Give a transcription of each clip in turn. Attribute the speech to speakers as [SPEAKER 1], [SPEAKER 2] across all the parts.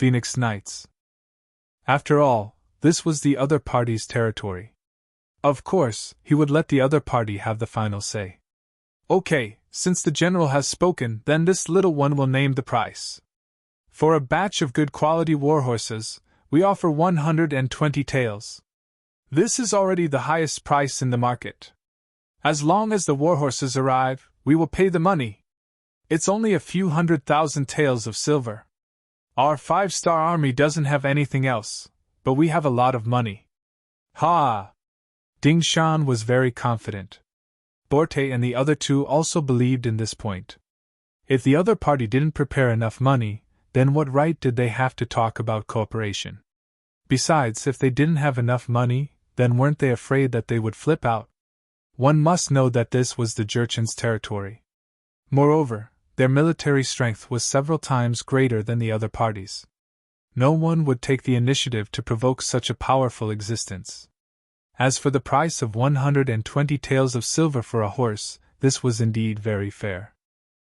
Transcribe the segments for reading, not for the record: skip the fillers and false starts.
[SPEAKER 1] Phoenix Knights. After all, this was the other party's territory. Of course, he would let the other party have the final say. Okay, since the general has spoken, then this little one will name the price. For a batch of good quality warhorses, we offer 120 taels. This is already the highest price in the market. As long as the warhorses arrive, we will pay the money. It's only a few 100,000 taels of silver. Our 5-star army doesn't have anything else, but we have a lot of money. Ha! Ding Shan was very confident. Borte and the other two also believed in this point. If the other party didn't prepare enough money, then what right did they have to talk about cooperation? Besides, if they didn't have enough money, then weren't they afraid that they would flip out? One must know that this was the Jurchen's territory. Moreover, their military strength was several times greater than the other parties. No one would take the initiative to provoke such a powerful existence. As for the price of 120 taels of silver for a horse, this was indeed very fair.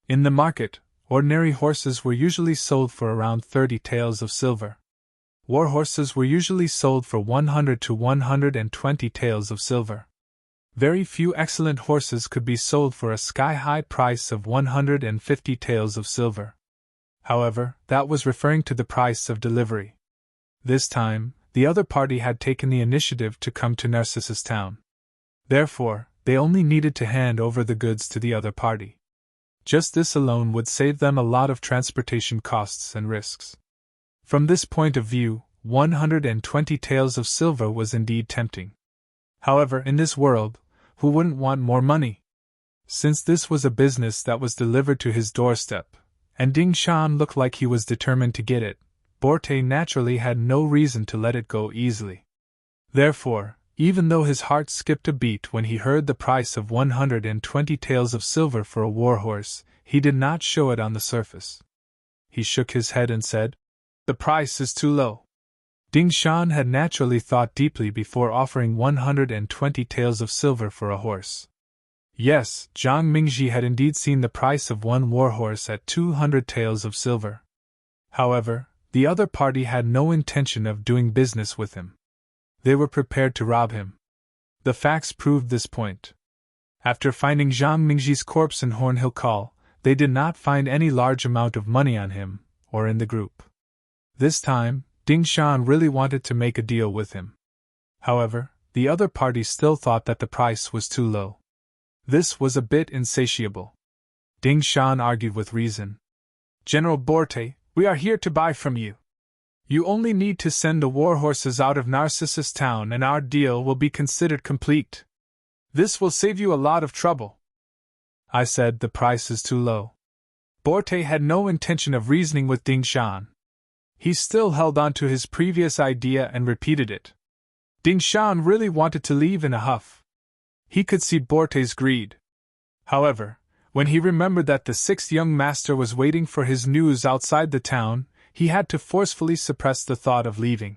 [SPEAKER 1] In the market, ordinary horses were usually sold for around 30 taels of silver. War horses were usually sold for 100 to 120 taels of silver. Very few excellent horses could be sold for a sky-high price of 150 taels of silver. However, that was referring to the price of delivery. This time, the other party had taken the initiative to come to Narcissus town. Therefore, they only needed to hand over the goods to the other party. Just this alone would save them a lot of transportation costs and risks. From this point of view, 120 taels of silver was indeed tempting. However, in this world, who wouldn't want more money? Since this was a business that was delivered to his doorstep, and Ding Shan looked like he was determined to get it, Borte naturally had no reason to let it go easily. Therefore, even though his heart skipped a beat when he heard the price of 120 taels of silver for a warhorse, he did not show it on the surface. He shook his head and said, "The price is too low." Ding Shan had naturally thought deeply before offering 120 taels of silver for a horse. Yes, Zhang Mingji had indeed seen the price of one warhorse at 200 taels of silver. However, the other party had no intention of doing business with him. They were prepared to rob him. The facts proved this point. After finding Zhang Mingji's corpse in Hornhill Call, they did not find any large amount of money on him, or in the group. This time, Ding Shan really wanted to make a deal with him. However, the other party still thought that the price was too low. This was a bit insatiable. Ding Shan argued with reason. "General Borte, we are here to buy from you. You only need to send the warhorses out of Narcissus town and our deal will be considered complete. This will save you a lot of trouble." I said the price is too low. Borte had no intention of reasoning with Ding Shan. He still held on to his previous idea and repeated it. Ding Shan really wanted to leave in a huff. He could see Borte's greed. However, when he remembered that the 6th young master was waiting for his news outside the town, he had to forcefully suppress the thought of leaving.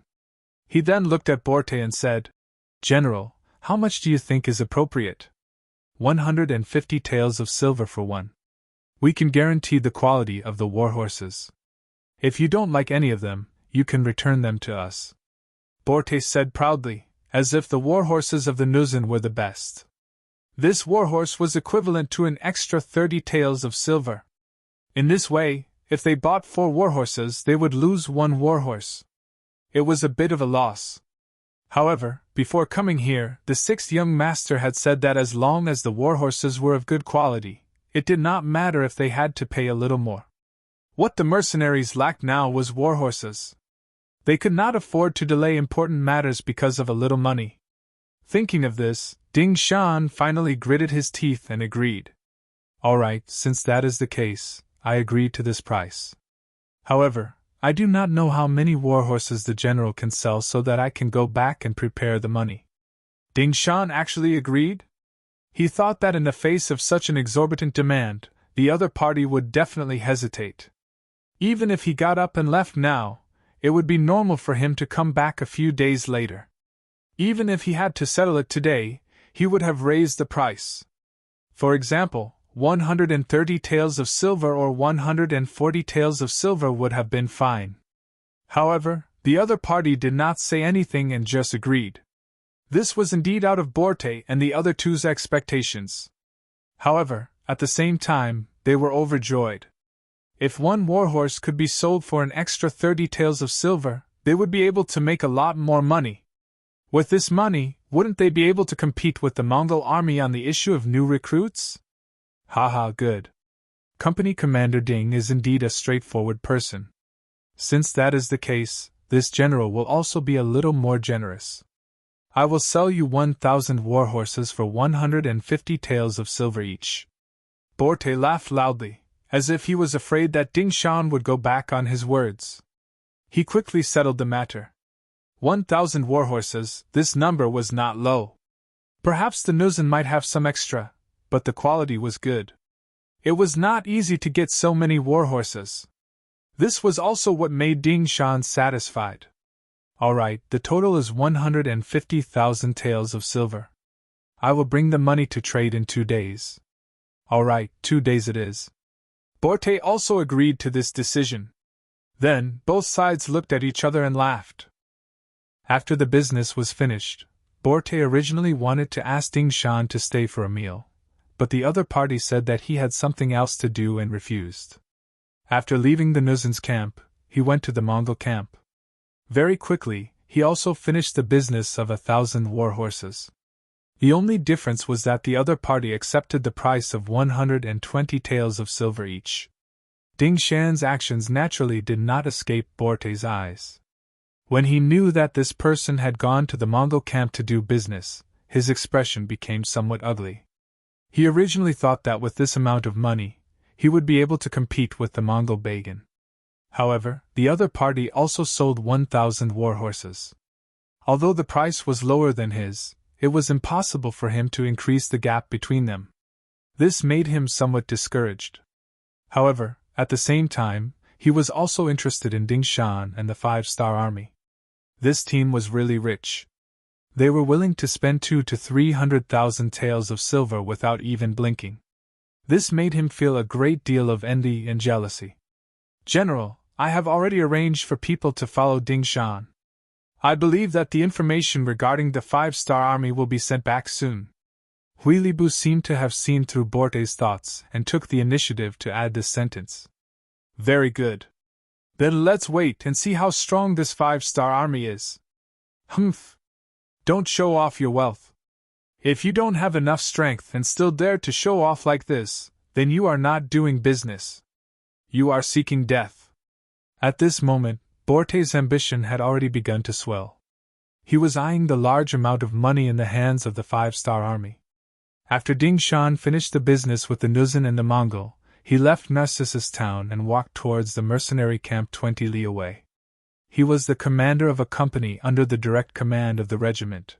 [SPEAKER 1] He then looked at Borte and said, "General, how much do you think is appropriate?" 150 taels of silver for one. We can guarantee the quality of the warhorses. If you don't like any of them, you can return them to us," Borte said proudly, as if the warhorses of the Nuzin were the best. This warhorse was equivalent to an extra 30 taels of silver. In this way, if they bought 4 warhorses, they would lose 1 warhorse. It was a bit of a loss. However, before coming here, the 6th young master had said that as long as the warhorses were of good quality, it did not matter if they had to pay a little more. What the mercenaries lacked now was warhorses. They could not afford to delay important matters because of a little money. Thinking of this, Ding Shan finally gritted his teeth and agreed. "All right, since that is the case, I agree to this price. However, I do not know how many warhorses the general can sell so that I can go back and prepare the money." Ding Shan actually agreed? He thought that in the face of such an exorbitant demand, the other party would definitely hesitate. Even if he got up and left now, it would be normal for him to come back a few days later. Even if he had to settle it today, he would have raised the price. For example, 130 taels of silver or 140 taels of silver would have been fine. However, the other party did not say anything and just agreed. This was indeed out of Borte and the other two's expectations. However, at the same time, they were overjoyed. If one warhorse could be sold for an extra 30 taels of silver, they would be able to make a lot more money. With this money, wouldn't they be able to compete with the Mongol army on the issue of new recruits? Haha, good. Company Commander Ding is indeed a straightforward person. Since that is the case, this general will also be a little more generous. I will sell you 1,000 warhorses for 150 taels of silver each. Borte laughed loudly, as if he was afraid that Ding Shan would go back on his words. He quickly settled the matter. 1,000 warhorses, this number was not low. Perhaps the Nuzin might have some extra, but the quality was good. It was not easy to get so many warhorses. This was also what made Ding Shan satisfied. Alright, the total is 150,000 taels of silver. I will bring the money to trade in 2 days. Alright, 2 days it is. Borte also agreed to this decision. Then, both sides looked at each other and laughed. After the business was finished, Borte originally wanted to ask Ding Shan to stay for a meal, but the other party said that he had something else to do and refused. After leaving the Nuzin's camp, he went to the Mongol camp. Very quickly, he also finished the business of 1,000 warhorses. The only difference was that the other party accepted the price of 120 taels of silver each. Ding Shan's actions naturally did not escape Borte's eyes. When he knew that this person had gone to the Mongol camp to do business, his expression became somewhat ugly. He originally thought that with this amount of money, he would be able to compete with the Mongol Bagan. However, the other party also sold 1,000 warhorses. Although the price was lower than his, it was impossible for him to increase the gap between them. This made him somewhat discouraged. However, at the same time, he was also interested in Ding Shan and the 5-star army. This team was really rich. They were willing to spend 200,000 to 300,000 taels of silver without even blinking. This made him feel a great deal of envy and jealousy. General, I have already arranged for people to follow Ding Shan. I believe that the information regarding the 5-star army will be sent back soon. Huilibu seemed to have seen through Borte's thoughts and took the initiative to add this sentence. Very good. Then let's wait and see how strong this 5-star army is. Humph. Don't show off your wealth. If you don't have enough strength and still dare to show off like this, then you are not doing business. You are seeking death. At this moment, Borte's ambition had already begun to swell. He was eyeing the large amount of money in the hands of the 5-star army. After Ding Shan finished the business with the Nuzin and the Mongol, he left Narcissus town and walked towards the mercenary camp 20 li away. He was the commander of a company under the direct command of the regiment.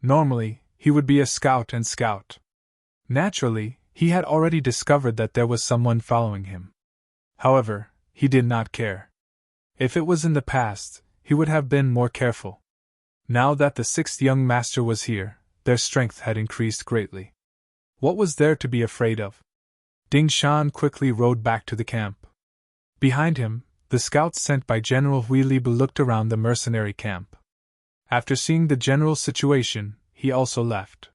[SPEAKER 1] Normally, he would be a scout and scout. Naturally, he had already discovered that there was someone following him. However, he did not care. If it was in the past, he would have been more careful. Now that the 6th young master was here, their strength had increased greatly. What was there to be afraid of? Ding Shan quickly rode back to the camp. Behind him, the scouts sent by General Huilibu looked around the mercenary camp. After seeing the general situation, he also left.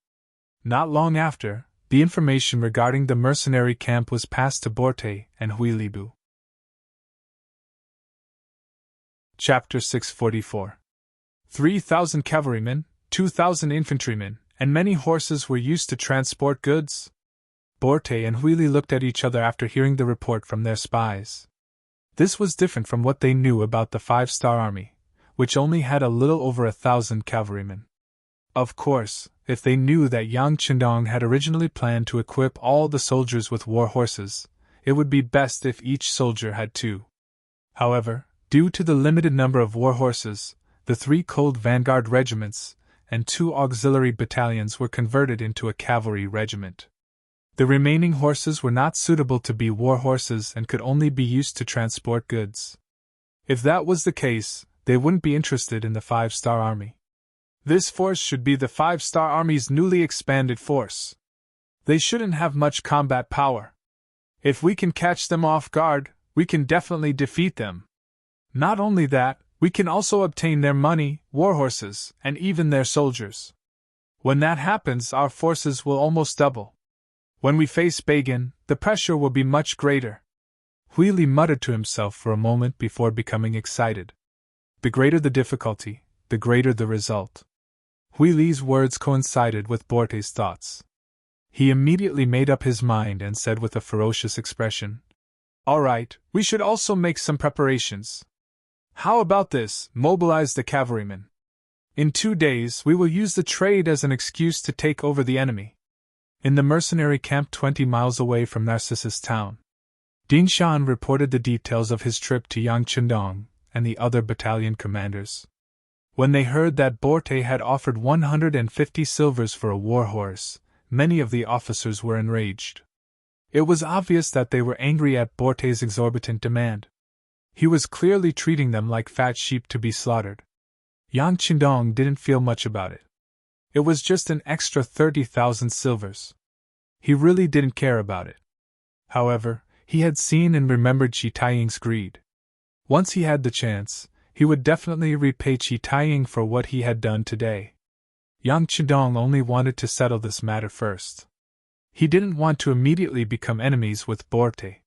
[SPEAKER 1] Not long after, the information regarding the mercenary camp was passed to Borte and Huilibu. Chapter 644. 3,000 cavalrymen, 2,000 infantrymen, and many horses were used to transport goods. Borte and Huili looked at each other after hearing the report from their spies. This was different from what they knew about the 5-star army, which only had a little over 1,000 cavalrymen. Of course, if they knew that Yang Qindong had originally planned to equip all the soldiers with war horses, it would be best if each soldier had 2. However, due to the limited number of war horses, the 3 cold vanguard regiments and 2 auxiliary battalions were converted into a cavalry regiment. The remaining horses were not suitable to be war horses and could only be used to transport goods. If that was the case, they wouldn't be interested in the 5-star army. This force should be the 5-star army's newly expanded force. They shouldn't have much combat power. If we can catch them off guard, we can definitely defeat them. Not only that, we can also obtain their money, warhorses, and even their soldiers. When that happens, our forces will almost double. When we face Begin, the pressure will be much greater. Huili muttered to himself for a moment before becoming excited. The greater the difficulty, the greater the result. Huili's words coincided with Borte's thoughts. He immediately made up his mind and said with a ferocious expression, "All right, we should also make some preparations. How about this? Mobilize the cavalrymen. In 2 days we will use the trade as an excuse to take over the enemy." In the mercenary camp 20 miles away from Narcissus town, Ding Shan reported the details of his trip to Yangchendong and the other battalion commanders. When they heard that Borte had offered 150 silvers for a war horse, many of the officers were enraged. It was obvious that they were angry at Borte's exorbitant demand. He was clearly treating them like fat sheep to be slaughtered. Yang Qindong didn't feel much about it. It was just an extra 30,000 silvers. He really didn't care about it. However, he had seen and remembered Qi Taiying's greed. Once he had the chance, he would definitely repay Qi Taiying for what he had done today. Yang Qindong only wanted to settle this matter first. He didn't want to immediately become enemies with Borte.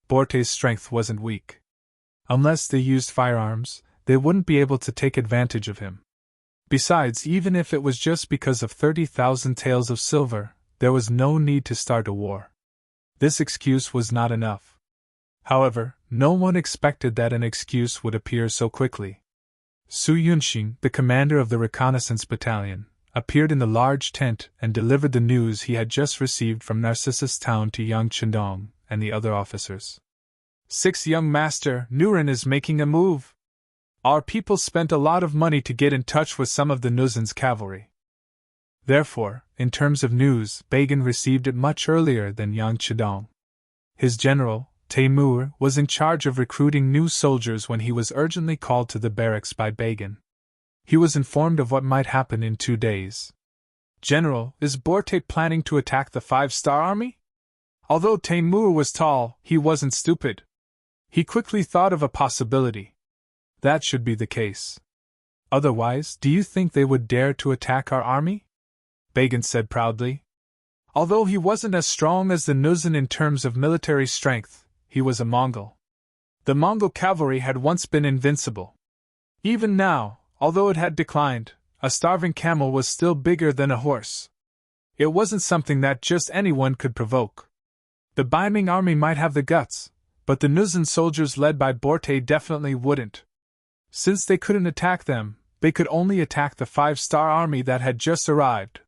[SPEAKER 1] Borte's strength wasn't weak. Unless they used firearms, they wouldn't be able to take advantage of him. Besides, even if it was just because of 30,000 taels of silver, there was no need to start a war. This excuse was not enough. However, no one expected that an excuse would appear so quickly. Su Yunxing, the commander of the reconnaissance battalion, appeared in the large tent and delivered the news he had just received from Narcissus town to Yang Qindong and the other officers. "6 young master, Nuren is making a move. Our people spent a lot of money to get in touch with some of the Nuzan's cavalry. Therefore, in terms of news, Begin received it much earlier than Yang Qindong. His general, Taimur, was in charge of recruiting new soldiers when he was urgently called to the barracks by Begin. He was informed of what might happen in 2 days. General, is Borte planning to attack the 5-star army?" Although Taimur was tall, he wasn't stupid. He quickly thought of a possibility. That should be the case. "Otherwise, do you think they would dare to attack our army?" Begin said proudly. Although he wasn't as strong as the Nuzan in terms of military strength, he was a Mongol. The Mongol cavalry had once been invincible. Even now, although it had declined, a starving camel was still bigger than a horse. It wasn't something that just anyone could provoke. The Baiming army might have the guts, but the Nuzan soldiers led by Borte definitely wouldn't. Since they couldn't attack them, they could only attack the 5-star army that had just arrived.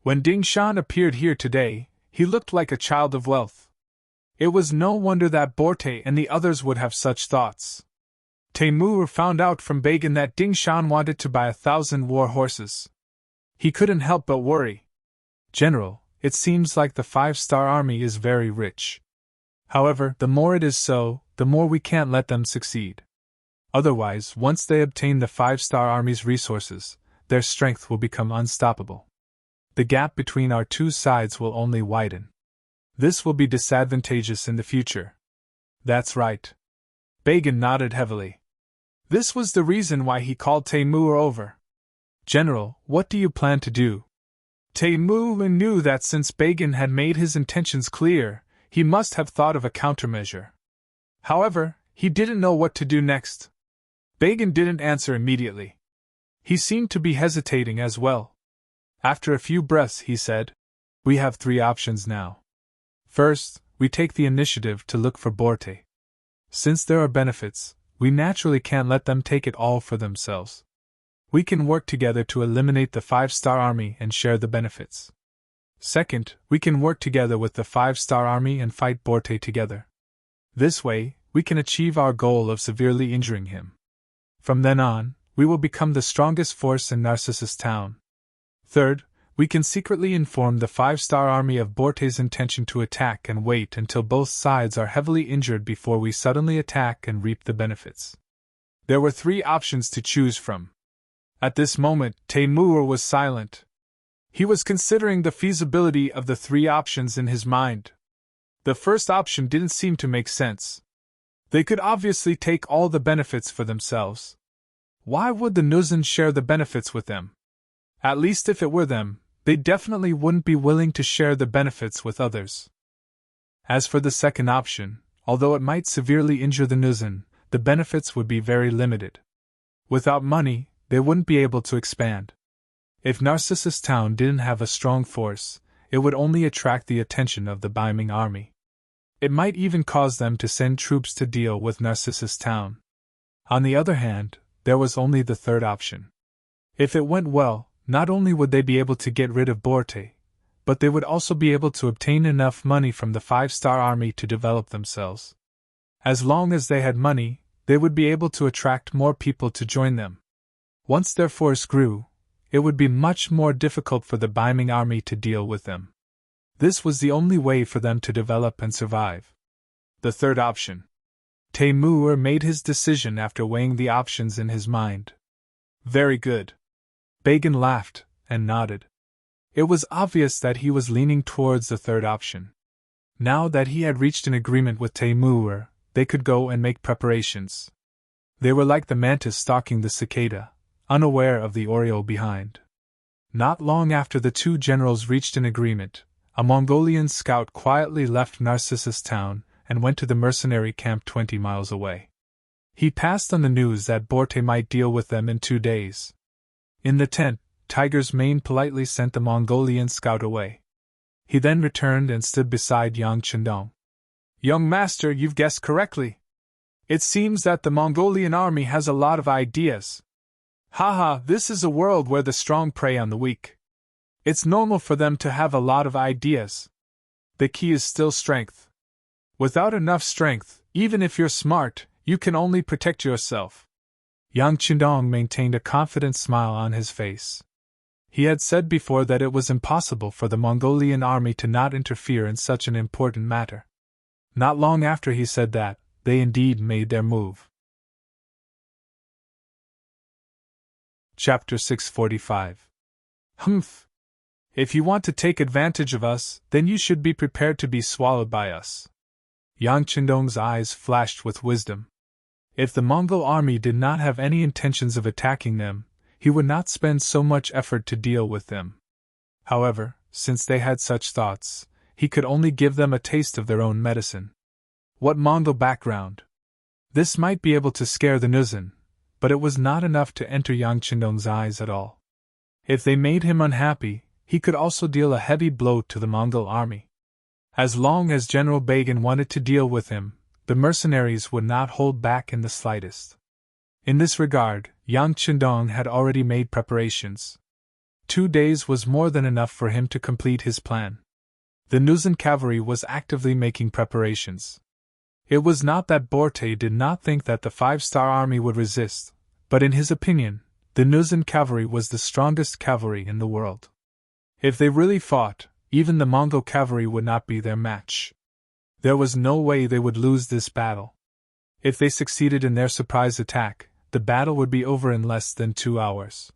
[SPEAKER 1] When Ding Shan appeared here today, he looked like a child of wealth. It was no wonder that Borte and the others would have such thoughts. Taimur found out from Begin that Ding Shan wanted to buy 1,000 war horses. He couldn't help but worry. "General, it seems like the 5-star army is very rich. However, the more it is so, the more we can't let them succeed. Otherwise, once they obtain the 5-star army's resources, their strength will become unstoppable. The gap between our two sides will only widen. This will be disadvantageous in the future." "That's right." Begin nodded heavily. This was the reason why he called Taimur over. "General, what do you plan to do?" Taimur knew that since Begin had made his intentions clear, he must have thought of a countermeasure. However, he didn't know what to do next. Begin didn't answer immediately. He seemed to be hesitating as well. After a few breaths, he said, "We have 3 options now. First, we take the initiative to look for Borte. Since there are benefits, we naturally can't let them take it all for themselves. We can work together to eliminate the 5-star army and share the benefits. Second, we can work together with the 5-star army and fight Borte together. This way, we can achieve our goal of severely injuring him. From then on, we will become the strongest force in Narcissus town. Third, we can secretly inform the 5-star army of Borte's intention to attack and wait until both sides are heavily injured before we suddenly attack and reap the benefits." There were 3 options to choose from. At this moment, Taimur was silent. He was considering the feasibility of the 3 options in his mind. The first option didn't seem to make sense. They could obviously take all the benefits for themselves. Why would the Nuzan share the benefits with them? At least if it were them, they definitely wouldn't be willing to share the benefits with others. As for the second option, although it might severely injure the Nuzan, the benefits would be very limited. Without money, they wouldn't be able to expand. If Narcissus Town didn't have a strong force, it would only attract the attention of the Ming army. It might even cause them to send troops to deal with Narcissus Town. On the other hand, there was only the third option. If it went well, not only would they be able to get rid of Borte, but they would also be able to obtain enough money from the 5-star army to develop themselves. As long as they had money, they would be able to attract more people to join them. Once their force grew, it would be much more difficult for the Ming army to deal with them. This was the only way for them to develop and survive. The third option. Taimur made his decision after weighing the options in his mind. Very good. Bagan laughed and nodded. It was obvious that he was leaning towards the third option. Now that he had reached an agreement with Taimur, they could go and make preparations. They were like the mantis stalking the cicada, unaware of the oriole behind. Not long after the two generals reached an agreement, a Mongolian scout quietly left Narcissus Town and went to the mercenary camp 20 miles away. He passed on the news that Borte might deal with them in 2 days. In the tent, Tiger's Mane politely sent the Mongolian scout away. He then returned and stood beside Yang Chendong. Young master, you've guessed correctly. It seems that the Mongolian army has a lot of ideas. Haha, this is a world where the strong prey on the weak. It's normal for them to have a lot of ideas. The key is still strength. Without enough strength, even if you're smart, you can only protect yourself. Yang Chendong maintained a confident smile on his face. He had said before that it was impossible for the Mongolian army to not interfere in such an important matter. Not long after he said that, they indeed made their move. Chapter 645. Humph! If you want to take advantage of us, then you should be prepared to be swallowed by us. Yang Chendong's eyes flashed with wisdom. If the Mongol army did not have any intentions of attacking them, he would not spend so much effort to deal with them. However, since they had such thoughts, he could only give them a taste of their own medicine. What Mongol background! This might be able to scare the Nuzan, but it was not enough to enter Yang Chendong's eyes at all. If they made him unhappy, he could also deal a heavy blow to the Mongol army. As long as General Bagan wanted to deal with him, the mercenaries would not hold back in the slightest. In this regard, Yang Chendong had already made preparations. 2 days was more than enough for him to complete his plan. The Nuzan cavalry was actively making preparations. It was not that Borte did not think that the 5-star army would resist, but in his opinion, the Nuzan cavalry was the strongest cavalry in the world. If they really fought, even the Mongol cavalry would not be their match. There was no way they would lose this battle. If they succeeded in their surprise attack, the battle would be over in less than 2 hours.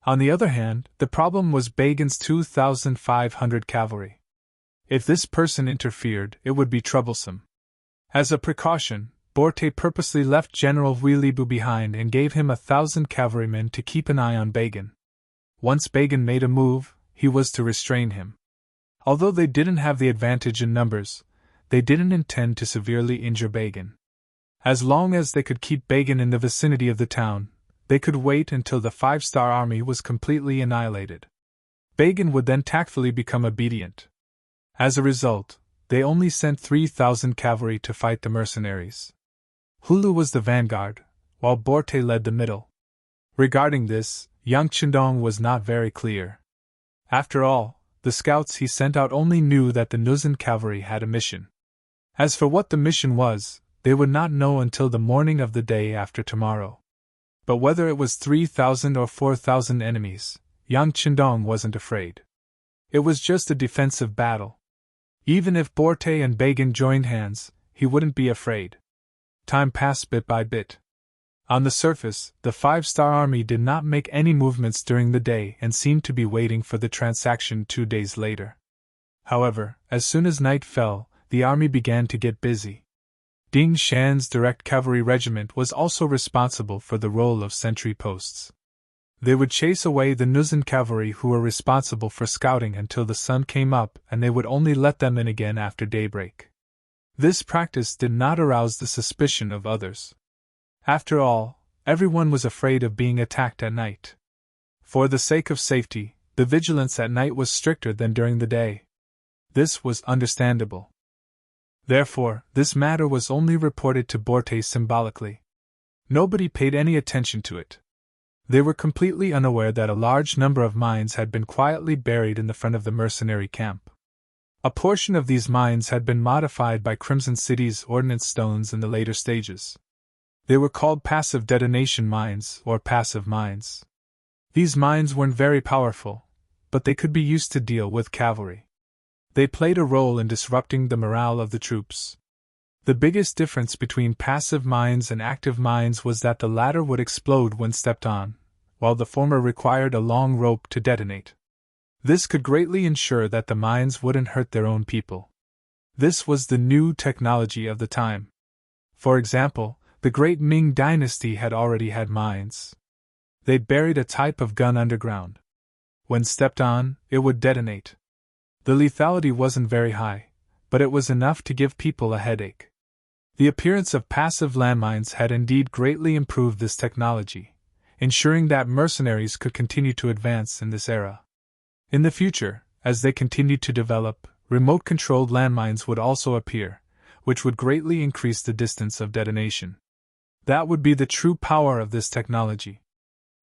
[SPEAKER 1] On the other hand, the problem was Bagan's 2,500 cavalry. If this person interfered, it would be troublesome. As a precaution, Borte purposely left General Huilibu behind and gave him 1,000 cavalrymen to keep an eye on Bagan. Once Bagan made a move, he was to restrain him. Although they didn't have the advantage in numbers, they didn't intend to severely injure Bagan. As long as they could keep Bagan in the vicinity of the town, they could wait until the 5-star army was completely annihilated. Bagan would then tactfully become obedient. As a result, they only sent 3,000 cavalry to fight the mercenaries. Hulu was the vanguard, while Borte led the middle. Regarding this, Yang Chendong was not very clear. After all, the scouts he sent out only knew that the Nuzan cavalry had a mission. As for what the mission was, they would not know until the morning of the day after tomorrow. But whether it was 3,000 or 4,000 enemies, Yang Chendong wasn't afraid. It was just a defensive battle. Even if Borte and Bagan joined hands, he wouldn't be afraid. Time passed bit by bit. On the surface, the 5-star army did not make any movements during the day and seemed to be waiting for the transaction 2 days later. However, as soon as night fell, the army began to get busy. Ding Shan's direct cavalry regiment was also responsible for the role of sentry posts. They would chase away the Nuzan cavalry who were responsible for scouting until the sun came up, and they would only let them in again after daybreak. This practice did not arouse the suspicion of others. After all, everyone was afraid of being attacked at night. For the sake of safety, the vigilance at night was stricter than during the day. This was understandable. Therefore, this matter was only reported to Borte symbolically. Nobody paid any attention to it. They were completely unaware that a large number of mines had been quietly buried in the front of the mercenary camp. A portion of these mines had been modified by Crimson City's ordnance stones in the later stages. They were called passive detonation mines or passive mines. These mines weren't very powerful, but they could be used to deal with cavalry. They played a role in disrupting the morale of the troops. The biggest difference between passive mines and active mines was that the latter would explode when stepped on, while the former required a long rope to detonate. This could greatly ensure that the mines wouldn't hurt their own people. This was the new technology of the time. For example, the great Ming dynasty had already had mines. They buried a type of gun underground. When stepped on, it would detonate. The lethality wasn't very high, but it was enough to give people a headache. The appearance of passive landmines had indeed greatly improved this technology, ensuring that mercenaries could continue to advance in this era. In the future, as they continued to develop, remote-controlled landmines would also appear, which would greatly increase the distance of detonation. That would be the true power of this technology.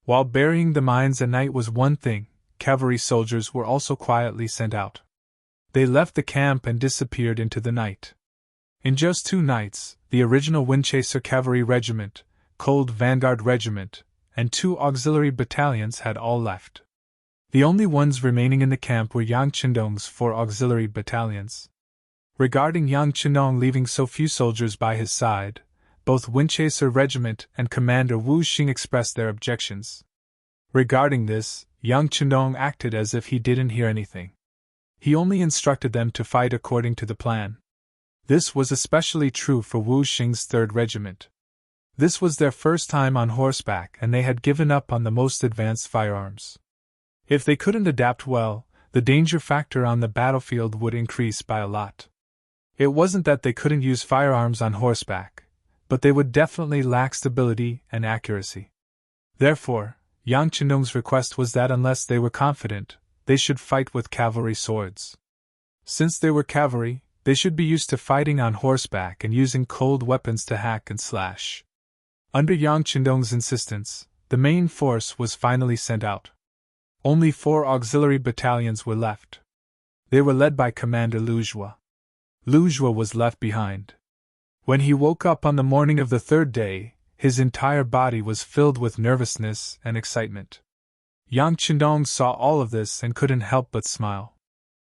[SPEAKER 1] While burying the mines at night was one thing, cavalry soldiers were also quietly sent out. They left the camp and disappeared into the night. In just 2 nights, the original Windchaser Cavalry Regiment, Cold Vanguard Regiment, and 2 auxiliary battalions had all left. The only ones remaining in the camp were Yang Chendong's 4 auxiliary battalions. Regarding Yang Chendong leaving so few soldiers by his side, both Windchaser Regiment and Commander Wu Xing expressed their objections. Regarding this, Yang Chendong acted as if he didn't hear anything. He only instructed them to fight according to the plan. This was especially true for Wu Xing's 3rd Regiment. This was their first time on horseback and they had given up on the most advanced firearms. If they couldn't adapt well, the danger factor on the battlefield would increase by a lot. It wasn't that they couldn't use firearms on horseback, but they would definitely lack stability and accuracy. Therefore, Yang Chendong's request was that unless they were confident, they should fight with cavalry swords. Since they were cavalry, they should be used to fighting on horseback and using cold weapons to hack and slash. Under Yang Chendong's insistence, the main force was finally sent out. Only 4 auxiliary battalions were left. They were led by Commander Lu Zhua. Lu Zhua was left behind. When he woke up on the morning of the 3rd day, his entire body was filled with nervousness and excitement. Yang Chendong saw all of this and couldn't help but smile.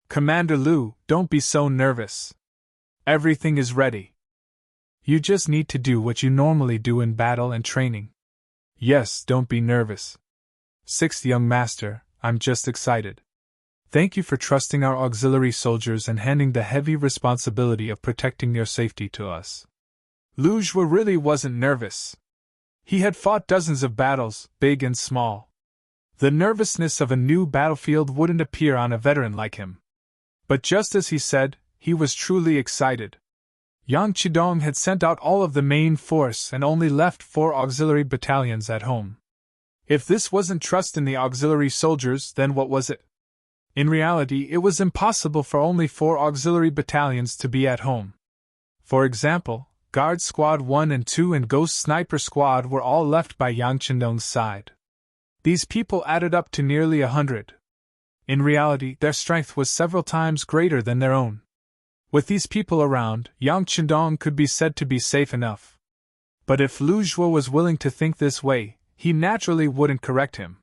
[SPEAKER 1] "Commander Lu, don't be so nervous. Everything is ready. You just need to do what you normally do in battle and training. Yes, don't be nervous. 6th young master, I'm just excited. Thank you for trusting our auxiliary soldiers and handing the heavy responsibility of protecting your safety to us." Lu Zhua really wasn't nervous. He had fought dozens of battles, big and small. The nervousness of a new battlefield wouldn't appear on a veteran like him. But just as he said, he was truly excited. Yang Chendong had sent out all of the main force and only left 4 auxiliary battalions at home. If this wasn't trust in the auxiliary soldiers, then what was it? In reality, it was impossible for only 4 auxiliary battalions to be at home. For example, Guard Squad 1 and 2 and Ghost Sniper Squad were all left by Yang Chendong's side. These people added up to nearly 100. In reality, their strength was several times greater than their own. With these people around, Yang Chendong could be said to be safe enough. But if Lu Zhua was willing to think this way, he naturally wouldn't correct him.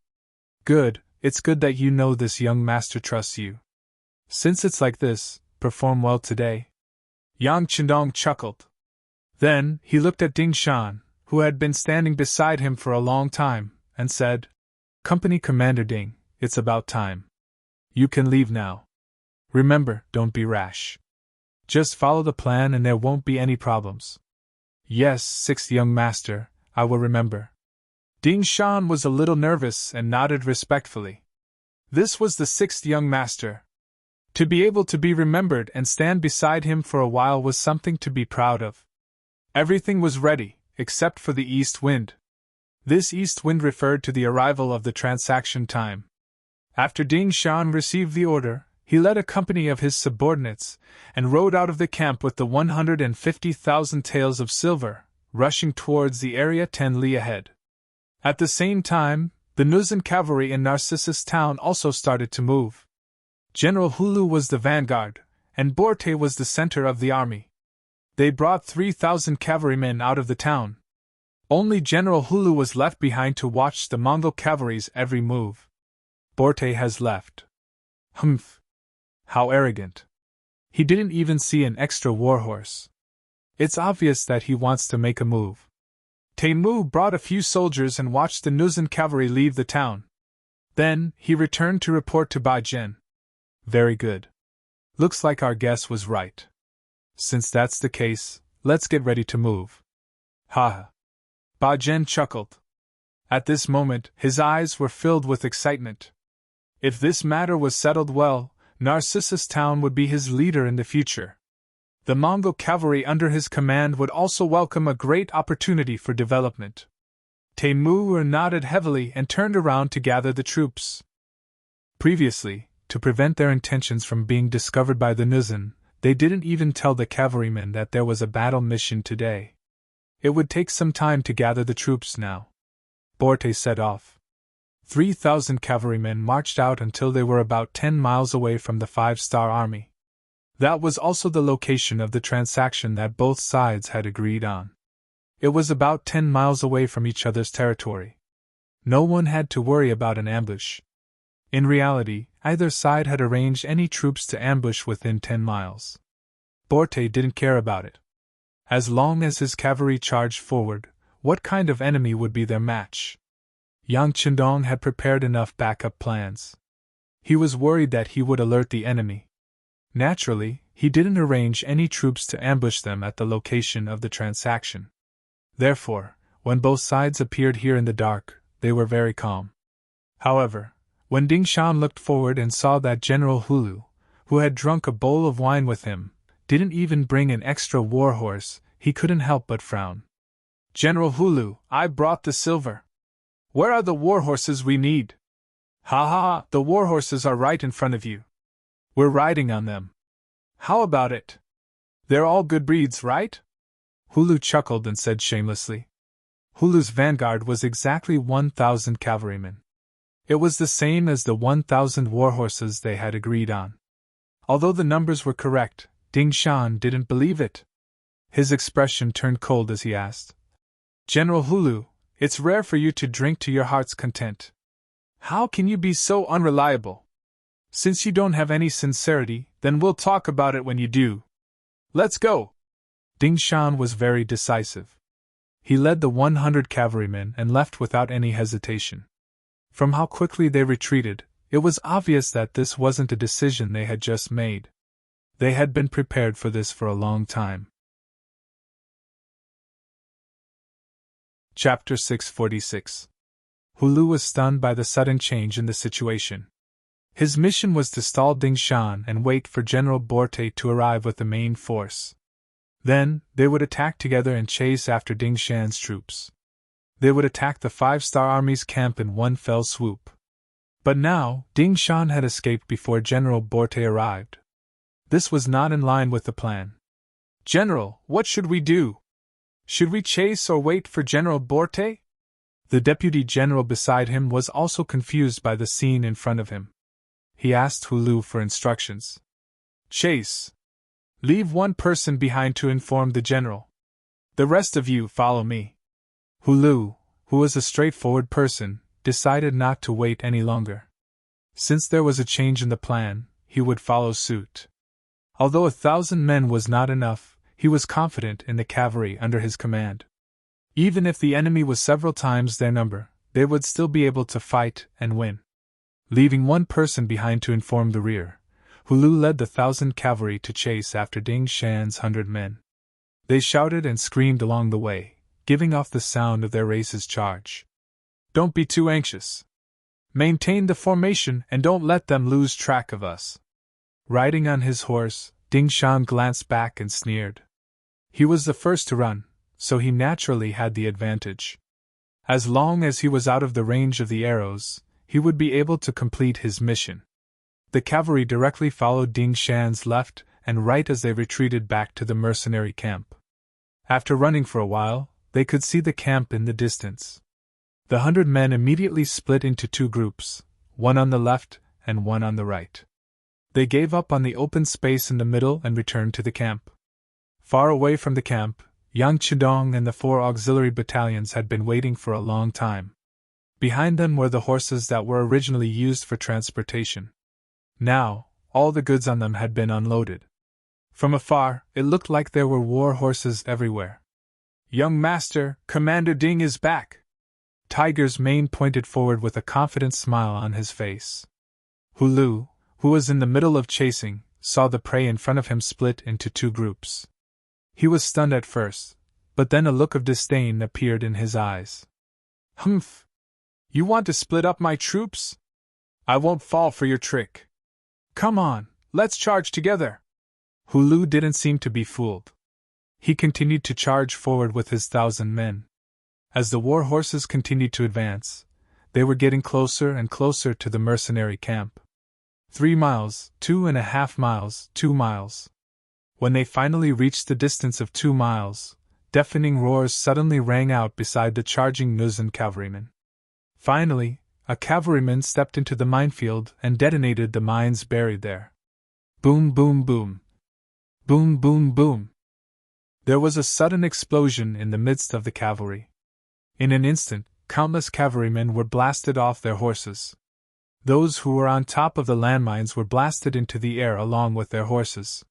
[SPEAKER 1] Good, it's good that you know this young master trusts you. Since it's like this, perform well today. Yang Chendong chuckled. Then, he looked at Ding Shan, who had been standing beside him for a long time, and said, "Company Commander Ding, it's about time. You can leave now. Remember, don't be rash. Just follow the plan and there won't be any problems." Yes, sixth young master, I will remember. Ding Shan was a little nervous and nodded respectfully. This was the sixth young master. To be able to be remembered and stand beside him for a while was something to be proud of. Everything was ready, except for the east wind. This east wind referred to the arrival of the transaction time. After Ding Shan received the order, he led a company of his subordinates, and rode out of the camp with the 150,000 taels of silver, rushing towards the area 10 li ahead. At the same time, the Nuzan cavalry in Narcissus town also started to move. General Hulu was the vanguard, and Borte was the center of the army. They brought 3,000 cavalrymen out of the town. Only General Hulu was left behind to watch the Mongol cavalry's every move. Borte has left. Humph! How arrogant. He didn't even see an extra warhorse. It's obvious that he wants to make a move. Teimu brought a few soldiers and watched the Nuzan cavalry leave the town. Then, he returned to report to Bai Zhen. Very good. Looks like our guess was right. Since that's the case, let's get ready to move. Ha! Bai Zhen chuckled. At this moment, his eyes were filled with excitement. If this matter was settled well, Narcissus town would be his leader in the future. The Mongol cavalry under his command would also welcome a great opportunity for development. Teimu nodded heavily and turned around to gather the troops. Previously, to prevent their intentions from being discovered by the Nuzan, they didn't even tell the cavalrymen that there was a battle mission today. It would take some time to gather the troops now. Borte set off. 3,000 cavalrymen marched out until they were about 10 miles away from the 5-star army. That was also the location of the transaction that both sides had agreed on. It was about 10 miles away from each other's territory. No one had to worry about an ambush. In reality, either side had arranged any troops to ambush within 10 miles. Borte didn't care about it. As long as his cavalry charged forward, what kind of enemy would be their match? Yang Qindong had prepared enough backup plans. He was worried that he would alert the enemy. Naturally, he didn't arrange any troops to ambush them at the location of the transaction. Therefore, when both sides appeared here in the dark, they were very calm. However, when Ding Shan looked forward and saw that General Hulu, who had drunk a bowl of wine with him, didn't even bring an extra warhorse, he couldn't help but frown. General Hulu, I brought the silver. Where are the warhorses we need? Ha ha ha, the warhorses are right in front of you. We're riding on them. How about it? They're all good breeds, right? Hulu chuckled and said shamelessly. Hulu's vanguard was exactly 1,000 cavalrymen. It was the same as the 1,000 warhorses they had agreed on. Although the numbers were correct, Ding Shan didn't believe it. His expression turned cold as he asked, General Hulu, it's rare for you to drink to your heart's content. How can you be so unreliable? Since you don't have any sincerity, then we'll talk about it when you do. Let's go! Ding Shan was very decisive. He led the 100 cavalrymen and left without any hesitation. From how quickly they retreated, it was obvious that this wasn't a decision they had just made. They had been prepared for this for a long time. Chapter 646. Hulu was stunned by the sudden change in the situation. His mission was to stall Ding Shan and wait for General Borte to arrive with the main force. Then, they would attack together and chase after Ding Shan's troops. They would attack the 5-star army's camp in one fell swoop. But now, Ding Shan had escaped before General Borte arrived. This was not in line with the plan. General, what should we do? Should we chase or wait for General Borte? The deputy general beside him was also confused by the scene in front of him. He asked Hulu for instructions. Chase. Leave one person behind to inform the general. The rest of you follow me. Hulu, who was a straightforward person, decided not to wait any longer. Since there was a change in the plan, he would follow suit. Although 1,000 men was not enough, he was confident in the cavalry under his command. Even if the enemy was several times their number, they would still be able to fight and win. Leaving one person behind to inform the rear, Hulu led the 1,000 cavalry to chase after Ding Shan's 100 men. They shouted and screamed along the way, giving off the sound of their race's charge. Don't be too anxious. Maintain the formation and don't let them lose track of us. Riding on his horse, Ding Shan glanced back and sneered. He was the first to run, so he naturally had the advantage. As long as he was out of the range of the arrows, he would be able to complete his mission. The cavalry directly followed Ding Shan's left and right as they retreated back to the mercenary camp. After running for a while, they could see the camp in the distance. The 100 men immediately split into two groups, one on the left and one on the right. They gave up on the open space in the middle and returned to the camp. Far away from the camp, Yang Chidong and the 4 auxiliary battalions had been waiting for a long time. Behind them were the horses that were originally used for transportation. Now, all the goods on them had been unloaded. From afar, it looked like there were war horses everywhere. Young master, Commander Ding is back! Tiger's Mane pointed forward with a confident smile on his face. Hulu, who was in the middle of chasing, saw the prey in front of him split into two groups. He was stunned at first, but then a look of disdain appeared in his eyes. Humph! You want to split up my troops? I won't fall for your trick. Come on, let's charge together! Hulu didn't seem to be fooled. He continued to charge forward with his 1,000 men. As the war horses continued to advance, they were getting closer and closer to the mercenary camp. 3 miles, 2.5 miles, 2 miles. When they finally reached the distance of 2 miles, deafening roars suddenly rang out beside the charging Nuzan cavalrymen. Finally, a cavalryman stepped into the minefield and detonated the mines buried there. Boom, boom, boom. Boom, boom, boom. There was a sudden explosion in the midst of the cavalry. In an instant, countless cavalrymen were blasted off their horses. Those who were on top of the landmines were blasted into the air along with their horses.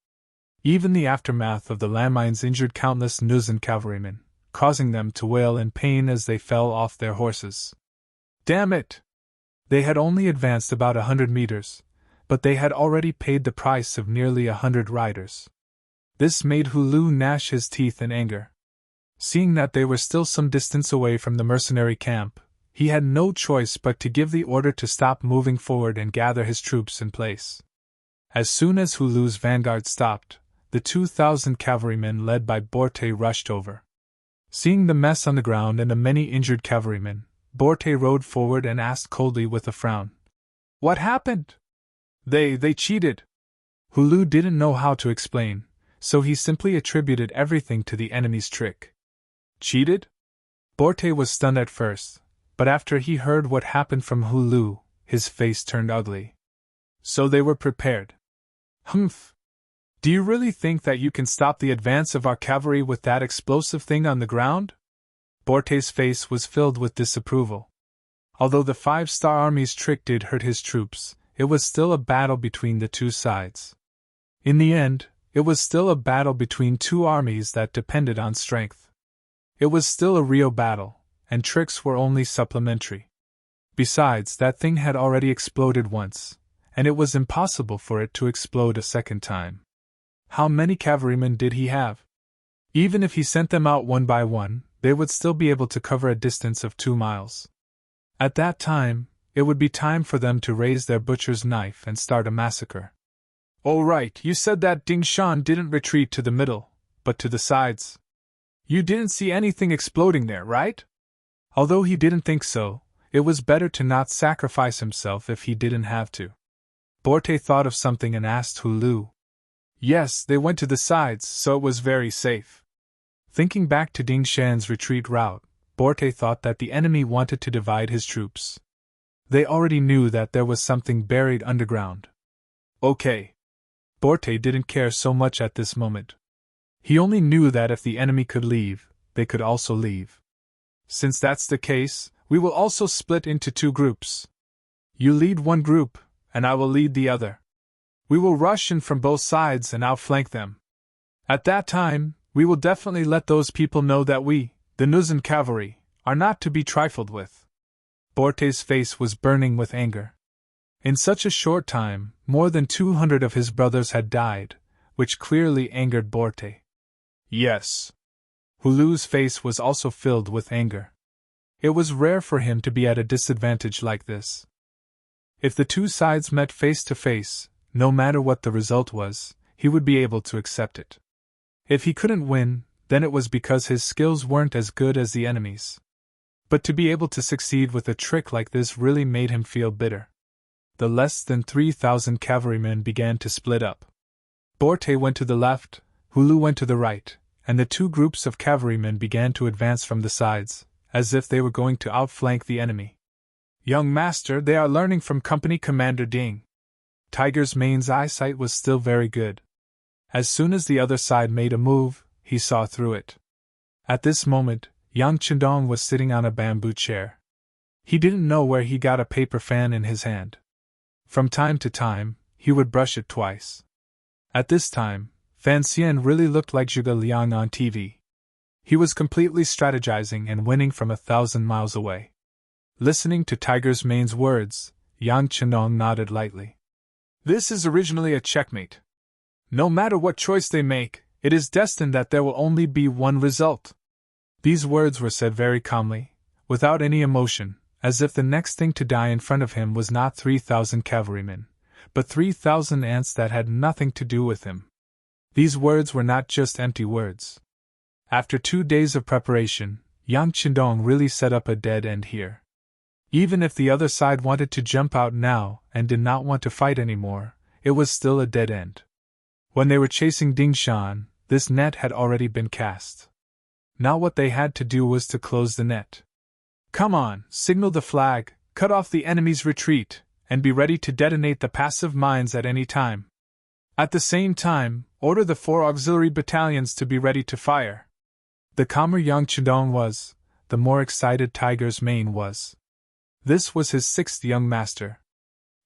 [SPEAKER 1] Even the aftermath of the landmines injured countless Nuzan cavalrymen, causing them to wail in pain as they fell off their horses. Damn it! They had only advanced about 100 meters, but they had already paid the price of nearly 100 riders. This made Hulu gnash his teeth in anger. Seeing that they were still some distance away from the mercenary camp, he had no choice but to give the order to stop moving forward and gather his troops in place. As soon as Hulu's vanguard stopped, the 2,000 cavalrymen led by Borte rushed over. Seeing the mess on the ground and the many injured cavalrymen, Borte rode forward and asked coldly with a frown, "What happened?" They cheated." Hulu didn't know how to explain, so he simply attributed everything to the enemy's trick. Cheated? Borte was stunned at first, but after he heard what happened from Hulu, his face turned ugly. So they were prepared. Humph! Do you really think that you can stop the advance of our cavalry with that explosive thing on the ground? Borte's face was filled with disapproval. Although the 5-star army's trick did hurt his troops, it was still a battle between the two sides. In the end, it was still a battle between two armies that depended on strength. It was still a real battle, and tricks were only supplementary. Besides, that thing had already exploded once, and it was impossible for it to explode a second time. How many cavalrymen did he have? Even if he sent them out one by one, they would still be able to cover a distance of 2 miles. At that time, it would be time for them to raise their butcher's knife and start a massacre. Oh right, you said that Ding Shan didn't retreat to the middle, but to the sides. You didn't see anything exploding there, right? Although he didn't think so, it was better to not sacrifice himself if he didn't have to. Borte thought of something and asked Hulu. Yes, they went to the sides, so it was very safe. Thinking back to Ding Shan's retreat route, Borte thought that the enemy wanted to divide his troops. They already knew that there was something buried underground. Okay. Borte didn't care so much at this moment. He only knew that if the enemy could leave, they could also leave. Since that's the case, we will also split into 2 groups. You lead one group, and I will lead the other. We will rush in from both sides and outflank them. At that time, we will definitely let those people know that we, the Nuzan cavalry, are not to be trifled with. Borte's face was burning with anger. In such a short time, more than 200 of his brothers had died, which clearly angered Borte. Yes. Hulu's face was also filled with anger. It was rare for him to be at a disadvantage like this. If the two sides met face to face, no matter what the result was, he would be able to accept it. If he couldn't win, then it was because his skills weren't as good as the enemy's. But to be able to succeed with a trick like this really made him feel bitter. The less than 3,000 cavalrymen began to split up. Borte went to the left, Hulu went to the right, and the two groups of cavalrymen began to advance from the sides, as if they were going to outflank the enemy. Young master, they are learning from Company Commander Ding. Tiger's Mane's eyesight was still very good. As soon as the other side made a move, he saw through it. At this moment, Yang Chendong was sitting on a bamboo chair. He didn't know where he got a paper fan in his hand. From time to time, he would brush it twice. At this time, Fan Xian really looked like Zhuge Liang on TV. He was completely strategizing and winning from 1,000 miles away. Listening to Tiger's Mane's words, Yang Chendong nodded lightly. This is originally a checkmate. No matter what choice they make, it is destined that there will only be one result. These words were said very calmly, without any emotion, as if the next thing to die in front of him was not 3,000 cavalrymen, but 3,000 ants that had nothing to do with him. These words were not just empty words. After 2 days of preparation, Yang Chendong really set up a dead end here. Even if the other side wanted to jump out now and did not want to fight anymore, it was still a dead end. When they were chasing Ding Shan, this net had already been cast. Now what they had to do was to close the net. Come on, signal the flag, cut off the enemy's retreat, and be ready to detonate the passive mines at any time. At the same time, order the 4 auxiliary battalions to be ready to fire. The calmer Yang Chendong was, the more excited Tiger's Mane was. This was his 6th young master.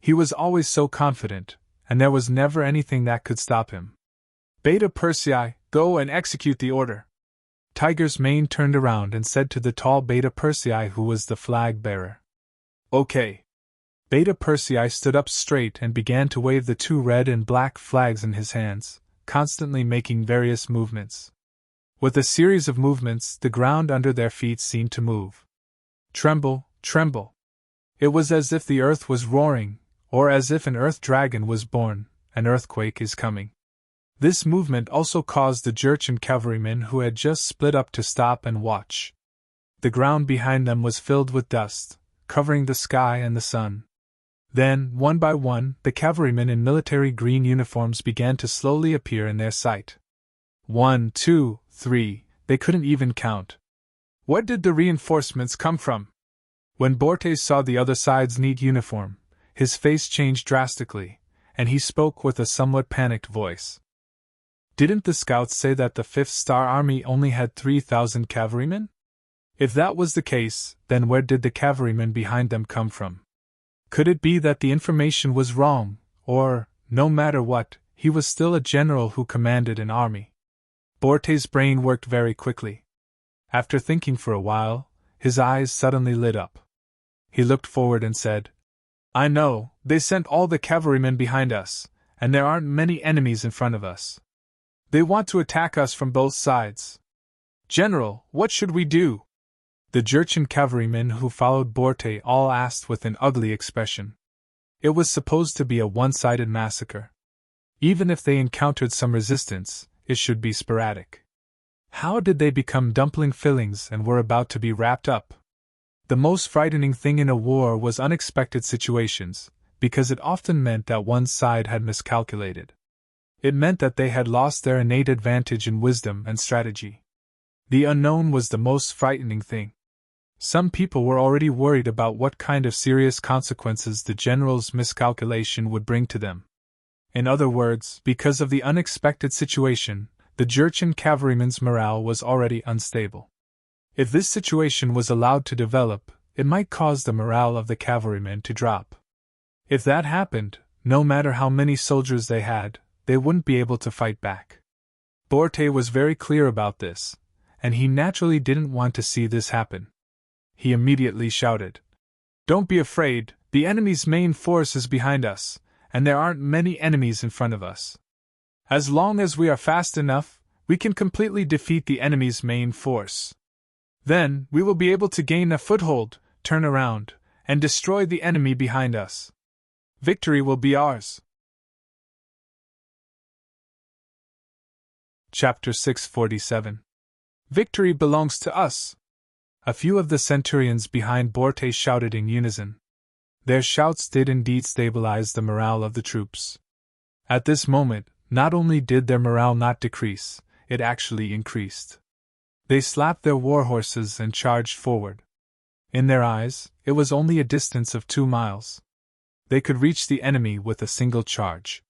[SPEAKER 1] He was always so confident, and there was never anything that could stop him. Beta Persei, go and execute the order. Tiger's Mane turned around and said to the tall Beta Persei, who was the flag bearer. Okay. Beta Persei stood up straight and began to wave the 2 red and black flags in his hands, constantly making various movements. With a series of movements, the ground under their feet seemed to move. Tremble, tremble. It was as if the earth was roaring, or as if an earth dragon was born. An earthquake is coming. This movement also caused the Jurchen cavalrymen who had just split up to stop and watch. The ground behind them was filled with dust, covering the sky and the sun. Then, one by one, the cavalrymen in military green uniforms began to slowly appear in their sight. 1, 2, 3, they couldn't even count. Where did the reinforcements come from? When Borte saw the other side's neat uniform, his face changed drastically, and he spoke with a somewhat panicked voice. Didn't the scouts say that the 5th Star Army only had 3,000 cavalrymen? If that was the case, then where did the cavalrymen behind them come from? Could it be that the information was wrong, or, no matter what, he was still a general who commanded an army? Borte's brain worked very quickly. After thinking for a while, his eyes suddenly lit up. He looked forward and said, I know, they sent all the cavalrymen behind us, and there aren't many enemies in front of us. They want to attack us from both sides. General, what should we do? The Jurchen cavalrymen who followed Borte all asked with an ugly expression. It was supposed to be a one-sided massacre. Even if they encountered some resistance, it should be sporadic. How did they become dumpling fillings and were about to be wrapped up? The most frightening thing in a war was unexpected situations, because it often meant that one side had miscalculated. It meant that they had lost their innate advantage in wisdom and strategy. The unknown was the most frightening thing. Some people were already worried about what kind of serious consequences the general's miscalculation would bring to them. In other words, because of the unexpected situation, the Jurchen cavalrymen's morale was already unstable. If this situation was allowed to develop, it might cause the morale of the cavalrymen to drop. If that happened, no matter how many soldiers they had, they wouldn't be able to fight back. Borte was very clear about this, and he naturally didn't want to see this happen. He immediately shouted, Don't be afraid, the enemy's main force is behind us, and there aren't many enemies in front of us. As long as we are fast enough, we can completely defeat the enemy's main force. Then, we will be able to gain a foothold, turn around, and destroy the enemy behind us. Victory will be ours. Chapter 647. Victory belongs to us. A few of the centurions behind Borte shouted in unison. Their shouts did indeed stabilize the morale of the troops. At this moment, not only did their morale not decrease, it actually increased. They slapped their war horses and charged forward. In their eyes, it was only a distance of 2 miles. They could reach the enemy with a single charge.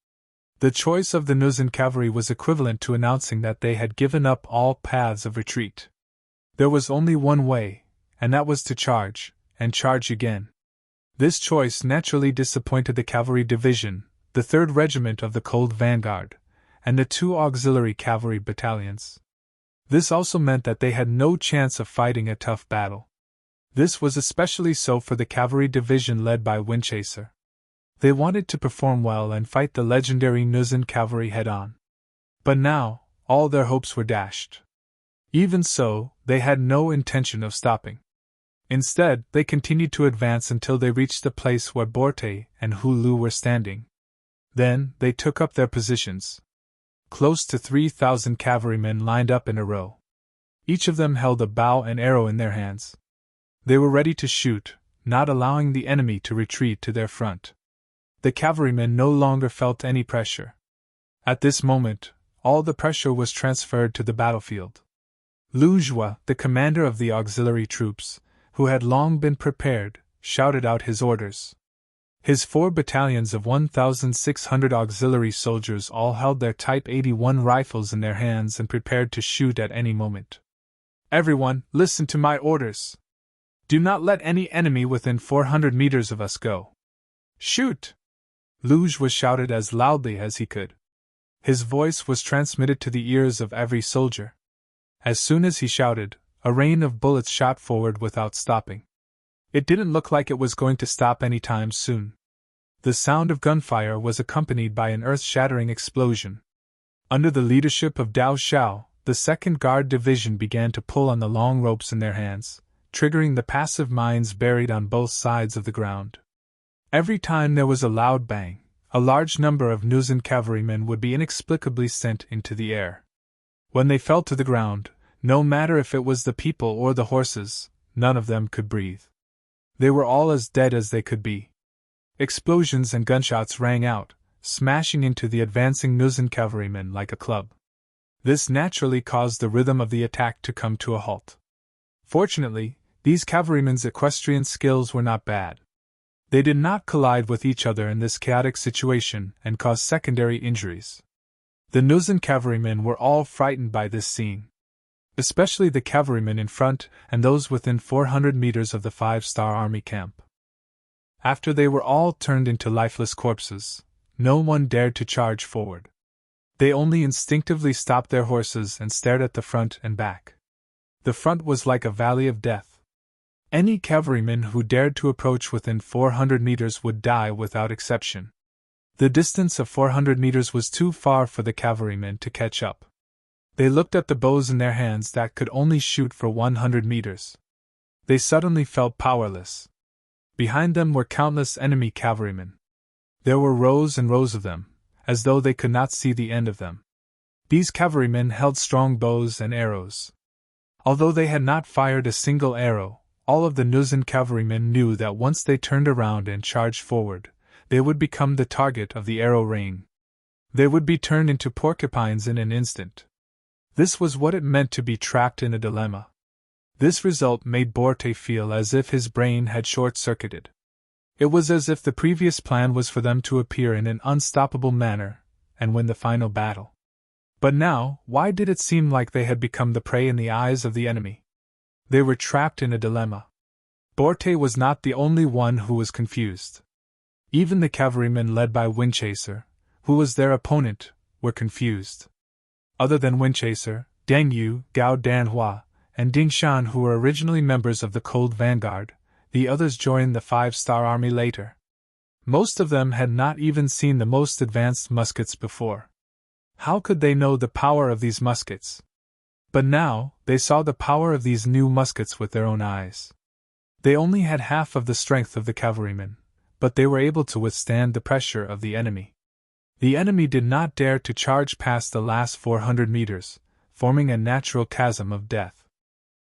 [SPEAKER 1] The choice of the Nuzan cavalry was equivalent to announcing that they had given up all paths of retreat. There was only one way, and that was to charge, and charge again. This choice naturally disappointed the cavalry division, the 3rd Regiment of the Cold Vanguard, and the 2 auxiliary cavalry battalions. This also meant that they had no chance of fighting a tough battle. This was especially so for the cavalry division led by Winchester. They wanted to perform well and fight the legendary Nuzan cavalry head-on. But now, all their hopes were dashed. Even so, they had no intention of stopping. Instead, they continued to advance until they reached the place where Borte and Hulu were standing. Then, they took up their positions. Close to 3,000 cavalrymen lined up in a row. Each of them held a bow and arrow in their hands. They were ready to shoot, not allowing the enemy to retreat to their front. The cavalrymen no longer felt any pressure. At this moment, all the pressure was transferred to the battlefield. Loujois, the commander of the auxiliary troops, who had long been prepared, shouted out his orders. His 4 battalions of 1,600 auxiliary soldiers all held their Type 81 rifles in their hands and prepared to shoot at any moment. Everyone, listen to my orders. Do not let any enemy within 400 meters of us go. Shoot! Loujois shouted as loudly as he could. His voice was transmitted to the ears of every soldier. As soon as he shouted, a rain of bullets shot forward without stopping. It didn't look like it was going to stop any time soon. The sound of gunfire was accompanied by an earth-shattering explosion. Under the leadership of Dao Xiao, the 2nd Guard Division began to pull on the long ropes in their hands, triggering the passive mines buried on both sides of the ground. Every time there was a loud bang, a large number of Nuzan cavalrymen would be inexplicably sent into the air. When they fell to the ground, no matter if it was the people or the horses, none of them could breathe. They were all as dead as they could be. Explosions and gunshots rang out, smashing into the advancing Nuzan cavalrymen like a club. This naturally caused the rhythm of the attack to come to a halt. Fortunately, these cavalrymen's equestrian skills were not bad. They did not collide with each other in this chaotic situation and cause secondary injuries. The Nuzan cavalrymen were all frightened by this scene. Especially the cavalrymen in front and those within 400 meters of the 5-star army camp. After they were all turned into lifeless corpses, no one dared to charge forward. They only instinctively stopped their horses and stared at the front and back. The front was like a valley of death. Any cavalryman who dared to approach within 400 meters would die without exception. The distance of 400 meters was too far for the cavalrymen to catch up. They looked at the bows in their hands that could only shoot for 100 meters. They suddenly felt powerless. Behind them were countless enemy cavalrymen. There were rows and rows of them, as though they could not see the end of them. These cavalrymen held strong bows and arrows. Although they had not fired a single arrow, all of the Nuzan cavalrymen knew that once they turned around and charged forward, they would become the target of the arrow rain. They would be turned into porcupines in an instant. This was what it meant to be trapped in a dilemma. This result made Borte feel as if his brain had short-circuited. It was as if the previous plan was for them to appear in an unstoppable manner and win the final battle. But now, why did it seem like they had become the prey in the eyes of the enemy? They were trapped in a dilemma. Borte was not the only one who was confused. Even the cavalrymen led by Winchester, who was their opponent, were confused. Other than Winchester, Deng Yu, Gao Danhua, and Ding Shan, who were originally members of the Cold Vanguard, the others joined the 5-star army later. Most of them had not even seen the most advanced muskets before. How could they know the power of these muskets? But now, they saw the power of these new muskets with their own eyes. They only had half of the strength of the cavalrymen, but they were able to withstand the pressure of the enemy. The enemy did not dare to charge past the last 400 meters, forming a natural chasm of death.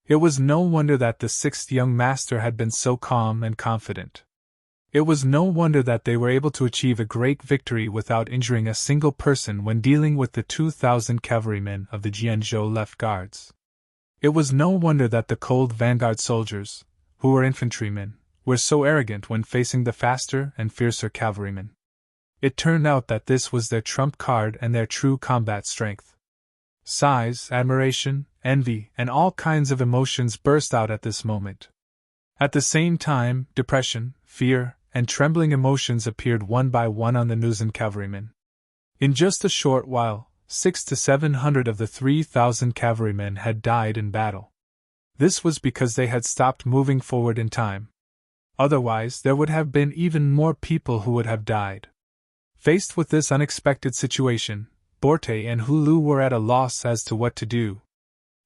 [SPEAKER 1] It was no wonder that the sixth young master had been so calm and confident. It was no wonder that they were able to achieve a great victory without injuring a single person when dealing with the 2,000 cavalrymen of the Jianzhou left guards. It was no wonder that the cold vanguard soldiers, who were infantrymen, were so arrogant when facing the faster and fiercer cavalrymen. It turned out that this was their trump card and their true combat strength. Sighs, admiration, envy, and all kinds of emotions burst out at this moment. At the same time, depression, fear, and trembling emotions appeared one by one on the Nuzan cavalrymen. In just a short while, 600 to 700 of the 3,000 cavalrymen had died in battle. This was because they had stopped moving forward in time. Otherwise, there would have been even more people who would have died. Faced with this unexpected situation, Borte and Hulu were at a loss as to what to do.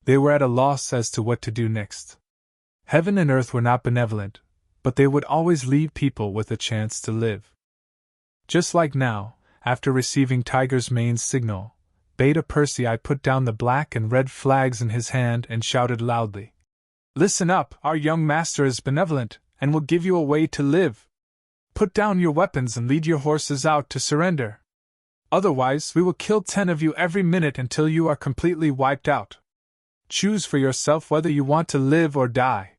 [SPEAKER 1] They were at a loss as to what to do next. Heaven and earth were not benevolent, but they would always leave people with a chance to live. Just like now, after receiving Tiger's Mane's signal, Beta Persei put down the black and red flags in his hand and shouted loudly, "Listen up, our young master is benevolent, and will give you a way to live. Put down your weapons and lead your horses out to surrender. Otherwise, we will kill 10 of you every minute until you are completely wiped out. Choose for yourself whether you want to live or die."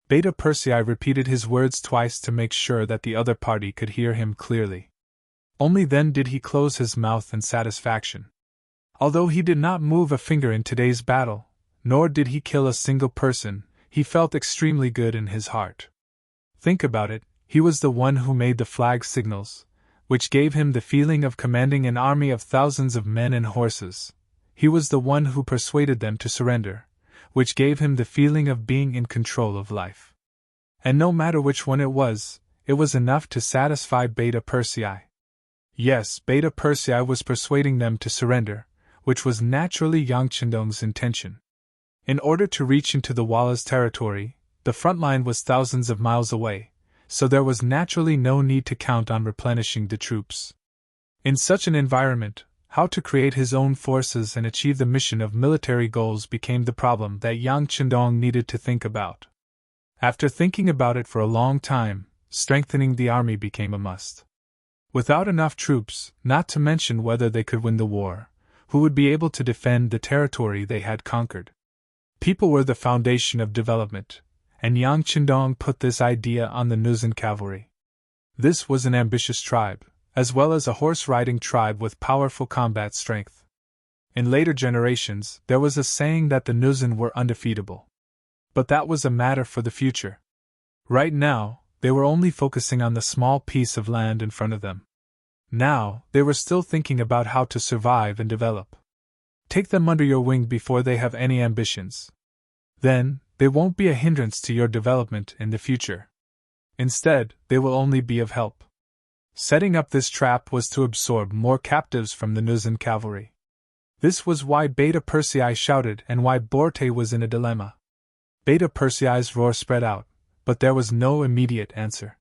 [SPEAKER 1] Beta Persei repeated his words twice to make sure that the other party could hear him clearly. Only then did he close his mouth in satisfaction. Although he did not move a finger in today's battle, nor did he kill a single person, he felt extremely good in his heart. Think about it, he was the one who made the flag signals, which gave him the feeling of commanding an army of thousands of men and horses. He was the one who persuaded them to surrender, which gave him the feeling of being in control of life. And no matter which one it was enough to satisfy Beta Persei. Yes, Beta Persei was persuading them to surrender, which was naturally Yang Chendong's intention. In order to reach into the Walla's territory, the front line was thousands of miles away, so there was naturally no need to count on replenishing the troops. In such an environment, how to create his own forces and achieve the mission of military goals became the problem that Yang Chendong needed to think about. After thinking about it for a long time, strengthening the army became a must. Without enough troops, not to mention whether they could win the war, who would be able to defend the territory they had conquered? People were the foundation of development, and Yang Chendong put this idea on the Nuzan cavalry. This was an ambitious tribe, as well as a horse-riding tribe with powerful combat strength. In later generations, there was a saying that the Nuzan were undefeatable. But that was a matter for the future. Right now, they were only focusing on the small piece of land in front of them. Now, they were still thinking about how to survive and develop. Take them under your wing before they have any ambitions. Then, they won't be a hindrance to your development in the future. Instead, they will only be of help. Setting up this trap was to absorb more captives from the Nuzan cavalry. This was why Beta Persei shouted and why Borte was in a dilemma. Beta Persei's roar spread out, but there was no immediate answer.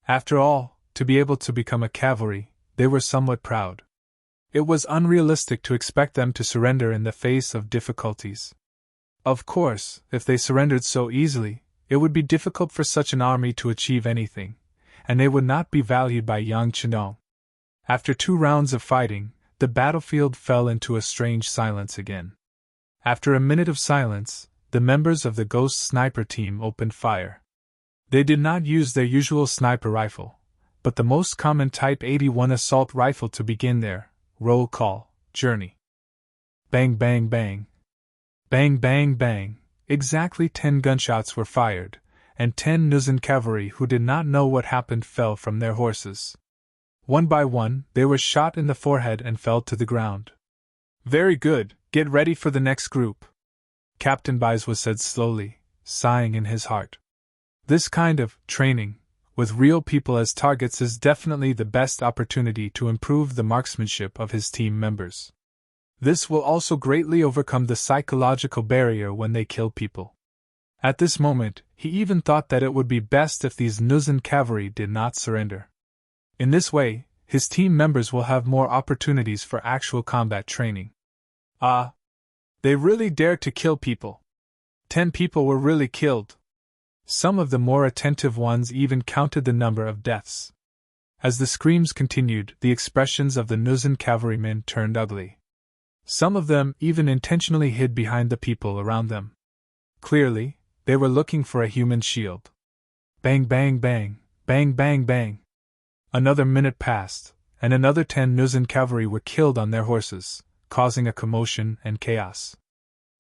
[SPEAKER 1] After all, to be able to become a cavalry, they were somewhat proud. It was unrealistic to expect them to surrender in the face of difficulties. Of course, if they surrendered so easily, it would be difficult for such an army to achieve anything, and they would not be valued by Yang Chendong. After 2 rounds of fighting, the battlefield fell into a strange silence again. After a minute of silence, the members of the Ghost Sniper team opened fire. They did not use their usual sniper rifle, but the most common Type 81 assault rifle to begin their roll call journey. Bang bang bang. Bang bang bang. Exactly 10 gunshots were fired, and 10 Nuzan cavalry who did not know what happened fell from their horses. One by one, they were shot in the forehead and fell to the ground. "Very good, get ready for the next group," Captain Baizwa said slowly, sighing in his heart. This kind of training, with real people as targets, is definitely the best opportunity to improve the marksmanship of his team members. This will also greatly overcome the psychological barrier when they kill people. At this moment, he even thought that it would be best if these Nuzan cavalry did not surrender. In this way, his team members will have more opportunities for actual combat training. Ah! They really dared to kill people. 10 people were really killed. Some of the more attentive ones even counted the number of deaths. As the screams continued, the expressions of the Nuzan cavalrymen turned ugly. Some of them even intentionally hid behind the people around them. Clearly, they were looking for a human shield. Bang bang bang, bang bang bang. Another minute passed, and another 10 Nuzan cavalry were killed on their horses, causing a commotion and chaos.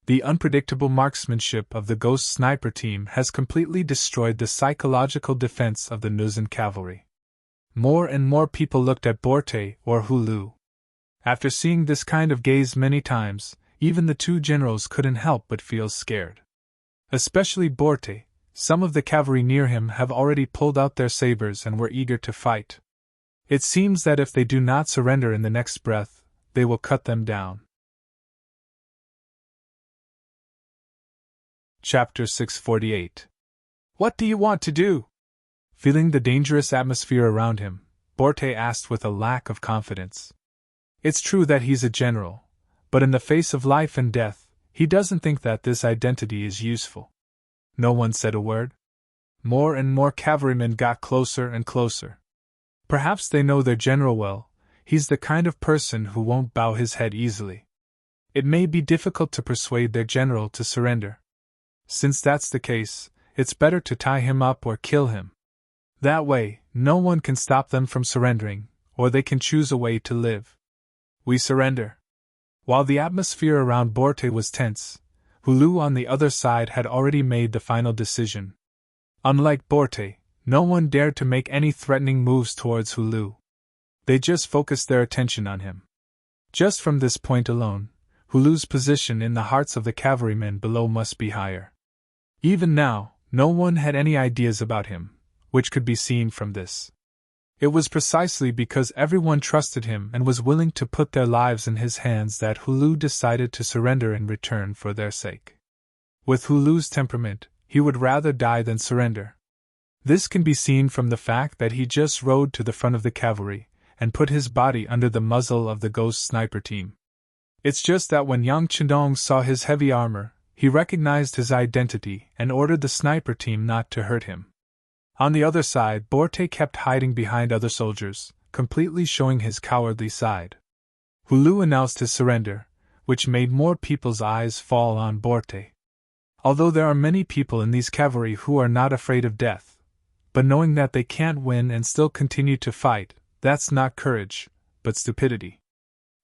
[SPEAKER 1] The unpredictable marksmanship of the Ghost Sniper team has completely destroyed the psychological defense of the Nuzan cavalry. More and more people looked at Borte or Hulu. After seeing this kind of gaze many times, even the two generals couldn't help but feel scared. Especially Borte. Some of the cavalry near him have already pulled out their sabers and were eager to fight. It seems that if they do not surrender in the next breath, they will cut them down. Chapter 648. What do you want to do? Feeling the dangerous atmosphere around him, Borte asked with a lack of confidence. It's true that he's a general, but in the face of life and death, he doesn't think that this identity is useful. No one said a word. More and more cavalrymen got closer and closer. Perhaps they know their general well. He's the kind of person who won't bow his head easily. It may be difficult to persuade their general to surrender. Since that's the case, it's better to tie him up or kill him. That way, no one can stop them from surrendering, or they can choose a way to live. We surrender. While the atmosphere around Borte was tense, Hulu on the other side had already made the final decision. Unlike Borte, no one dared to make any threatening moves towards Hulu. They just focused their attention on him. Just from this point alone, Hulu's position in the hearts of the cavalrymen below must be higher. Even now, no one had any ideas about him, which could be seen from this. It was precisely because everyone trusted him and was willing to put their lives in his hands that Hulu decided to surrender in return for their sake. With Hulu's temperament, he would rather die than surrender. This can be seen from the fact that he just rode to the front of the cavalry and put his body under the muzzle of the Ghost Sniper team. It's just that when Yang Chendong saw his heavy armor, he recognized his identity and ordered the sniper team not to hurt him. On the other side, Borte kept hiding behind other soldiers, completely showing his cowardly side. Hulu announced his surrender, which made more people's eyes fall on Borte. Although there are many people in these cavalry who are not afraid of death, but knowing that they can't win and still continue to fight, that's not courage, but stupidity.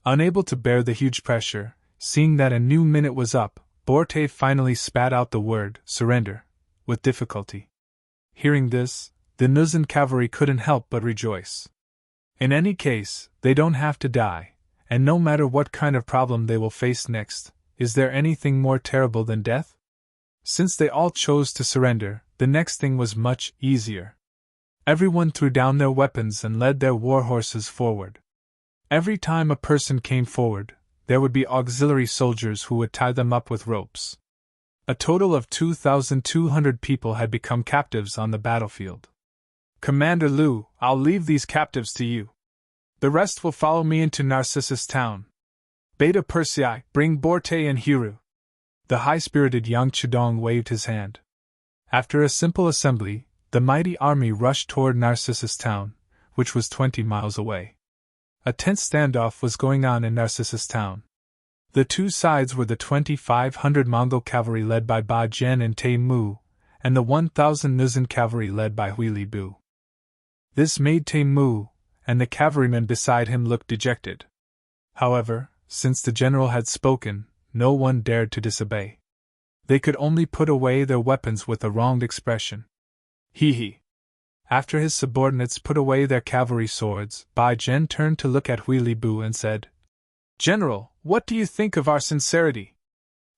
[SPEAKER 1] Unable to bear the huge pressure, seeing that a new minute was up, Borte finally spat out the word, surrender, with difficulty. Hearing this, the Nuzan cavalry couldn't help but rejoice. In any case, they don't have to die, and no matter what kind of problem they will face next, is there anything more terrible than death? Since they all chose to surrender, the next thing was much easier. Everyone threw down their weapons and led their war horses forward. Every time a person came forward, there would be auxiliary soldiers who would tie them up with ropes. A total of 2,200 people had become captives on the battlefield. Commander Liu, I'll leave these captives to you. The rest will follow me into Narcissus town. Beta Persei, bring Borte and Hiru. The high-spirited Yang Chidong waved his hand. After a simple assembly, the mighty army rushed toward Narcissus town, which was 20 miles away. A tense standoff was going on in Narcissus town. The two sides were the 2,500 Mongol cavalry led by Ba Jian and Tai Mu, and the 1,000 Nuzan cavalry led by Hui Li Bu. This made Tai Mu and the cavalrymen beside him look dejected. However, since the general had spoken, no one dared to disobey. They could only put away their weapons with a wronged expression. He. After his subordinates put away their cavalry swords, Ba Jian turned to look at Hui Li Bu and said, General, what do you think of our sincerity?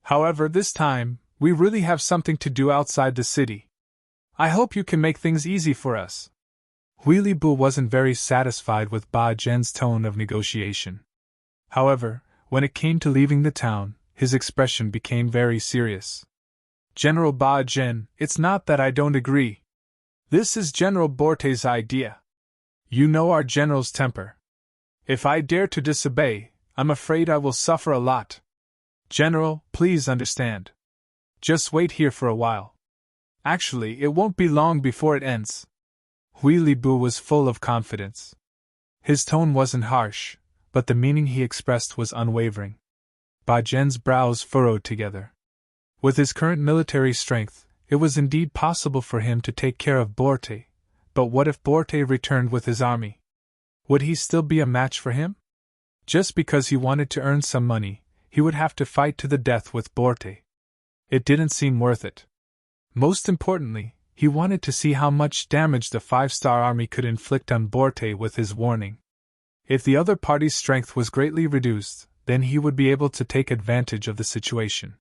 [SPEAKER 1] However, this time, we really have something to do outside the city. I hope you can make things easy for us. Hui Li Bu wasn't very satisfied with Ba Jian's tone of negotiation. However, When it came to leaving the town, his expression became very serious. General Ba Jin, it's not that I don't agree. This is General Borte's idea. You know our general's temper. If I dare to disobey, I'm afraid I will suffer a lot. General, please understand. Just wait here for a while. Actually, it won't be long before it ends. Hui Libu was full of confidence. His tone wasn't harsh, but the meaning he expressed was unwavering. Ba Zhen's brows furrowed together. With his current military strength, it was indeed possible for him to take care of Borte, but what if Borte returned with his army? Would he still be a match for him? Just because he wanted to earn some money, he would have to fight to the death with Borte. It didn't seem worth it. Most importantly, he wanted to see how much damage the five-star army could inflict on Borte with his warning. If the other party's strength was greatly reduced, then he would be able to take advantage of the situation.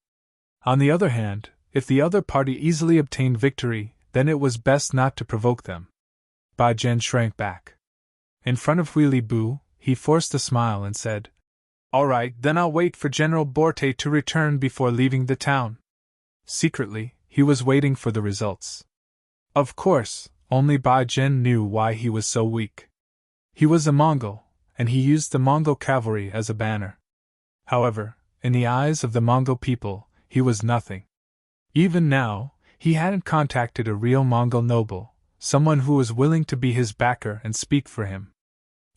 [SPEAKER 1] On the other hand, if the other party easily obtained victory, then it was best not to provoke them. Ba Zhen shrank back. In front of Hui Libu, he forced a smile and said, All right, then I'll wait for General Borte to return before leaving the town. Secretly, he was waiting for the results. Of course, only Ba Zhen knew why he was so weak. He was a Mongol, and he used the Mongol cavalry as a banner. However, in the eyes of the Mongol people, he was nothing. Even now, he hadn't contacted a real Mongol noble, someone who was willing to be his backer and speak for him.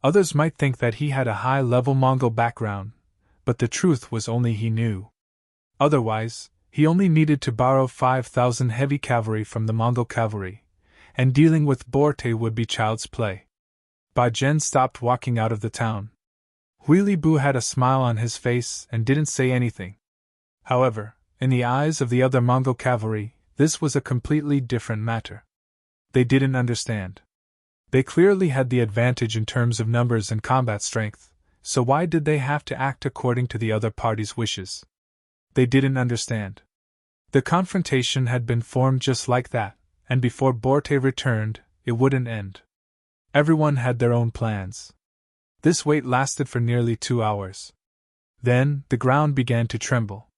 [SPEAKER 1] Others might think that he had a high-level Mongol background, but the truth was only he knew. Otherwise, he only needed to borrow 5,000 heavy cavalry from the Mongol cavalry, and dealing with Borte would be child's play. Ba Zhen stopped walking out of the town. Hui Libu had a smile on his face and didn't say anything. However, in the eyes of the other Mongol cavalry, this was a completely different matter. They didn't understand. They clearly had the advantage in terms of numbers and combat strength, so why did they have to act according to the other party's wishes? They didn't understand. The confrontation had been formed just like that, and before Borte returned, it wouldn't end. Everyone had their own plans. This wait lasted for nearly 2 hours. Then, the ground began to tremble.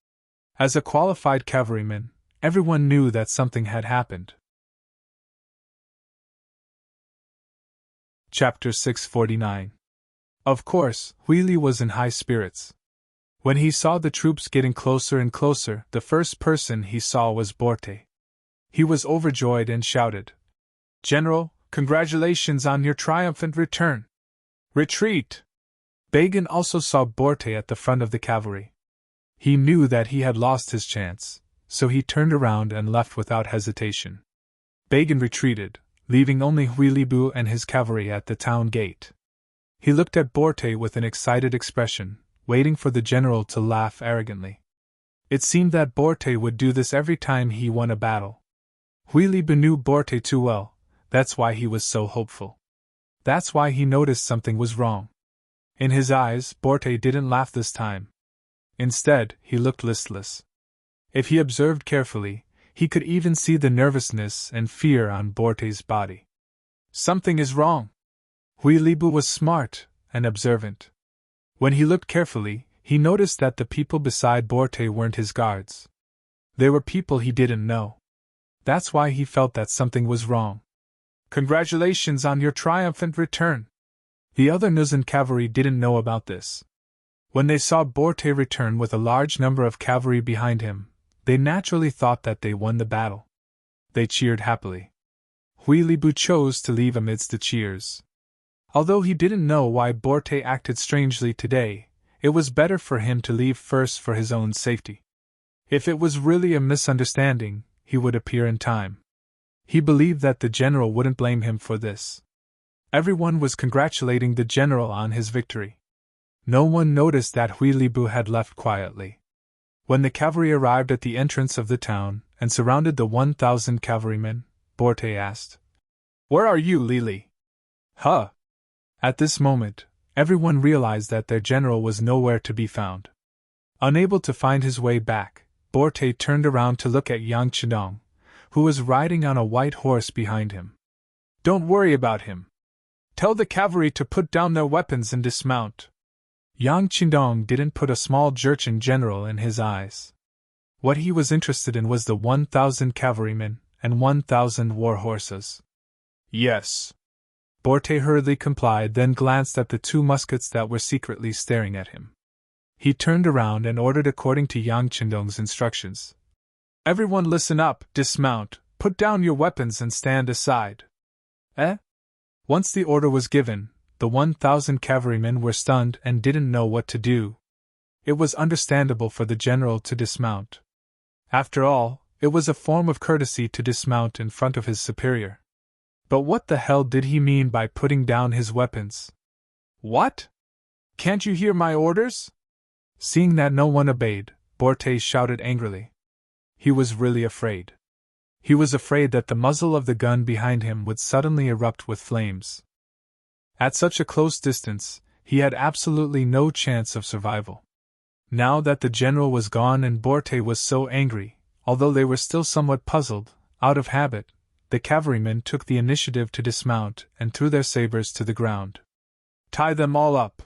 [SPEAKER 1] As a qualified cavalryman, everyone knew that something had happened. Chapter 649. Of course, Hui Li was in high spirits. When he saw the troops getting closer and closer, the first person he saw was Borte. He was overjoyed and shouted, General, congratulations on your triumphant return! Retreat! Bagan also saw Borte at the front of the cavalry. He knew that he had lost his chance, so he turned around and left without hesitation. Bagan retreated, leaving only Hui Libu and his cavalry at the town gate. He looked at Borte with an excited expression, waiting for the general to laugh arrogantly. It seemed that Borte would do this every time he won a battle. Hui Libu knew Borte too well, that's why he was so hopeful. That's why he noticed something was wrong. In his eyes, Borte didn't laugh this time. Instead, he looked listless. If he observed carefully, he could even see the nervousness and fear on Borte's body. Something is wrong. Hui Libu was smart and observant. When he looked carefully, he noticed that the people beside Borte weren't his guards. They were people he didn't know. That's why he felt that something was wrong. Congratulations on your triumphant return! The other Nuzan cavalry didn't know about this. When they saw Borte return with a large number of cavalry behind him, they naturally thought that they won the battle. They cheered happily. Hui Libu chose to leave amidst the cheers. Although he didn't know why Borte acted strangely today, it was better for him to leave first for his own safety. If it was really a misunderstanding, he would appear in time. He believed that the general wouldn't blame him for this. Everyone was congratulating the general on his victory. No one noticed that Hui Libu had left quietly. When the cavalry arrived at the entrance of the town and surrounded the 1,000 cavalrymen, Borte asked, Where are you, Lili? Huh? At this moment, everyone realized that their general was nowhere to be found. Unable to find his way back, Borte turned around to look at Yang Chidong, who was riding on a white horse behind him. Don't worry about him. Tell the cavalry to put down their weapons and dismount. Yang Qindong didn't put a small Jurchen general in his eyes. What he was interested in was the 1,000 cavalrymen and 1,000 war horses. Yes. Borte hurriedly complied, then glanced at the 2 muskets that were secretly staring at him. He turned around and ordered according to Yang Qindong's instructions. Everyone listen up, dismount, put down your weapons and stand aside. Once the order was given, the 1,000 cavalrymen were stunned and didn't know what to do. It was understandable for the general to dismount. After all, it was a form of courtesy to dismount in front of his superior. But what the hell did he mean by putting down his weapons? What? Can't you hear my orders? Seeing that no one obeyed, Borte shouted angrily. He was really afraid. He was afraid that the muzzle of the gun behind him would suddenly erupt with flames. At such a close distance, he had absolutely no chance of survival. Now that the general was gone and Borte was so angry, although they were still somewhat puzzled, out of habit, the cavalrymen took the initiative to dismount and threw their sabers to the ground. Tie them all up.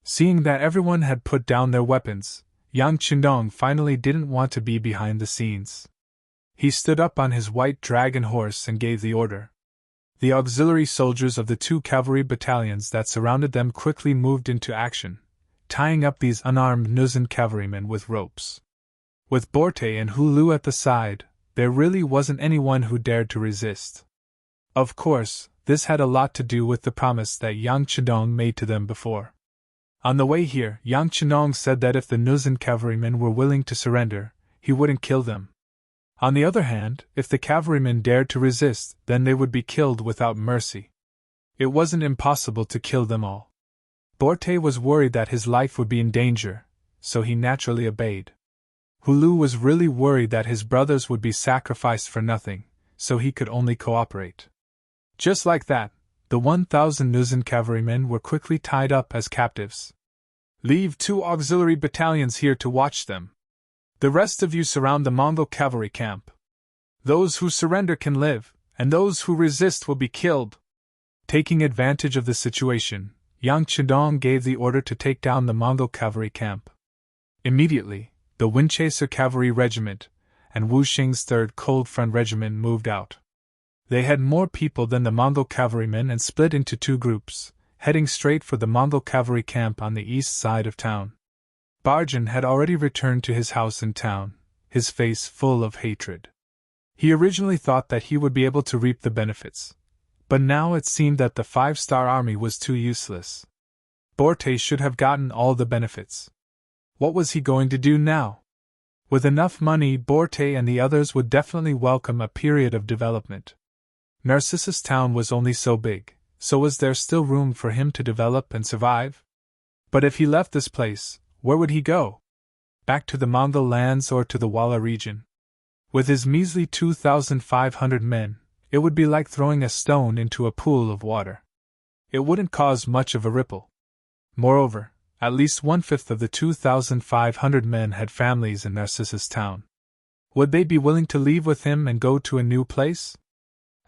[SPEAKER 1] Seeing that everyone had put down their weapons, Yang Qindong finally didn't want to be behind the scenes. He stood up on his white dragon horse and gave the order. The auxiliary soldiers of the 2 cavalry battalions that surrounded them quickly moved into action, tying up these unarmed Nuzan cavalrymen with ropes. With Borte and Hulu at the side, there really wasn't anyone who dared to resist. Of course, this had a lot to do with the promise that Yang Qindong made to them before. On the way here, Yang Qindong said that if the Nuzan cavalrymen were willing to surrender, he wouldn't kill them. On the other hand, if the cavalrymen dared to resist, then they would be killed without mercy. It wasn't impossible to kill them all. Borte was worried that his life would be in danger, so he naturally obeyed. Hulu was really worried that his brothers would be sacrificed for nothing, so he could only cooperate. Just like that, the 1,000 Nuzan cavalrymen were quickly tied up as captives. Leave 2 auxiliary battalions here to watch them. The rest of you surround the Mongol cavalry camp. Those who surrender can live, and those who resist will be killed. Taking advantage of the situation, Yang Qindong gave the order to take down the Mongol cavalry camp. Immediately, the Windchaser Cavalry Regiment and Wu Xing's 3rd Cold Front Regiment moved out. They had more people than the Mongol cavalrymen and split into 2 groups, heading straight for the Mongol cavalry camp on the east side of town. Barjan had already returned to his house in town, his face full of hatred. He originally thought that he would be able to reap the benefits, but now it seemed that the 5-star army was too useless. Borte should have gotten all the benefits. What was he going to do now? With enough money, Borte and the others would definitely welcome a period of development. Narcissus Town was only so big, so was there still room for him to develop and survive? But if he left this place, where would he go? Back to the Mongol lands or to the Walla region? With his measly 2,500 men, it would be like throwing a stone into a pool of water. It wouldn't cause much of a ripple. Moreover, at least 1/5 of the 2,500 men had families in Narcissus Town. Would they be willing to leave with him and go to a new place?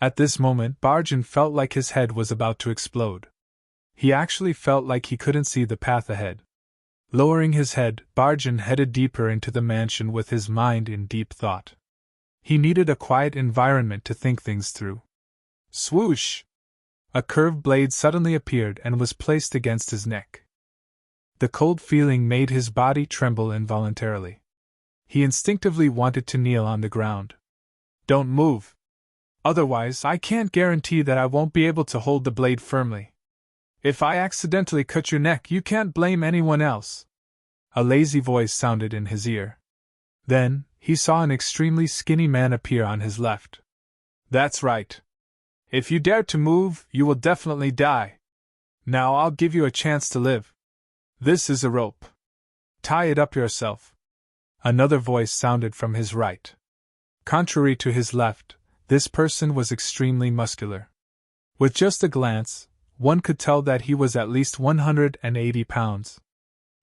[SPEAKER 1] At this moment, Barjan felt like his head was about to explode. He actually felt like he couldn't see the path ahead. Lowering his head, Barjan headed deeper into the mansion with his mind in deep thought. He needed a quiet environment to think things through. Swoosh! A curved blade suddenly appeared and was placed against his neck. The cold feeling made his body tremble involuntarily. He instinctively wanted to kneel on the ground. Don't move. Otherwise, I can't guarantee that I won't be able to hold the blade firmly. If I accidentally cut your neck, you can't blame anyone else. A lazy voice sounded in his ear. Then, he saw an extremely skinny man appear on his left. That's right. If you dare to move, you will definitely die. Now I'll give you a chance to live. This is a rope. Tie it up yourself. Another voice sounded from his right. Contrary to his left, this person was extremely muscular. With just a glance, one could tell that he was at least 180 pounds.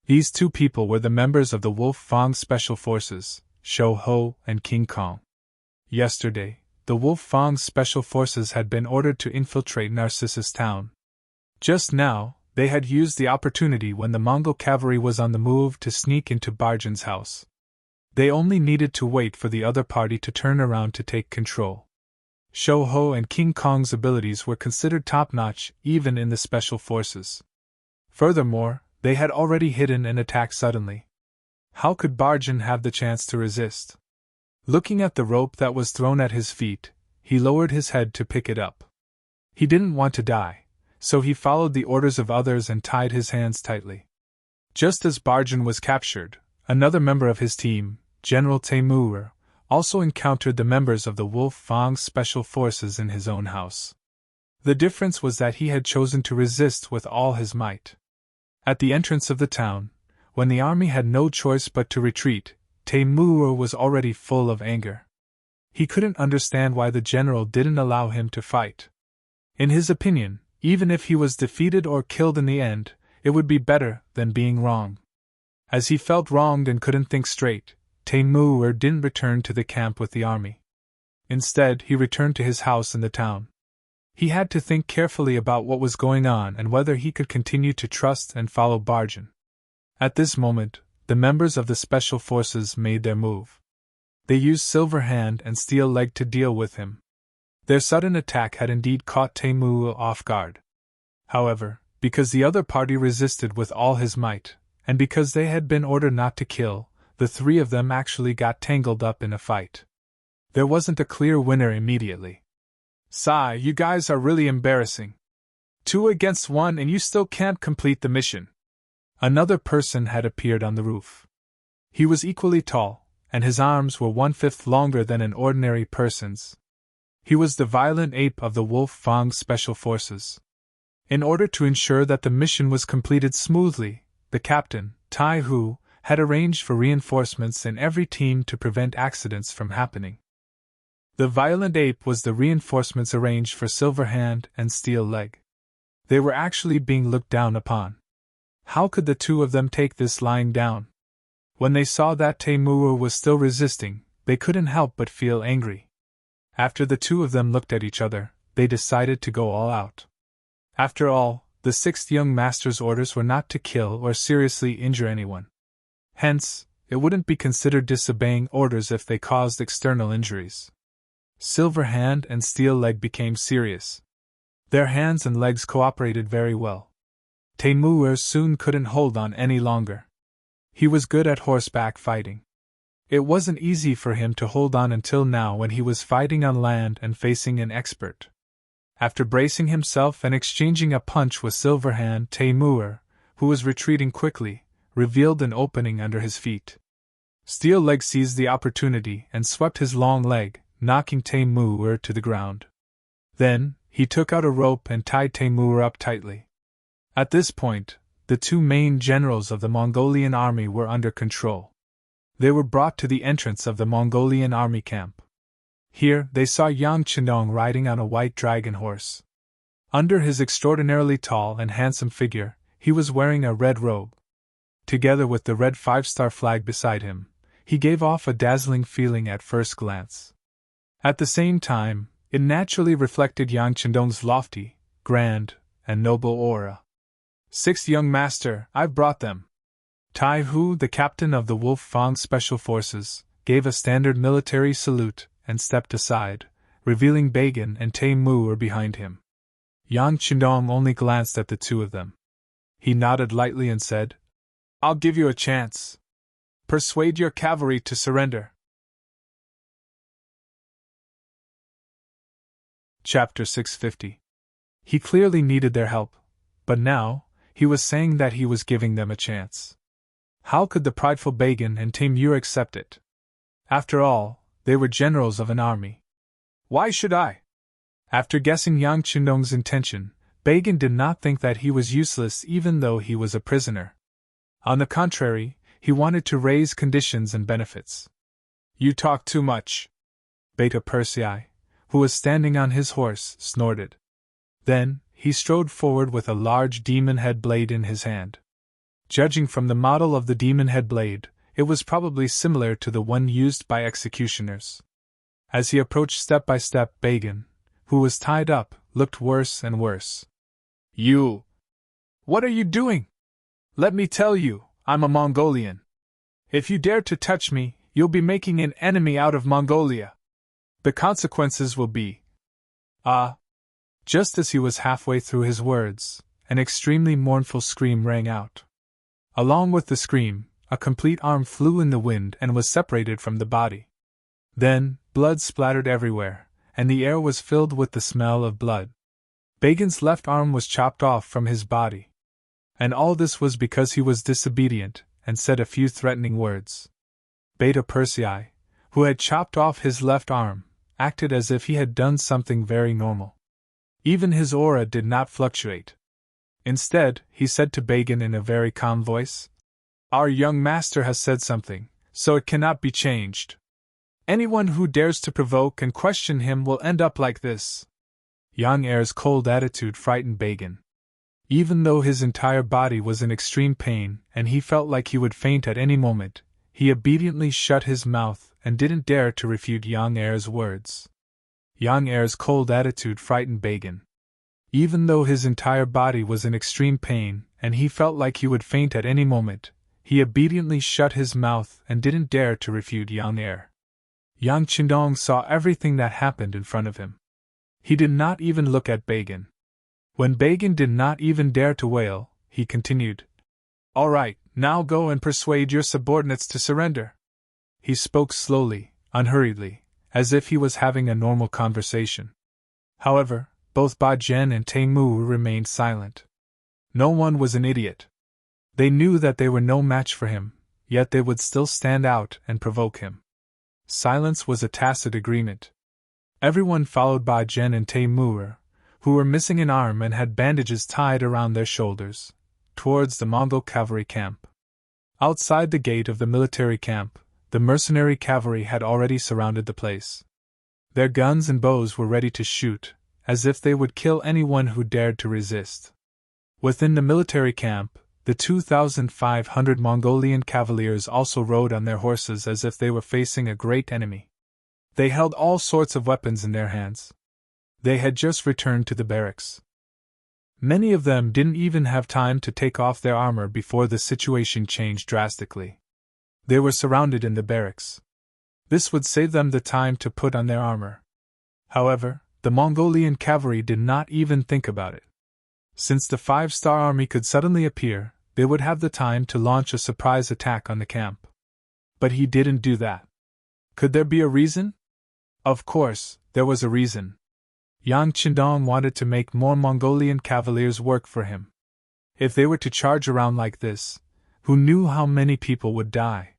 [SPEAKER 1] These 2 people were the members of the Wolf Fang Special Forces, Shou Ho and King Kong. Yesterday, the Wolf Fang Special Forces had been ordered to infiltrate Narcissus Town. Just now, They had used the opportunity when the Mongol cavalry was on the move to sneak into Barjan's house. They only needed to wait for the other party to turn around to take control. Shouho and King Kong's abilities were considered top-notch even in the special forces. Furthermore, they had already hidden and attacked suddenly. How could Barjan have the chance to resist? Looking at the rope that was thrown at his feet, he lowered his head to pick it up. He didn't want to die, so he followed the orders of others and tied his hands tightly. Just as Barjan was captured, another member of his team, General Taimur, also encountered the members of the Wolf Fang's special forces in his own house. The difference was that he had chosen to resist with all his might. At the entrance of the town, when the army had no choice but to retreat, Taimur was already full of anger. He couldn't understand why the general didn't allow him to fight. In his opinion, even if he was defeated or killed in the end, it would be better than being wrong. As he felt wronged and couldn't think straight, Taimur didn't return to the camp with the army. Instead, he returned to his house in the town. He had to think carefully about what was going on and whether he could continue to trust and follow Barjan. At this moment, the members of the special forces made their move. They used Silver Hand and Steel Leg to deal with him. Their sudden attack had indeed caught Taimur off guard. However, because the other party resisted with all his might, and because they had been ordered not to kill, the three of them actually got tangled up in a fight. There wasn't a clear winner immediately. "Sigh, you guys are really embarrassing. 2 against 1 and you still can't complete the mission." Another person had appeared on the roof. He was equally tall, and his arms were 1/5 longer than an ordinary person's. He was the violent ape of the Wolf Fang Special Forces. In order to ensure that the mission was completed smoothly, the captain, Tai Hu, had arranged for reinforcements in every team to prevent accidents from happening. The violent ape was the reinforcements arranged for Silver Hand and Steel Leg. They were actually being looked down upon. How could the two of them take this lying down? When they saw that Taimur was still resisting, they couldn't help but feel angry. After the two of them looked at each other, they decided to go all out. After all, the 6th young master's orders were not to kill or seriously injure anyone. Hence, it wouldn't be considered disobeying orders if they caused external injuries. Silver Hand and Steel Leg became serious. Their hands and legs cooperated very well. Taimur soon couldn't hold on any longer. He was good at horseback fighting. It wasn't easy for him to hold on until now when he was fighting on land and facing an expert. After bracing himself and exchanging a punch with Silver Hand, Taimur, who was retreating quickly, revealed an opening under his feet. Steel Leg seized the opportunity and swept his long leg, knocking Taimur to the ground. Then, he took out a rope and tied Taimur up tightly. At this point, the two main generals of the Mongolian army were under control. They were brought to the entrance of the Mongolian army camp. Here, they saw Yang Chendong riding on a white dragon horse. Under his extraordinarily tall and handsome figure, he was wearing a red robe. Together with the red 5-star flag beside him, he gave off a dazzling feeling at first glance. At the same time, it naturally reflected Yang Chendong's lofty, grand, and noble aura. "6th young master, I've brought them." Tai Hu, the captain of the Wolf Fang Special Forces, gave a standard military salute and stepped aside, revealing Bagan and Taimur behind him. Yang Chendong only glanced at the two of them. He nodded lightly and said, "I'll give you a chance. Persuade your cavalry to surrender." Chapter 650. He clearly needed their help, but now, he was saying that he was giving them a chance. How could the prideful Bagan and Taimur accept it? After all, they were generals of an army. "Why should I?" After guessing Yang Chendong's intention, Bagan did not think that he was useless even though he was a prisoner. On the contrary, he wanted to raise conditions and benefits. "You talk too much," Beta Persei, who was standing on his horse, snorted. Then, he strode forward with a large demon head blade in his hand. Judging from the model of the demon head blade, it was probably similar to the one used by executioners. As he approached step by step, Bagan, who was tied up, looked worse and worse. "You! What are you doing? Let me tell you, I'm a Mongolian. If you dare to touch me, you'll be making an enemy out of Mongolia. The consequences will be. Just as he was halfway through his words, an extremely mournful scream rang out. Along with the scream, a complete arm flew in the wind and was separated from the body. Then, blood splattered everywhere, and the air was filled with the smell of blood. Bagan's left arm was chopped off from his body. And all this was because he was disobedient and said a few threatening words. Beta Persei, who had chopped off his left arm, acted as if he had done something very normal. Even his aura did not fluctuate. Instead, he said to Bagan in a very calm voice, "Our young master has said something, so it cannot be changed. Anyone who dares to provoke and question him will end up like this." Yang Er's cold attitude frightened Bagan. Even though his entire body was in extreme pain and he felt like he would faint at any moment, he obediently shut his mouth and didn't dare to refute Yang Er's words. Yang Er's cold attitude frightened Bagan. Even though his entire body was in extreme pain and he felt like he would faint at any moment, he obediently shut his mouth and didn't dare to refute Yang Er. Yang Qindong saw everything that happened in front of him. He did not even look at Bagan. When Bagan did not even dare to wail, he continued, "All right, now go and persuade your subordinates to surrender." He spoke slowly, unhurriedly, as if he was having a normal conversation. However, both Ba Zhen and Tang Mu remained silent. No one was an idiot. They knew that they were no match for him, yet they would still stand out and provoke him. Silence was a tacit agreement. Everyone followed Ba Zhen and Tang Mu, who were missing an arm and had bandages tied around their shoulders, towards the Mongol cavalry camp. Outside the gate of the military camp, the mercenary cavalry had already surrounded the place. Their guns and bows were ready to shoot, as if they would kill anyone who dared to resist. Within the military camp, the 2,500 Mongolian cavaliers also rode on their horses as if they were facing a great enemy. They held all sorts of weapons in their hands. They had just returned to the barracks. Many of them didn't even have time to take off their armor before the situation changed drastically. They were surrounded in the barracks. This would save them the time to put on their armor. However, the Mongolian cavalry did not even think about it. Since the 5-star army could suddenly appear, they would have the time to launch a surprise attack on the camp. But he didn't do that. Could there be a reason? Of course, there was a reason. Yang Qindong wanted to make more Mongolian cavaliers work for him. If they were to charge around like this, who knew how many people would die?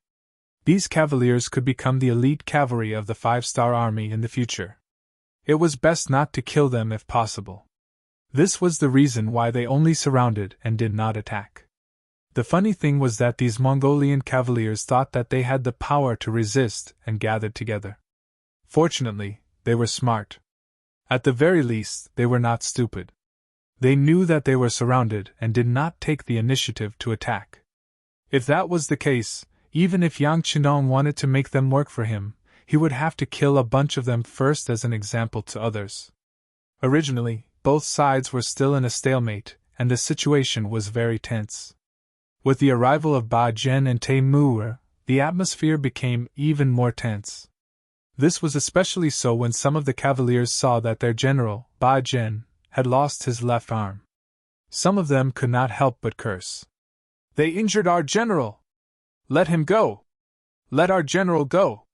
[SPEAKER 1] These cavaliers could become the elite cavalry of the 5-star army in the future. It was best not to kill them if possible. This was the reason why they only surrounded and did not attack. The funny thing was that these Mongolian cavaliers thought that they had the power to resist and gathered together. Fortunately, they were smart. At the very least, they were not stupid. They knew that they were surrounded and did not take the initiative to attack. If that was the case, even if Yang Qindong wanted to make them work for him, he would have to kill a bunch of them first as an example to others. Originally, both sides were still in a stalemate, and the situation was very tense. With the arrival of Ba Zhen and Tang Mu, the atmosphere became even more tense. This was especially so when some of the cavaliers saw that their general, Ba Zhen, had lost his left arm. Some of them could not help but curse. "They injured our general! Let him go! Let our general go!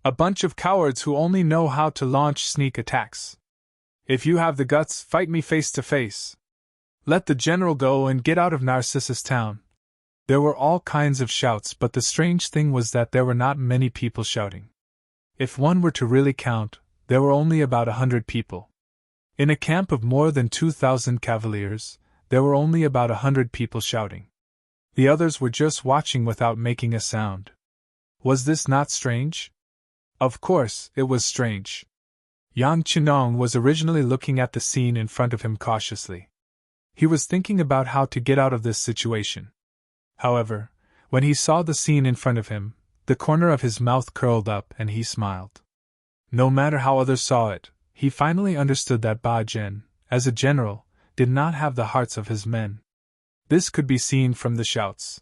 [SPEAKER 1] A bunch of cowards who only know how to launch sneak attacks. If you have the guts, fight me face to face. Let the general go and get out of Narcissus town." There were all kinds of shouts, but the strange thing was that there were not many people shouting. If one were to really count, there were only about 100 people. In a camp of more than 2,000 cavaliers, there were only about 100 people shouting. The others were just watching without making a sound. Was this not strange? Of course, it was strange. Yang Qindong was originally looking at the scene in front of him cautiously. He was thinking about how to get out of this situation. However, when he saw the scene in front of him, the corner of his mouth curled up and he smiled. No matter how others saw it, he finally understood that Ba Zhen, as a general, did not have the hearts of his men. This could be seen from the shouts.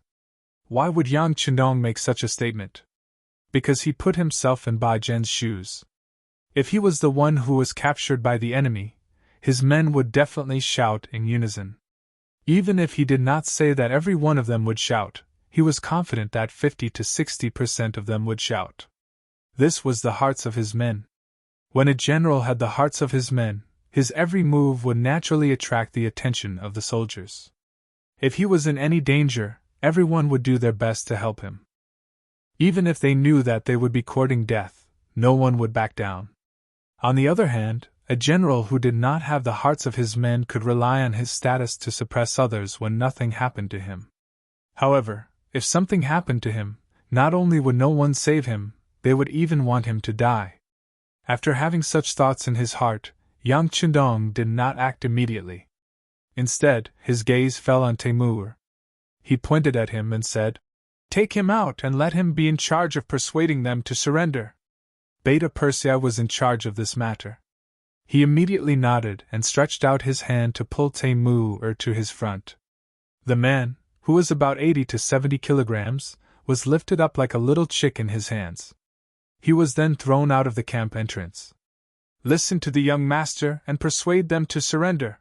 [SPEAKER 1] Why would Yang Chendong make such a statement? Because he put himself in Bai Zhen's shoes. If he was the one who was captured by the enemy, his men would definitely shout in unison. Even if he did not say that every one of them would shout, he was confident that 50 to 60% of them would shout. This was the hearts of his men. When a general had the hearts of his men, his every move would naturally attract the attention of the soldiers. If he was in any danger, everyone would do their best to help him. Even if they knew that they would be courting death, no one would back down. On the other hand, a general who did not have the hearts of his men could rely on his status to suppress others when nothing happened to him. However, if something happened to him, not only would no one save him, they would even want him to die. After having such thoughts in his heart, Yang Chendong did not act immediately. Instead, his gaze fell on Temur. He pointed at him and said, "Take him out and let him be in charge of persuading them to surrender." Beta Persei was in charge of this matter. He immediately nodded and stretched out his hand to pull Temur to his front. The man, who was about 80 to 70 kilograms, was lifted up like a little chick in his hands. He was then thrown out of the camp entrance. "Listen to the young master and persuade them to surrender.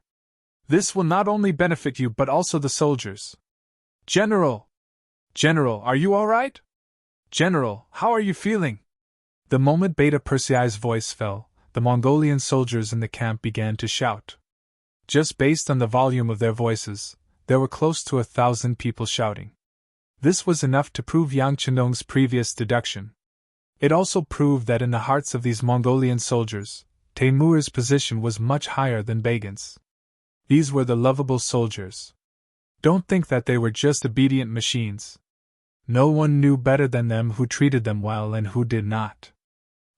[SPEAKER 1] This will not only benefit you but also the soldiers." "General! General, are you all right? General, how are you feeling?" The moment Beta Persei's voice fell, the Mongolian soldiers in the camp began to shout. Just based on the volume of their voices, there were close to 1,000 people shouting. This was enough to prove Yang Chendong's previous deduction. It also proved that in the hearts of these Mongolian soldiers, Temur's position was much higher than Bagan's. These were the lovable soldiers. Don't think that they were just obedient machines. No one knew better than them who treated them well and who did not.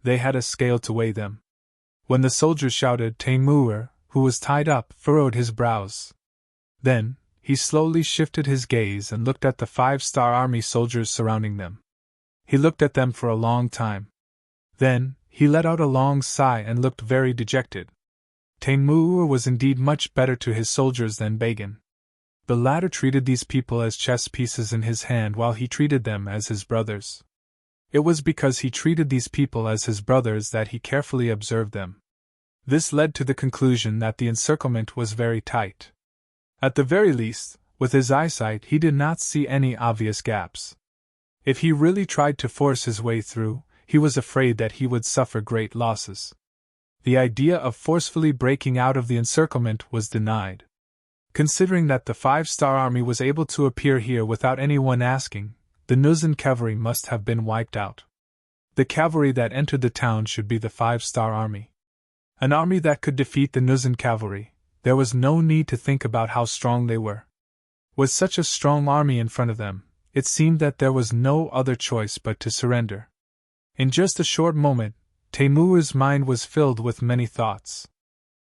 [SPEAKER 1] They had a scale to weigh them. When the soldiers shouted, Temur, who was tied up, furrowed his brows. Then, he slowly shifted his gaze and looked at the 5-star army soldiers surrounding them. He looked at them for a long time. Then, he let out a long sigh and looked very dejected. Temur was indeed much better to his soldiers than Bagan. The latter treated these people as chess pieces in his hand while he treated them as his brothers. It was because he treated these people as his brothers that he carefully observed them. This led to the conclusion that the encirclement was very tight. At the very least, with his eyesight he did not see any obvious gaps. If he really tried to force his way through, he was afraid that he would suffer great losses. The idea of forcefully breaking out of the encirclement was denied. Considering that the 5-star army was able to appear here without anyone asking, the Nuzan cavalry must have been wiped out. The cavalry that entered the town should be the 5-star army. An army that could defeat the Nuzan cavalry, there was no need to think about how strong they were. With such a strong army in front of them, it seemed that there was no other choice but to surrender. In just a short moment, Temur's mind was filled with many thoughts.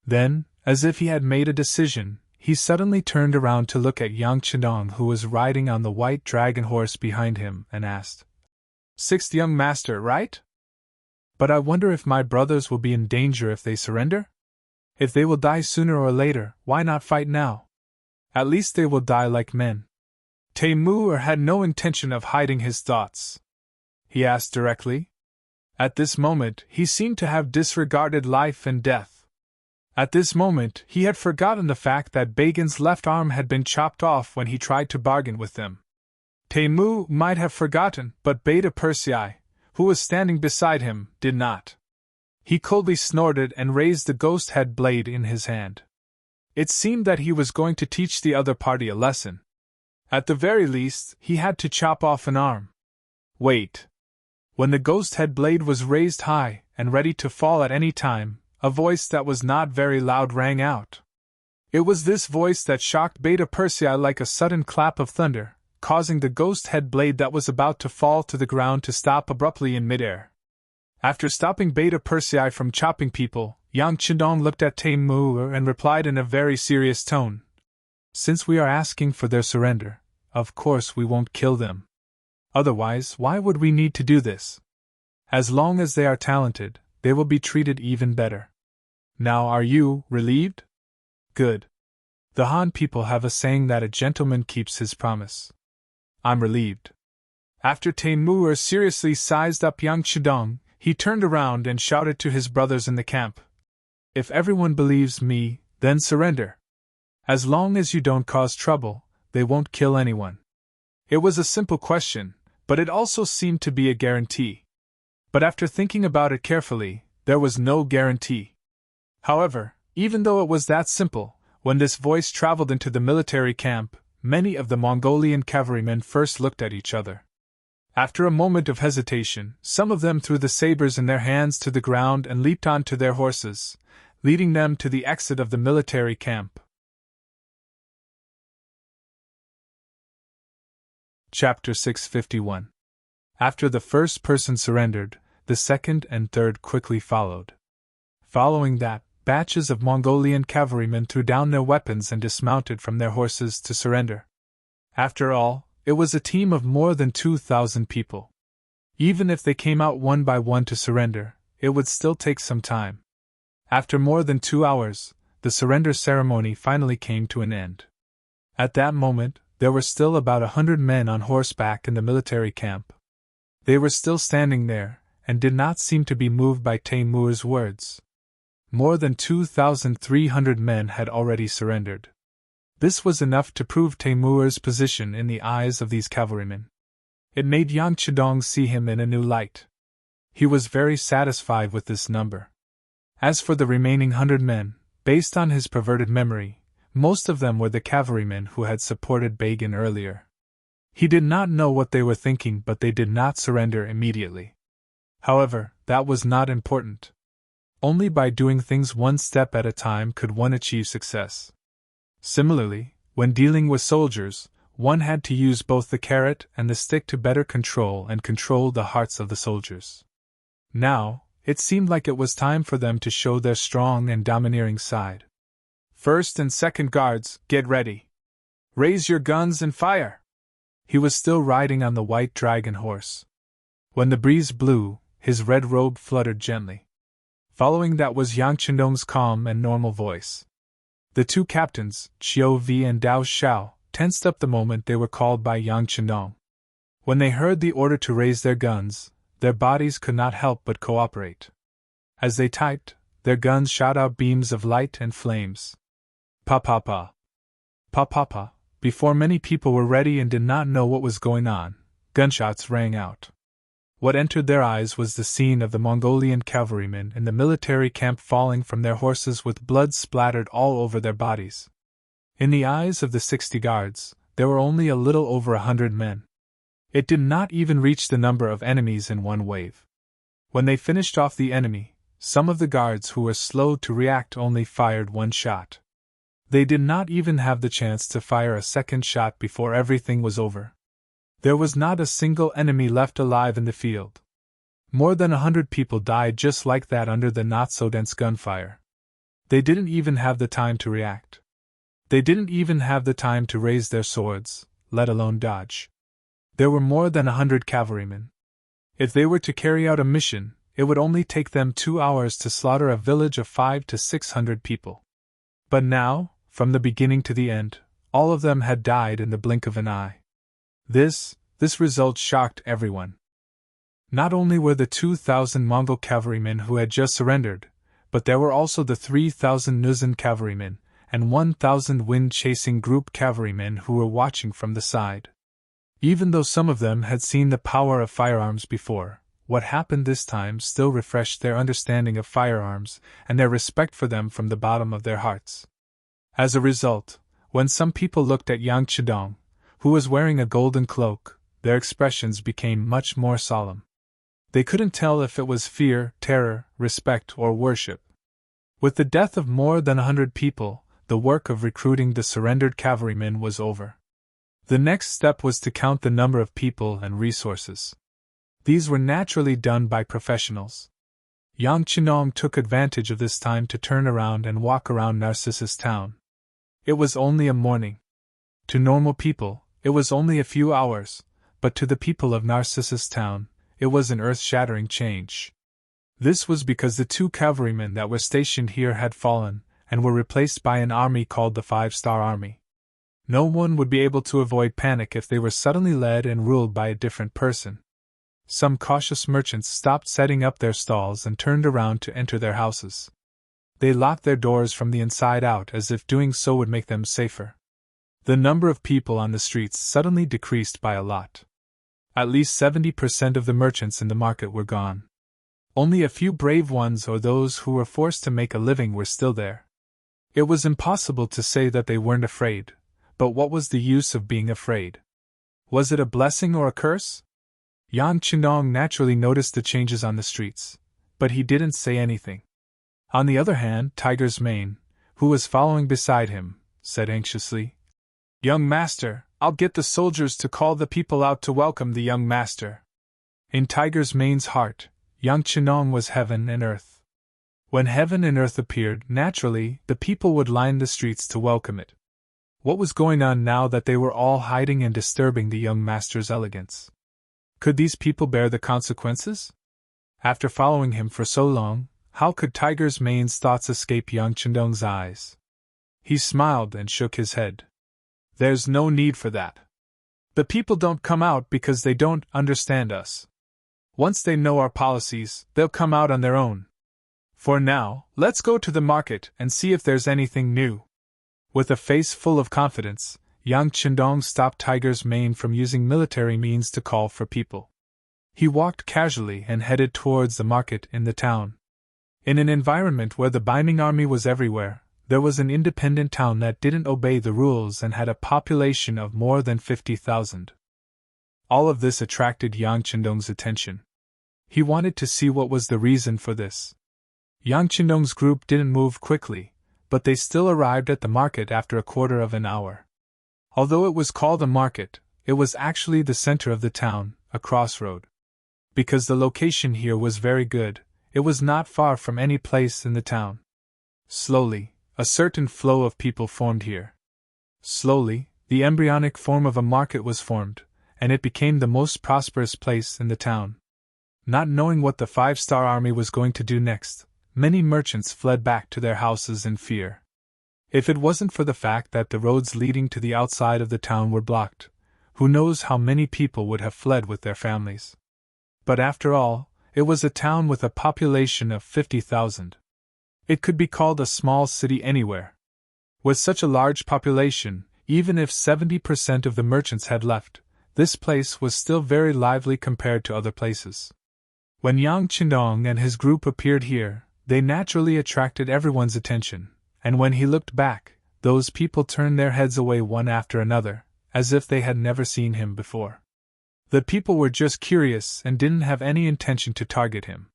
[SPEAKER 1] Then, as if he had made a decision, he suddenly turned around to look at Yang Chendong, who was riding on the white dragon horse behind him, and asked, "Sixth young master, right? But I wonder if my brothers will be in danger if they surrender? If they will die sooner or later, why not fight now? At least they will die like men." Temur had no intention of hiding his thoughts. He asked directly. At this moment, he seemed to have disregarded life and death. At this moment, he had forgotten the fact that Bagan's left arm had been chopped off when he tried to bargain with them. Temur might have forgotten, but Beta Persei, who was standing beside him, did not. He coldly snorted and raised the ghost head blade in his hand. It seemed that he was going to teach the other party a lesson. At the very least, he had to chop off an arm. Wait. When the ghost head blade was raised high and ready to fall at any time, a voice that was not very loud rang out. It was this voice that shocked Beta Persei like a sudden clap of thunder, causing the ghost head blade that was about to fall to the ground to stop abruptly in midair. After stopping Beta Persei from chopping people, Yang Chendong looked at Temur and replied in a very serious tone, "Since we are asking for their surrender, of course we won't kill them. Otherwise, why would we need to do this? As long as they are talented, they will be treated even better. Now are you relieved? Good." The Han people have a saying that a gentleman keeps his promise. I'm relieved. After Taimur seriously sized up Yang Chidong, he turned around and shouted to his brothers in the camp. If everyone believes me, then surrender. As long as you don't cause trouble, they won't kill anyone. It was a simple question, but it also seemed to be a guarantee. But after thinking about it carefully, there was no guarantee. However, even though it was that simple, when this voice traveled into the military camp, many of the Mongolian cavalrymen first looked at each other. After a moment of hesitation, some of them threw the sabers in their hands to the ground and leaped onto their horses, leading them to the exit of the military camp. Chapter 651. After the first person surrendered, the second and third quickly followed. Following that, batches of Mongolian cavalrymen threw down their weapons and dismounted from their horses to surrender. After all, it was a team of more than 2,000 people. Even if they came out one by one to surrender, it would still take some time. After more than 2 hours, the surrender ceremony finally came to an end. At that moment, there were still about 100 men on horseback in the military camp. They were still standing there, and did not seem to be moved by Taimur's words. More than 2,300 men had already surrendered. This was enough to prove Taimur's position in the eyes of these cavalrymen. It made Yang Chidong see him in a new light. He was very satisfied with this number. As for the remaining 100 men, based on his perverted memory, most of them were the cavalrymen who had supported Bagan earlier. He did not know what they were thinking, but they did not surrender immediately. However, that was not important. Only by doing things one step at a time could one achieve success. Similarly, when dealing with soldiers, one had to use both the carrot and the stick to better control the hearts of the soldiers. Now, it seemed like it was time for them to show their strong and domineering side. First and second guards, get ready. Raise your guns and fire! He was still riding on the white dragon horse. When the breeze blew, his red robe fluttered gently. Following that was Yang Chindong's calm and normal voice. The two captains, Chiu Vi and Dao Xiao, tensed up the moment they were called by Yang Chindong. When they heard the order to raise their guns, their bodies could not help but cooperate. As they typed, their guns shot out beams of light and flames. Pa-pa-pa. Pa-pa-pa. Before many people were ready and did not know what was going on, gunshots rang out. What entered their eyes was the scene of the Mongolian cavalrymen in the military camp falling from their horses with blood splattered all over their bodies. In the eyes of the 60 guards, there were only a little over 100 men. It did not even reach the number of enemies in one wave. When they finished off the enemy, some of the guards who were slow to react only fired one shot. They did not even have the chance to fire a second shot before everything was over. There was not a single enemy left alive in the field. More than 100 people died just like that under the not-so-dense gunfire. They didn't even have the time to react. They didn't even have the time to raise their swords, let alone dodge. There were more than 100 cavalrymen. If they were to carry out a mission, it would only take them 2 hours to slaughter a village of 500 to 600 people. But now, from the beginning to the end, all of them had died in the blink of an eye. This result shocked everyone. Not only were the 2,000 Mongol cavalrymen who had just surrendered, but there were also the 3,000 Nuzan cavalrymen and 1,000 wind-chasing group cavalrymen who were watching from the side. Even though some of them had seen the power of firearms before, what happened this time still refreshed their understanding of firearms and their respect for them from the bottom of their hearts. As a result, when some people looked at Yang Chidong, who was wearing a golden cloak, their expressions became much more solemn. They couldn't tell if it was fear, terror, respect, or worship. With the death of more than 100 people, the work of recruiting the surrendered cavalrymen was over. The next step was to count the number of people and resources. These were naturally done by professionals. Yang Chidong took advantage of this time to turn around and walk around Narcissus town. It was only a morning. To normal people, it was only a few hours, but to the people of Narcissus town, it was an earth-shattering change. This was because the 2 cavalrymen that were stationed here had fallen, and were replaced by an army called the Five-Star Army. No one would be able to avoid panic if they were suddenly led and ruled by a different person. Some cautious merchants stopped setting up their stalls and turned around to enter their houses. They locked their doors from the inside out as if doing so would make them safer. The number of people on the streets suddenly decreased by a lot. At least 70% of the merchants in the market were gone. Only a few brave ones or those who were forced to make a living were still there. It was impossible to say that they weren't afraid, but what was the use of being afraid? Was it a blessing or a curse? Yang Qinong naturally noticed the changes on the streets, but he didn't say anything. On the other hand, Tiger's Mane, who was following beside him, said anxiously, "Young master, I'll get the soldiers to call the people out to welcome the young master." In Tiger's Mane's heart, Yang Qinong was heaven and earth. When heaven and earth appeared, naturally, the people would line the streets to welcome it. What was going on now that they were all hiding and disturbing the young master's elegance? Could these people bear the consequences? After following him for so long, how could Tiger's Mane's thoughts escape Yang Qinong's eyes? He smiled and shook his head. "There's no need for that. The people don't come out because they don't understand us. Once they know our policies, they'll come out on their own. For now, let's go to the market and see if there's anything new." With a face full of confidence, Yang Qinong stopped Tiger's Mane from using military means to call for people. He walked casually and headed towards the market in the town. In an environment where the Ming army was everywhere, there was an independent town that didn't obey the rules and had a population of more than 50,000. All of this attracted Yang Qinong's attention. He wanted to see what was the reason for this. Yang Qinong's group didn't move quickly, but they still arrived at the market after a quarter of an hour. Although it was called a market, it was actually the center of the town, a crossroad. Because the location here was very good, it was not far from any place in the town. Slowly, a certain flow of people formed here. Slowly, the embryonic form of a market was formed, and it became the most prosperous place in the town. Not knowing what the Five-Star Army was going to do next, many merchants fled back to their houses in fear. If it wasn't for the fact that the roads leading to the outside of the town were blocked, who knows how many people would have fled with their families. But after all, it was a town with a population of 50,000. It could be called a small city anywhere. With such a large population, even if 70% of the merchants had left, this place was still very lively compared to other places. When Yang Qinong and his group appeared here, they naturally attracted everyone's attention. And when he looked back, those people turned their heads away one after another, as if they had never seen him before. The people were just curious and didn't have any intention to target him.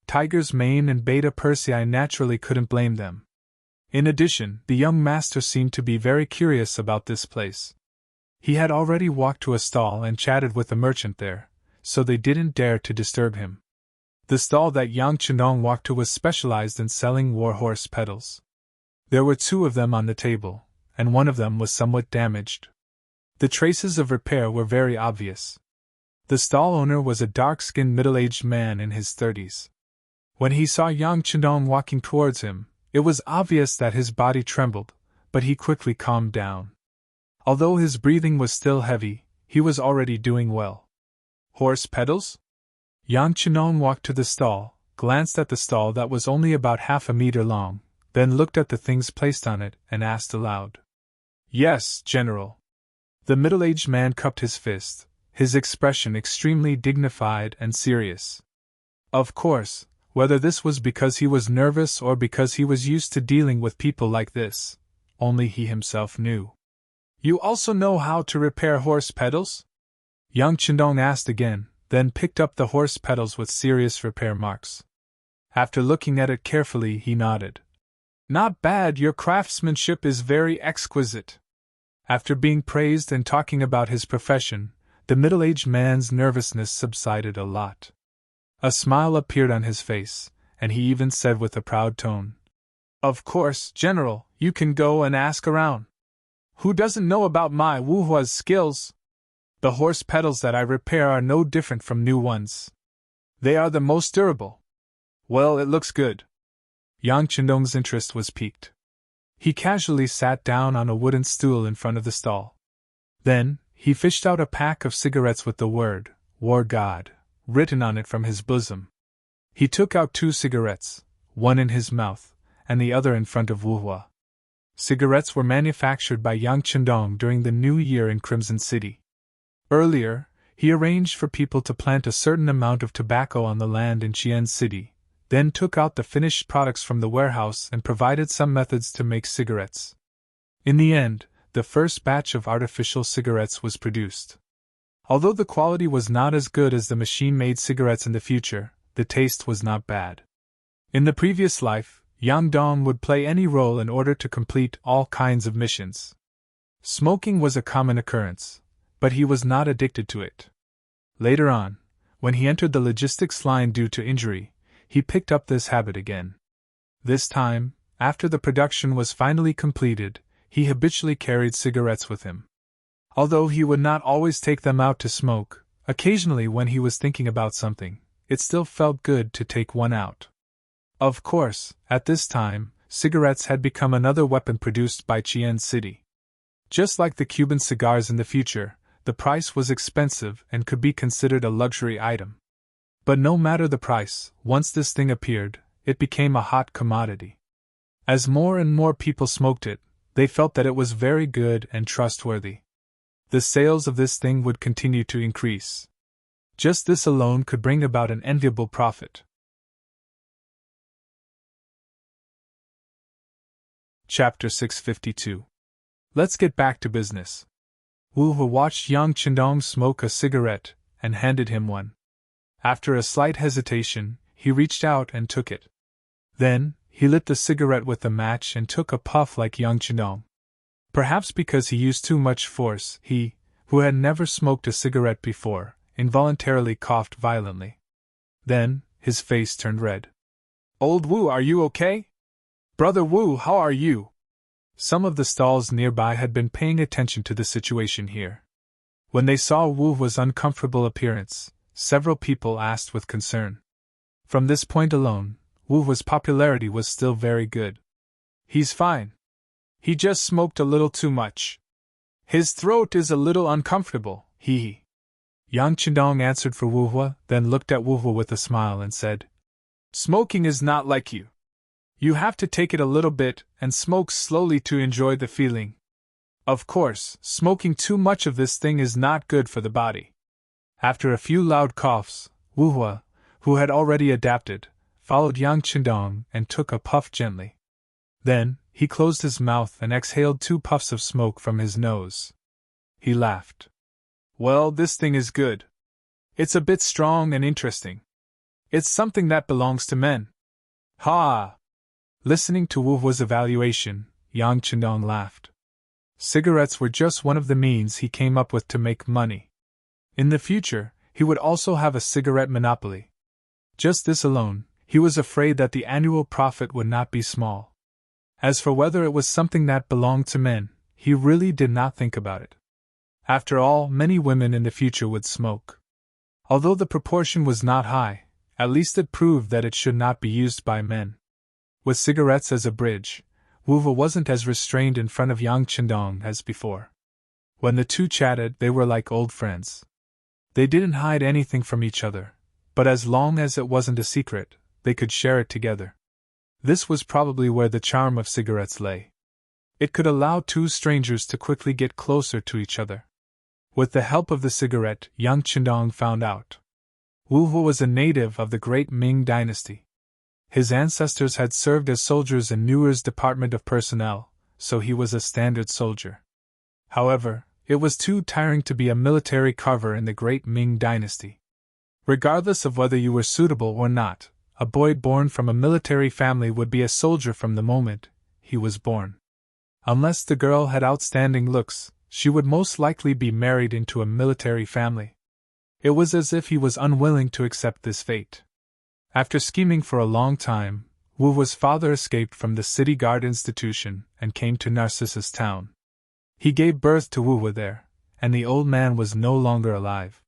[SPEAKER 1] Tiger's Mane and Beta Persei naturally couldn't blame them. In addition, the young master seemed to be very curious about this place. He had already walked to a stall and chatted with the merchant there, so they didn't dare to disturb him. The stall that Yang Qinong walked to was specialized in selling war horse pedals. There were 2 of them on the table, and one of them was somewhat damaged. The traces of repair were very obvious. The stall owner was a dark-skinned middle-aged man in his 30s. When he saw Yang Qinong walking towards him, it was obvious that his body trembled, but he quickly calmed down. Although his breathing was still heavy, he was already doing well. "Horse pedals?" Yang Qinong walked to the stall, glanced at the stall that was only about half a meter long, then looked at the things placed on it and asked aloud. "Yes, General." The middle-aged man cupped his fist, his expression extremely dignified and serious. Of course, whether this was because he was nervous or because he was used to dealing with people like this, only he himself knew. "You also know how to repair horse pedals?" Yang Qinong asked again, then picked up the horse pedals with serious repair marks. After looking at it carefully, he nodded. "Not bad, your craftsmanship is very exquisite." After being praised and talking about his profession, the middle-aged man's nervousness subsided a lot. A smile appeared on his face, and he even said with a proud tone, "Of course, General, you can go and ask around. Who doesn't know about my wuhua's skills? The horse pedals that I repair are no different from new ones. They are the most durable. Well, it looks good." Yang Qinong's interest was piqued. He casually sat down on a wooden stool in front of the stall. Then, he fished out a pack of cigarettes with the word, War God, written on it from his bosom. He took out 2 cigarettes, one in his mouth, and the other in front of Wu Hua. Cigarettes were manufactured by Yang Chendong during the New Year in Crimson City. Earlier, he arranged for people to plant a certain amount of tobacco on the land in Qian City, then took out the finished products from the warehouse and provided some methods to make cigarettes. In the end, the first batch of artificial cigarettes was produced. Although the quality was not as good as the machine-made cigarettes in the future, the taste was not bad. In the previous life, Yang Dong would play any role in order to complete all kinds of missions. Smoking was a common occurrence, but he was not addicted to it. Later on, when he entered the logistics line due to injury, he picked up this habit again. This time, after the production was finally completed, he habitually carried cigarettes with him. Although he would not always take them out to smoke, occasionally when he was thinking about something, it still felt good to take one out. Of course, at this time, cigarettes had become another weapon produced by Qian City. Just like the Cuban cigars in the future, the price was expensive and could be considered a luxury item. But no matter the price, once this thing appeared, it became a hot commodity. As more and more people smoked it, they felt that it was very good and trustworthy. The sales of this thing would continue to increase. Just this alone could bring about an enviable profit. Chapter 652. Let's get back to business. Wu Hua watched Yang Chendong smoke a cigarette and handed him one. After a slight hesitation, he reached out and took it. Then, he lit the cigarette with the match and took a puff like Yang Chendong. Perhaps because he used too much force, he, who had never smoked a cigarette before, involuntarily coughed violently. Then, his face turned red. "Old Wu, are you okay? Brother Wu, how are you?" Some of the stalls nearby had been paying attention to the situation here. When they saw Wu Hua's uncomfortable appearance, several people asked with concern. From this point alone, Wu Hua's popularity was still very good. "He's fine. He just smoked a little too much. His throat is a little uncomfortable, hee." Yang Chendong answered for Wu Hua, then looked at Wu Hua with a smile and said, "Smoking is not like you. You have to take it a little bit and smoke slowly to enjoy the feeling. Of course, smoking too much of this thing is not good for the body." After a few loud coughs, Wu Hua, who had already adapted, followed Yang Chendong and took a puff gently. Then, he closed his mouth and exhaled 2 puffs of smoke from his nose. He laughed. "Well, this thing is good. It's a bit strong and interesting. It's something that belongs to men. Ha!" Listening to Wu Hua's evaluation, Yang Chendong laughed. Cigarettes were just one of the means he came up with to make money. In the future, he would also have a cigarette monopoly. Just this alone, he was afraid that the annual profit would not be small. As for whether it was something that belonged to men, he really did not think about it. After all, many women in the future would smoke. Although the proportion was not high, at least it proved that it should not be used by men. With cigarettes as a bridge, Wu Hua wasn't as restrained in front of Yang Chendong as before. When the two chatted, they were like old friends. They didn't hide anything from each other, but as long as it wasn't a secret, they could share it together. This was probably where the charm of cigarettes lay. It could allow 2 strangers to quickly get closer to each other. With the help of the cigarette, Yang Chendong found out. Wu Hua was a native of the great Ming dynasty. His ancestors had served as soldiers in Newer's Department of Personnel, so he was a standard soldier. However, it was too tiring to be a military carver in the great Ming dynasty. Regardless of whether you were suitable or not, a boy born from a military family would be a soldier from the moment he was born. Unless the girl had outstanding looks, she would most likely be married into a military family. It was as if he was unwilling to accept this fate. After scheming for a long time, Wu Hua's father escaped from the city guard institution and came to Narcissus town. He gave birth to Wu Hua there, and the old man was no longer alive.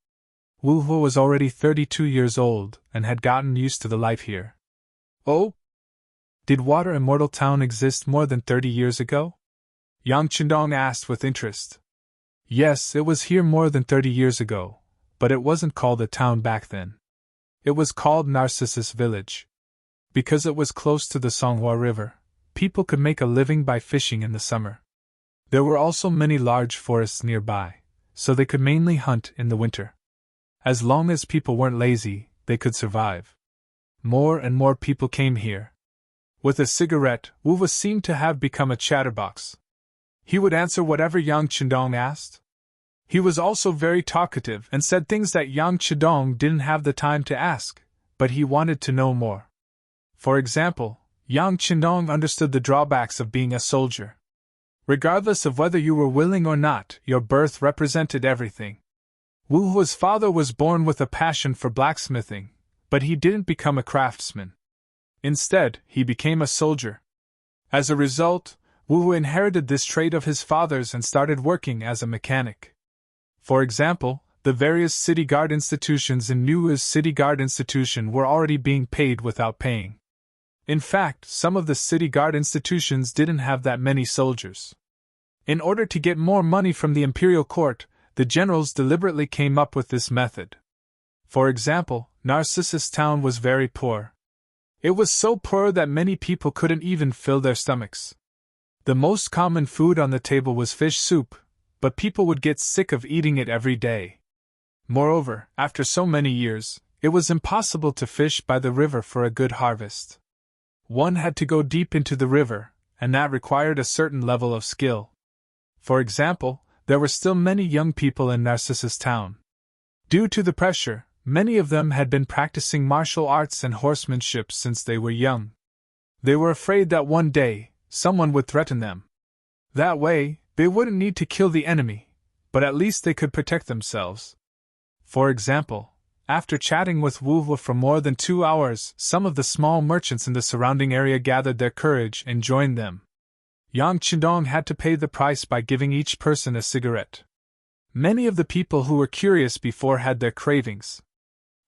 [SPEAKER 1] Wu Hua was already 32 years old and had gotten used to the life here. "Oh? Did Water Immortal Town exist more than 30 years ago? Yang Chendong asked with interest. Yes, it was here more than 30 years ago, but it wasn't called a town back then. It was called Narcissus Village. Because it was close to the Songhua River, people could make a living by fishing in the summer. There were also many large forests nearby, so they could mainly hunt in the winter. As long as people weren't lazy, they could survive. More and more people came here. With a cigarette, Wu seemed to have become a chatterbox. He would answer whatever Yang Chendong asked. He was also very talkative and said things that Yang Chendong didn't have the time to ask, but he wanted to know more. For example, Yang Chendong understood the drawbacks of being a soldier. Regardless of whether you were willing or not, your birth represented everything. Wu Hua's father was born with a passion for blacksmithing, but he didn't become a craftsman. Instead, he became a soldier. As a result, Wu Hua inherited this trait of his father's and started working as a mechanic. For example, the various city guard institutions in Nu's city guard institution were already being paid without paying. In fact, some of the city guard institutions didn't have that many soldiers. In order to get more money from the imperial court, the generals deliberately came up with this method. For example, Narcissus Town was very poor. It was so poor that many people couldn't even fill their stomachs. The most common food on the table was fish soup, but people would get sick of eating it every day. Moreover, after so many years, it was impossible to fish by the river for a good harvest. One had to go deep into the river, and that required a certain level of skill. For example, there were still many young people in Narcissus Town. Due to the pressure, many of them had been practicing martial arts and horsemanship since they were young. They were afraid that one day, someone would threaten them. That way, they wouldn't need to kill the enemy, but at least they could protect themselves. For example, after chatting with Wu Hua for more than 2 hours, some of the small merchants in the surrounding area gathered their courage and joined them. Yang Chendong had to pay the price by giving each person a cigarette. Many of the people who were curious before had their cravings.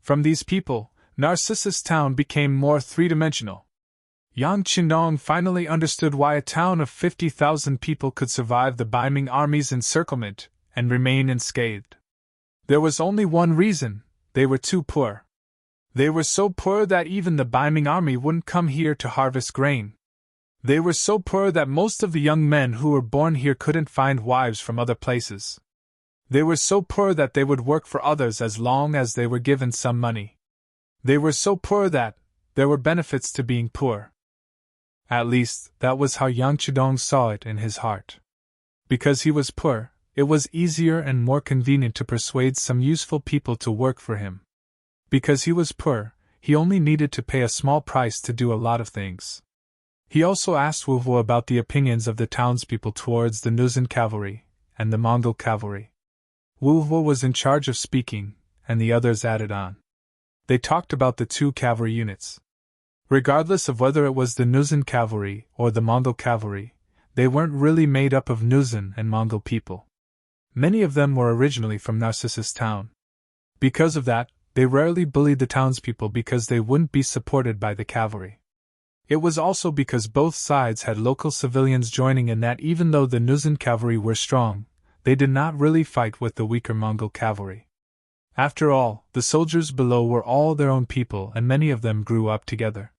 [SPEAKER 1] From these people, Narcissus Town became more three-dimensional. Yang Chendong finally understood why a town of 50,000 people could survive the Ming army's encirclement and remain unscathed. There was only one reason: they were too poor. They were so poor that even the Ming army wouldn't come here to harvest grain. They were so poor that most of the young men who were born here couldn't find wives from other places. They were so poor that they would work for others as long as they were given some money. They were so poor that there were benefits to being poor. At least, that was how Yang Chendong saw it in his heart. Because he was poor, it was easier and more convenient to persuade some useful people to work for him. Because he was poor, he only needed to pay a small price to do a lot of things. He also asked Wu Hua about the opinions of the townspeople towards the Nuzan cavalry and the Mongol cavalry. Wu Hua was in charge of speaking, and the others added on. They talked about the two cavalry units. Regardless of whether it was the Nuzan cavalry or the Mongol cavalry, they weren't really made up of Nuzan and Mongol people. Many of them were originally from Narcissus Town. Because of that, they rarely bullied the townspeople because they wouldn't be supported by the cavalry. It was also because both sides had local civilians joining in that even though the Nuzan cavalry were strong, they did not really fight with the weaker Mongol cavalry. After all, the soldiers below were all their own people and many of them grew up together.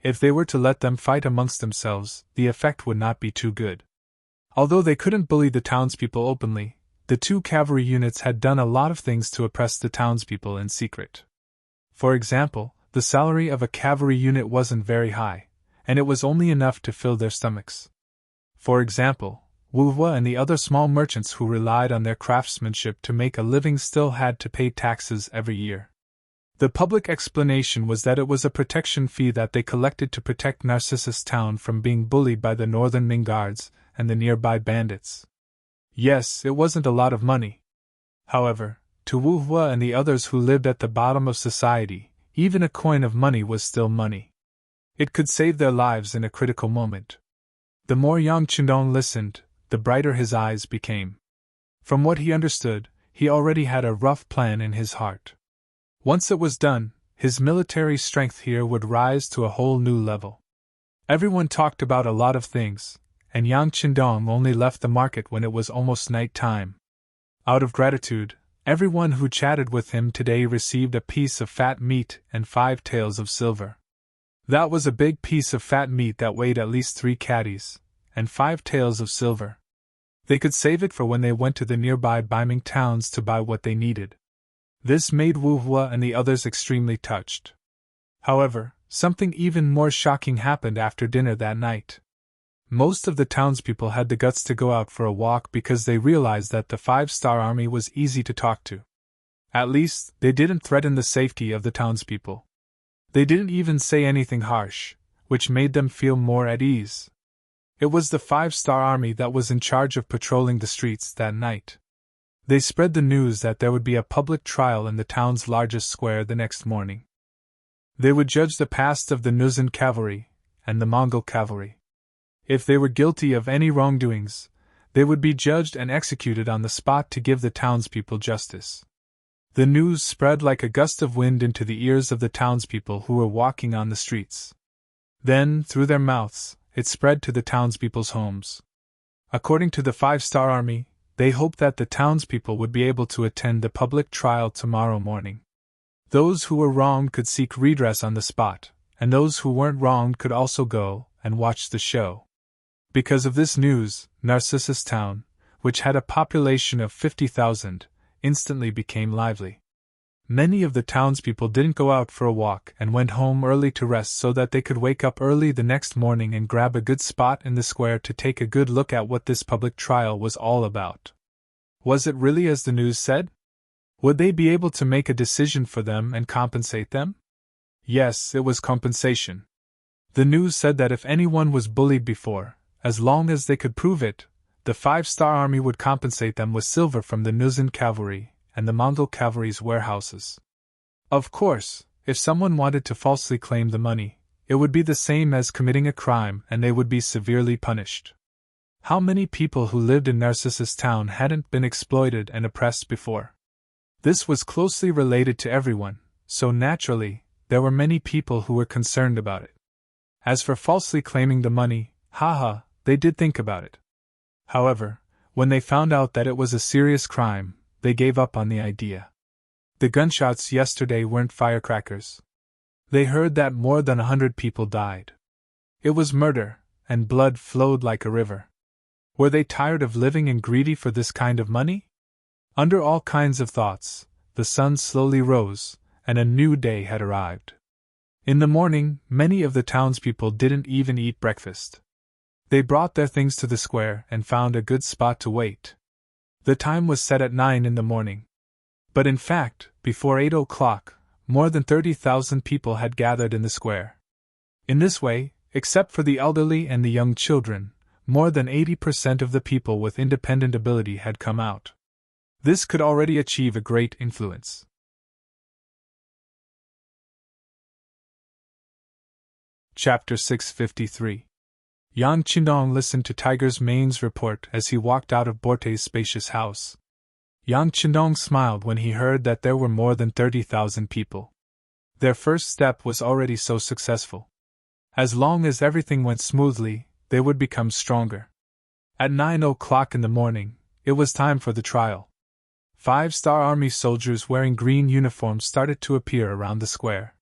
[SPEAKER 1] If they were to let them fight amongst themselves, the effect would not be too good. Although they couldn't bully the townspeople openly, the two cavalry units had done a lot of things to oppress the townspeople in secret. For example, the salary of a cavalry unit wasn't very high, and it was only enough to fill their stomachs. For example, Wu Hua and the other small merchants who relied on their craftsmanship to make a living still had to pay taxes every year. The public explanation was that it was a protection fee that they collected to protect Narcissus Town from being bullied by the northern Ming guards and the nearby bandits. Yes, it wasn't a lot of money. However, to Wu Hua and the others who lived at the bottom of society, even a coin of money was still money. It could save their lives in a critical moment. The more Yang Chendong listened, the brighter his eyes became. From what he understood, he already had a rough plan in his heart. Once it was done, his military strength here would rise to a whole new level. Everyone talked about a lot of things, and Yang Qindong only left the market when it was almost night time. Out of gratitude, everyone who chatted with him today received a piece of fat meat and 5 taels of silver. That was a big piece of fat meat that weighed at least 3 caddies, and 5 taels of silver. They could save it for when they went to the nearby Ming towns to buy what they needed. This made Wu Hua and the others extremely touched. However, something even more shocking happened after dinner that night. Most of the townspeople had the guts to go out for a walk because they realized that the 5-star army was easy to talk to. At least, they didn't threaten the safety of the townspeople. They didn't even say anything harsh, which made them feel more at ease. It was the 5-star army that was in charge of patrolling the streets that night. They spread the news that there would be a public trial in the town's largest square the next morning. They would judge the past of the Nuzan cavalry and the Mongol cavalry. If they were guilty of any wrongdoings, they would be judged and executed on the spot to give the townspeople justice. The news spread like a gust of wind into the ears of the townspeople who were walking on the streets. Then, through their mouths, it spread to the townspeople's homes. According to the 5-star army, they hoped that the townspeople would be able to attend the public trial tomorrow morning. Those who were wronged could seek redress on the spot, and those who weren't wronged could also go and watch the show. Because of this news, Narcissus Town, which had a population of 50,000, instantly became lively. Many of the townspeople didn't go out for a walk and went home early to rest so that they could wake up early the next morning and grab a good spot in the square to take a good look at what this public trial was all about. Was it really as the news said? Would they be able to make a decision for them and compensate them? Yes, it was compensation. The news said that if anyone was bullied before, as long as they could prove it, the 5-star army would compensate them with silver from the Nuzan cavalry and the Mongol cavalry's warehouses. Of course, if someone wanted to falsely claim the money, it would be the same as committing a crime and they would be severely punished. How many people who lived in Narcissus Town hadn't been exploited and oppressed before? This was closely related to everyone, so naturally, there were many people who were concerned about it. As for falsely claiming the money, haha, they did think about it. However, when they found out that it was a serious crime, they gave up on the idea. The gunshots yesterday weren't firecrackers. They heard that more than 100 people died. It was murder, and blood flowed like a river. Were they tired of living and greedy for this kind of money? Under all kinds of thoughts, the sun slowly rose, and a new day had arrived. In the morning, many of the townspeople didn't even eat breakfast. They brought their things to the square and found a good spot to wait. The time was set at 9 in the morning. But in fact, before 8 o'clock, more than 30,000 people had gathered in the square. In this way, except for the elderly and the young children, more than 80% of the people with independent ability had come out. This could already achieve a great influence. Chapter 653. Yang Qindong listened to Tiger's Mane's report as he walked out of Borte's spacious house. Yang Qindong smiled when he heard that there were more than 30,000 people. Their first step was already so successful. As long as everything went smoothly, they would become stronger. At 9 o'clock in the morning, it was time for the trial. 5-star army soldiers wearing green uniforms started to appear around the square.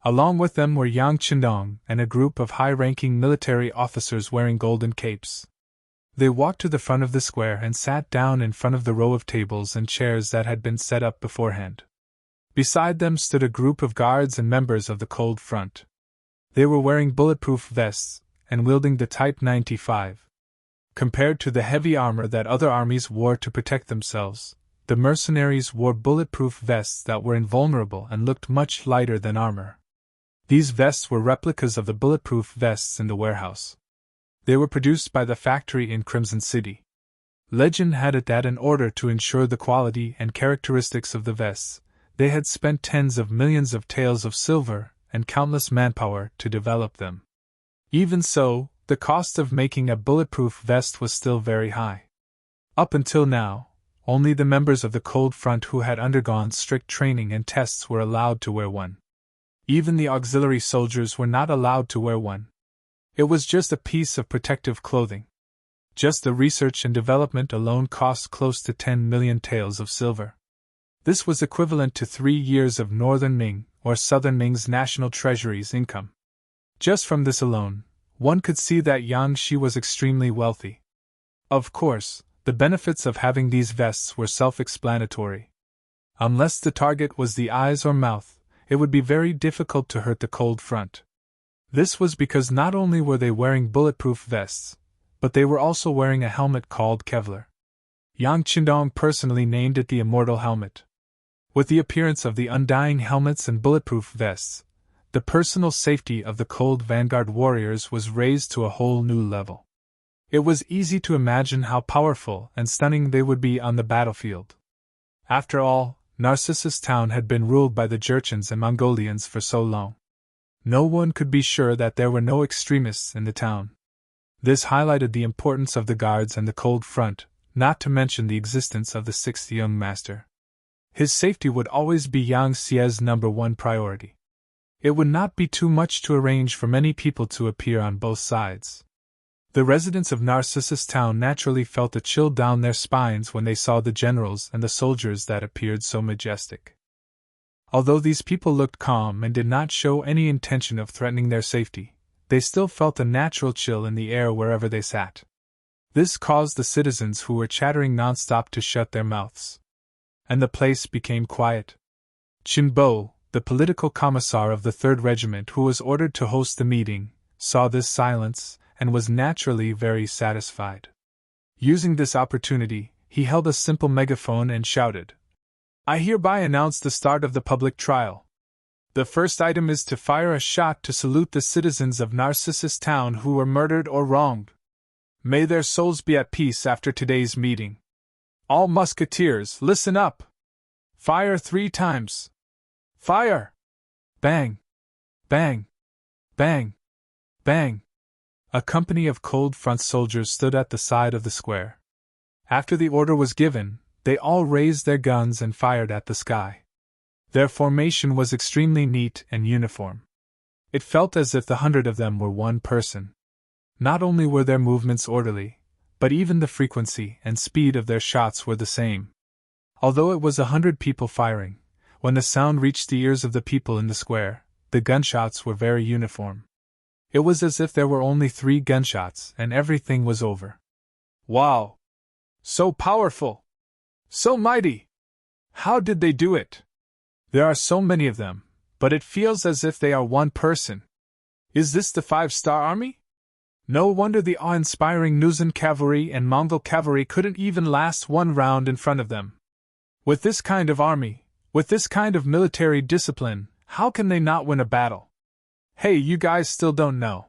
[SPEAKER 1] Along with them were Yang Qindong and a group of high-ranking military officers wearing golden capes. They walked to the front of the square and sat down in front of the row of tables and chairs that had been set up beforehand. Beside them stood a group of guards and members of the Cold Front. They were wearing bulletproof vests and wielding the Type 95. Compared to the heavy armor that other armies wore to protect themselves, the mercenaries wore bulletproof vests that were invulnerable and looked much lighter than armor. These vests were replicas of the bulletproof vests in the warehouse. They were produced by the factory in Crimson City. Legend had it that in order to ensure the quality and characteristics of the vests, they had spent tens of millions of taels of silver and countless manpower to develop them. Even so, the cost of making a bulletproof vest was still very high. Up until now, only the members of the Cold Front who had undergone strict training and tests were allowed to wear one. Even the auxiliary soldiers were not allowed to wear one. It was just a piece of protective clothing. Just the research and development alone cost close to 10 million taels of silver. This was equivalent to 3 years of Northern Ming or Southern Ming's national treasury's income. Just from this alone, one could see that Yang Shi was extremely wealthy. Of course, the benefits of having these vests were self-explanatory. Unless the target was the eyes or mouth, it would be very difficult to hurt the cold front. This was because not only were they wearing bulletproof vests, but they were also wearing a helmet called Kevlar. Yang Qindong personally named it the Immortal Helmet. With the appearance of the undying helmets and bulletproof vests, the personal safety of the cold vanguard warriors was raised to a whole new level. It was easy to imagine how powerful and stunning they would be on the battlefield. After all, Narcissus Town had been ruled by the Jurchens and Mongolians for so long. No one could be sure that there were no extremists in the town. This highlighted the importance of the guards and the cold front, not to mention the existence of the sixth young master. His safety would always be Yang Xie's #1 priority. It would not be too much to arrange for many people to appear on both sides. The residents of Narcissus Town naturally felt a chill down their spines when they saw the generals and the soldiers that appeared so majestic. Although these people looked calm and did not show any intention of threatening their safety, they still felt a natural chill in the air wherever they sat. This caused the citizens who were chattering nonstop to shut their mouths. And the place became quiet. Qin Bo, the political commissar of the 3rd Regiment who was ordered to host the meeting, saw this silence and was naturally very satisfied. Using this opportunity, he held a simple megaphone and shouted, "I hereby announce the start of the public trial. The first item is to fire a shot to salute the citizens of Narcissus Town who were murdered or wronged. May their souls be at peace after today's meeting. All musketeers, listen up! Fire 3 times! Fire! Bang! Bang! Bang! Bang!" A company of cold front soldiers stood at the side of the square. After the order was given, they all raised their guns and fired at the sky. Their formation was extremely neat and uniform. It felt as if the 100 of them were one person. Not only were their movements orderly, but even the frequency and speed of their shots were the same. Although it was 100 people firing, when the sound reached the ears of the people in the square, the gunshots were very uniform. It was as if there were only 3 gunshots and everything was over. Wow! So powerful! So mighty! How did they do it? There are so many of them, but it feels as if they are one person. Is this the 5-star army? No wonder the awe-inspiring Nuzan cavalry and Mongol cavalry couldn't even last 1 round in front of them. With this kind of army, with this kind of military discipline, how can they not win a battle? Hey, you guys still don't know.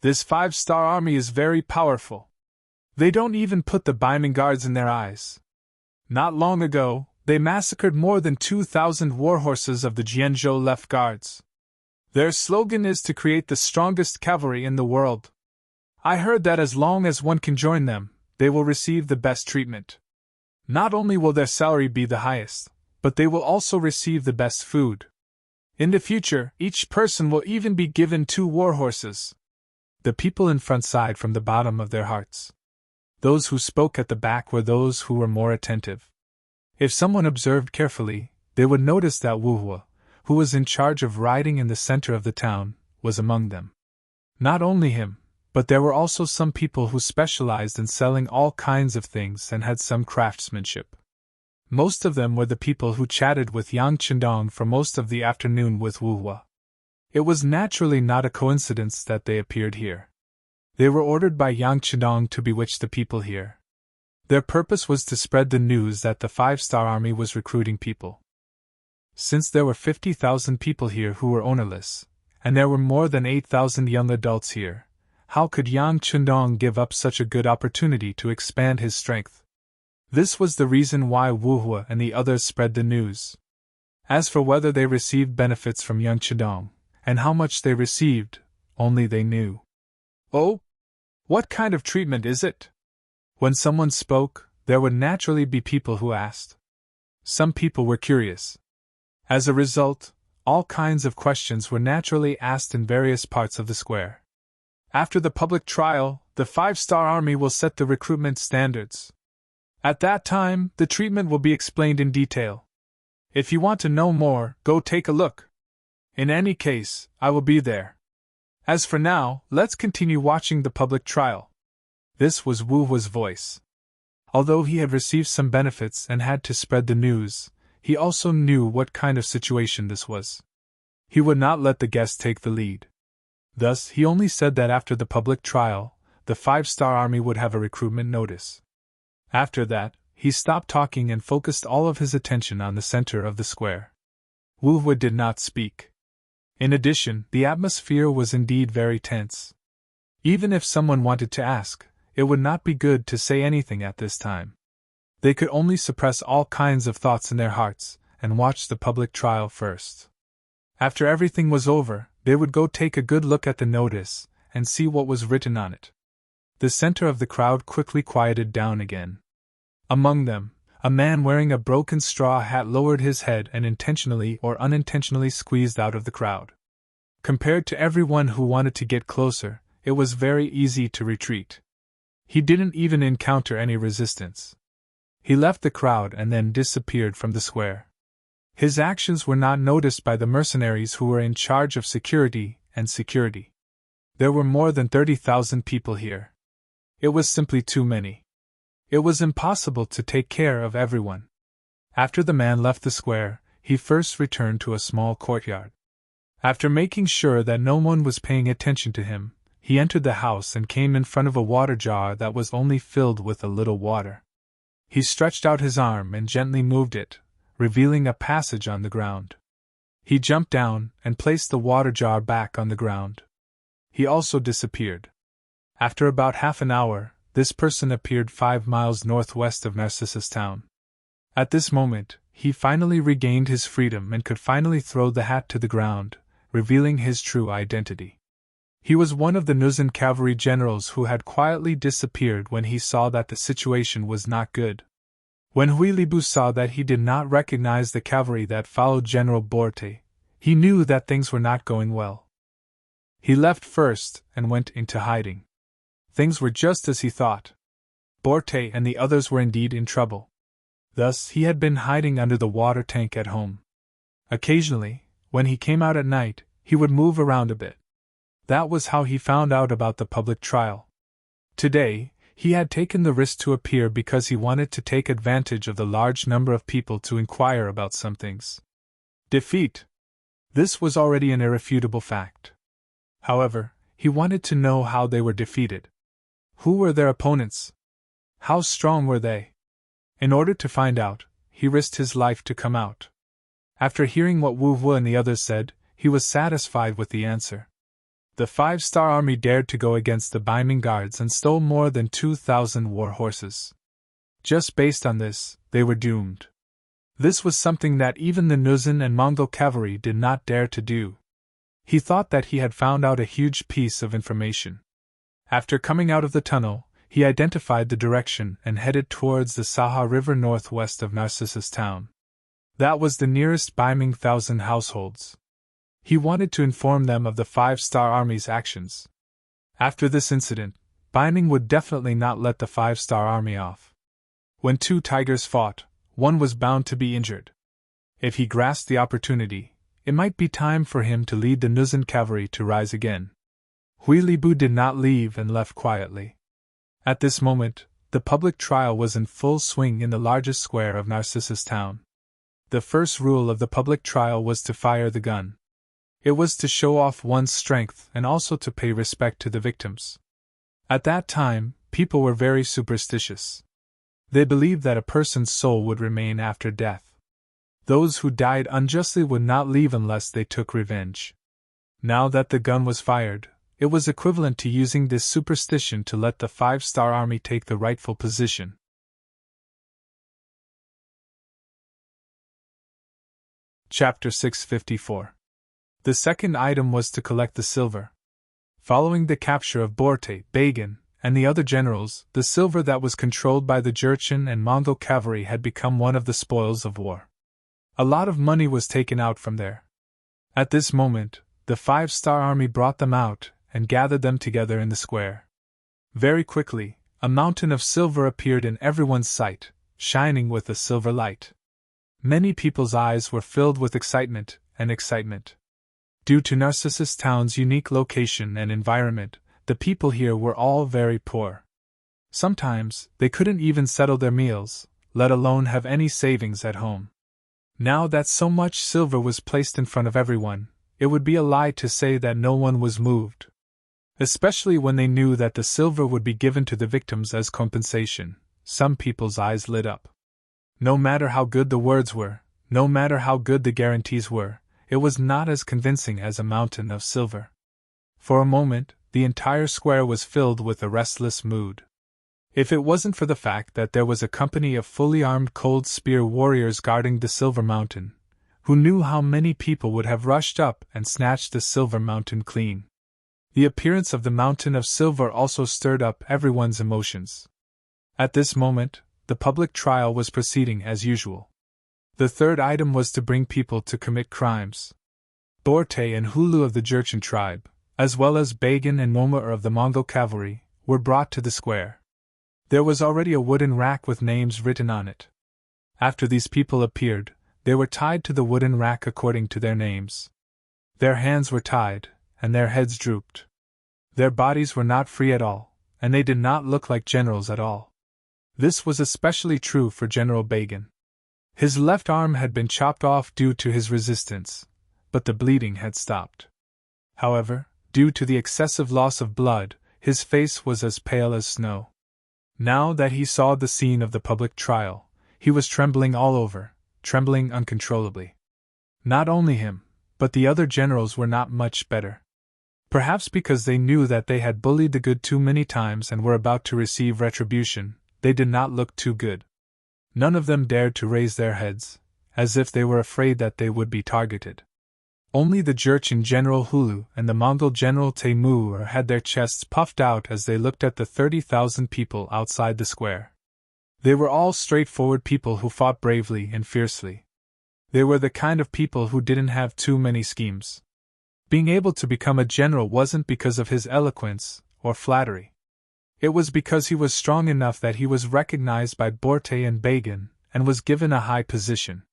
[SPEAKER 1] This 5-star army is very powerful. They don't even put the Baiming guards in their eyes. Not long ago, they massacred more than 2,000 warhorses of the Jianzhou Left Guards. Their slogan is to create the strongest cavalry in the world. I heard that as long as one can join them, they will receive the best treatment. Not only will their salary be the highest, but they will also receive the best food. In the future, each person will even be given 2 warhorses. The people in front sighed from the bottom of their hearts. Those who spoke at the back were those who were more attentive. If someone observed carefully, they would notice that Wu Hua, who was in charge of riding in the center of the town, was among them. Not only him, but there were also some people who specialized in selling all kinds of things and had some craftsmanship. Most of them were the people who chatted with Yang Qindong for most of the afternoon with Wu Hua. It was naturally not a coincidence that they appeared here. They were ordered by Yang Qindong to bewitch the people here. Their purpose was to spread the news that the 5-star army was recruiting people. Since there were 50,000 people here who were ownerless, and there were more than 8,000 young adults here, how could Yang Qindong give up such a good opportunity to expand his strength? This was the reason why Wu Hua and the others spread the news. As for whether they received benefits from Yang Qindong, and how much they received, only they knew. Oh? What kind of treatment is it? When someone spoke, there would naturally be people who asked. Some people were curious. As a result, all kinds of questions were naturally asked in various parts of the square. After the public trial, the 5-star army will set the recruitment standards. At that time, the treatment will be explained in detail. If you want to know more, go take a look. In any case, I will be there. As for now, let's continue watching the public trial. This was Wu Hua's voice. Although he had received some benefits and had to spread the news, he also knew what kind of situation this was. He would not let the guest take the lead. Thus, he only said that after the public trial, the 5-star army would have a recruitment notice. After that, he stopped talking and focused all of his attention on the center of the square. Wu Hua did not speak. In addition, the atmosphere was indeed very tense. Even if someone wanted to ask, it would not be good to say anything at this time. They could only suppress all kinds of thoughts in their hearts and watch the public trial first. After everything was over, they would go take a good look at the notice and see what was written on it. The center of the crowd quickly quieted down again. Among them, a man wearing a broken straw hat lowered his head and intentionally or unintentionally squeezed out of the crowd. Compared to everyone who wanted to get closer, it was very easy to retreat. He didn't even encounter any resistance. He left the crowd and then disappeared from the square. His actions were not noticed by the mercenaries who were in charge of security and security. There were more than 30,000 people here. It was simply too many. It was impossible to take care of everyone. After the man left the square, he first returned to a small courtyard. After making sure that no one was paying attention to him, he entered the house and came in front of a water jar that was only filled with a little water. He stretched out his arm and gently moved it, revealing a passage on the ground. He jumped down and placed the water jar back on the ground. He also disappeared. After about half an hour, this person appeared 5 miles northwest of Narcissus town. At this moment, he finally regained his freedom and could finally throw the hat to the ground, revealing his true identity. He was one of the Nuzan cavalry generals who had quietly disappeared when he saw that the situation was not good. When Huilibu saw that he did not recognize the cavalry that followed General Borte, he knew that things were not going well. He left first and went into hiding. Things were just as he thought. Borte and the others were indeed in trouble. Thus, he had been hiding under the water tank at home. Occasionally, when he came out at night, he would move around a bit. That was how he found out about the public trial. Today, he had taken the risk to appear because he wanted to take advantage of the large number of people to inquire about some things. Defeat. This was already an irrefutable fact. However, he wanted to know how they were defeated. Who were their opponents? How strong were they? In order to find out, he risked his life to come out. After hearing what Wu Hua and the others said, he was satisfied with the answer. The 5-star army dared to go against the Ming guards and stole more than 2,000 war horses. Just based on this, they were doomed. This was something that even the Nuzan and Mongol cavalry did not dare to do. He thought that he had found out a huge piece of information. After coming out of the tunnel, he identified the direction and headed towards the Saha River northwest of Narcissus town. That was the nearest Ming 1,000 households. He wanted to inform them of the 5-star army's actions. After this incident, Ming would definitely not let the 5-star army off. When 2 tigers fought, one was bound to be injured. If he grasped the opportunity, it might be time for him to lead the Nuzan cavalry to rise again. Huilibu did not leave and left quietly. At this moment, the public trial was in full swing in the largest square of Narcissus town. The first rule of the public trial was to fire the gun. It was to show off one's strength and also to pay respect to the victims. At that time, people were very superstitious. They believed that a person's soul would remain after death. Those who died unjustly would not leave unless they took revenge. Now that the gun was fired, it was equivalent to using this superstition to let the 5-star army take the rightful position. Chapter 654. The second item was to collect the silver. Following the capture of Borte, Bagan, and the other generals, the silver that was controlled by the Jurchen and Mongol cavalry had become one of the spoils of war. A lot of money was taken out from there. At this moment, the 5-star army brought them out and gathered them together in the square. Very quickly, a mountain of silver appeared in everyone's sight, shining with a silver light. Many people's eyes were filled with excitement. Due to Narcissus Town's unique location and environment, the people here were all very poor. Sometimes, they couldn't even settle their meals, let alone have any savings at home. Now that so much silver was placed in front of everyone, it would be a lie to say that no one was moved. Especially when they knew that the silver would be given to the victims as compensation, some people's eyes lit up. No matter how good the words were, no matter how good the guarantees were, it was not as convincing as a mountain of silver. For a moment, the entire square was filled with a restless mood. If it wasn't for the fact that there was a company of fully armed cold spear warriors guarding the Silver Mountain, who knew how many people would have rushed up and snatched the Silver Mountain clean. The appearance of the Mountain of Silver also stirred up everyone's emotions. At this moment, the public trial was proceeding as usual. The third item was to bring people to commit crimes. Borte and Hulu of the Jurchen tribe, as well as Bagan and Momar of the Mongol cavalry, were brought to the square. There was already a wooden rack with names written on it. After these people appeared, they were tied to the wooden rack according to their names. Their hands were tied, and their heads drooped. Their bodies were not free at all, and they did not look like generals at all. This was especially true for General Bagan. His left arm had been chopped off due to his resistance, but the bleeding had stopped. However, due to the excessive loss of blood, his face was as pale as snow. Now that he saw the scene of the public trial, he was trembling all over, trembling uncontrollably. Not only him, but the other generals were not much better. Perhaps because they knew that they had bullied the good too many times and were about to receive retribution, they did not look too good. None of them dared to raise their heads, as if they were afraid that they would be targeted. Only the Jurchen General Hulu and the Mongol General Temur had their chests puffed out as they looked at the 30,000 people outside the square. They were all straightforward people who fought bravely and fiercely. They were the kind of people who didn't have too many schemes. Being able to become a general wasn't because of his eloquence or flattery. It was because he was strong enough that he was recognized by Borte and Bagan and was given a high position.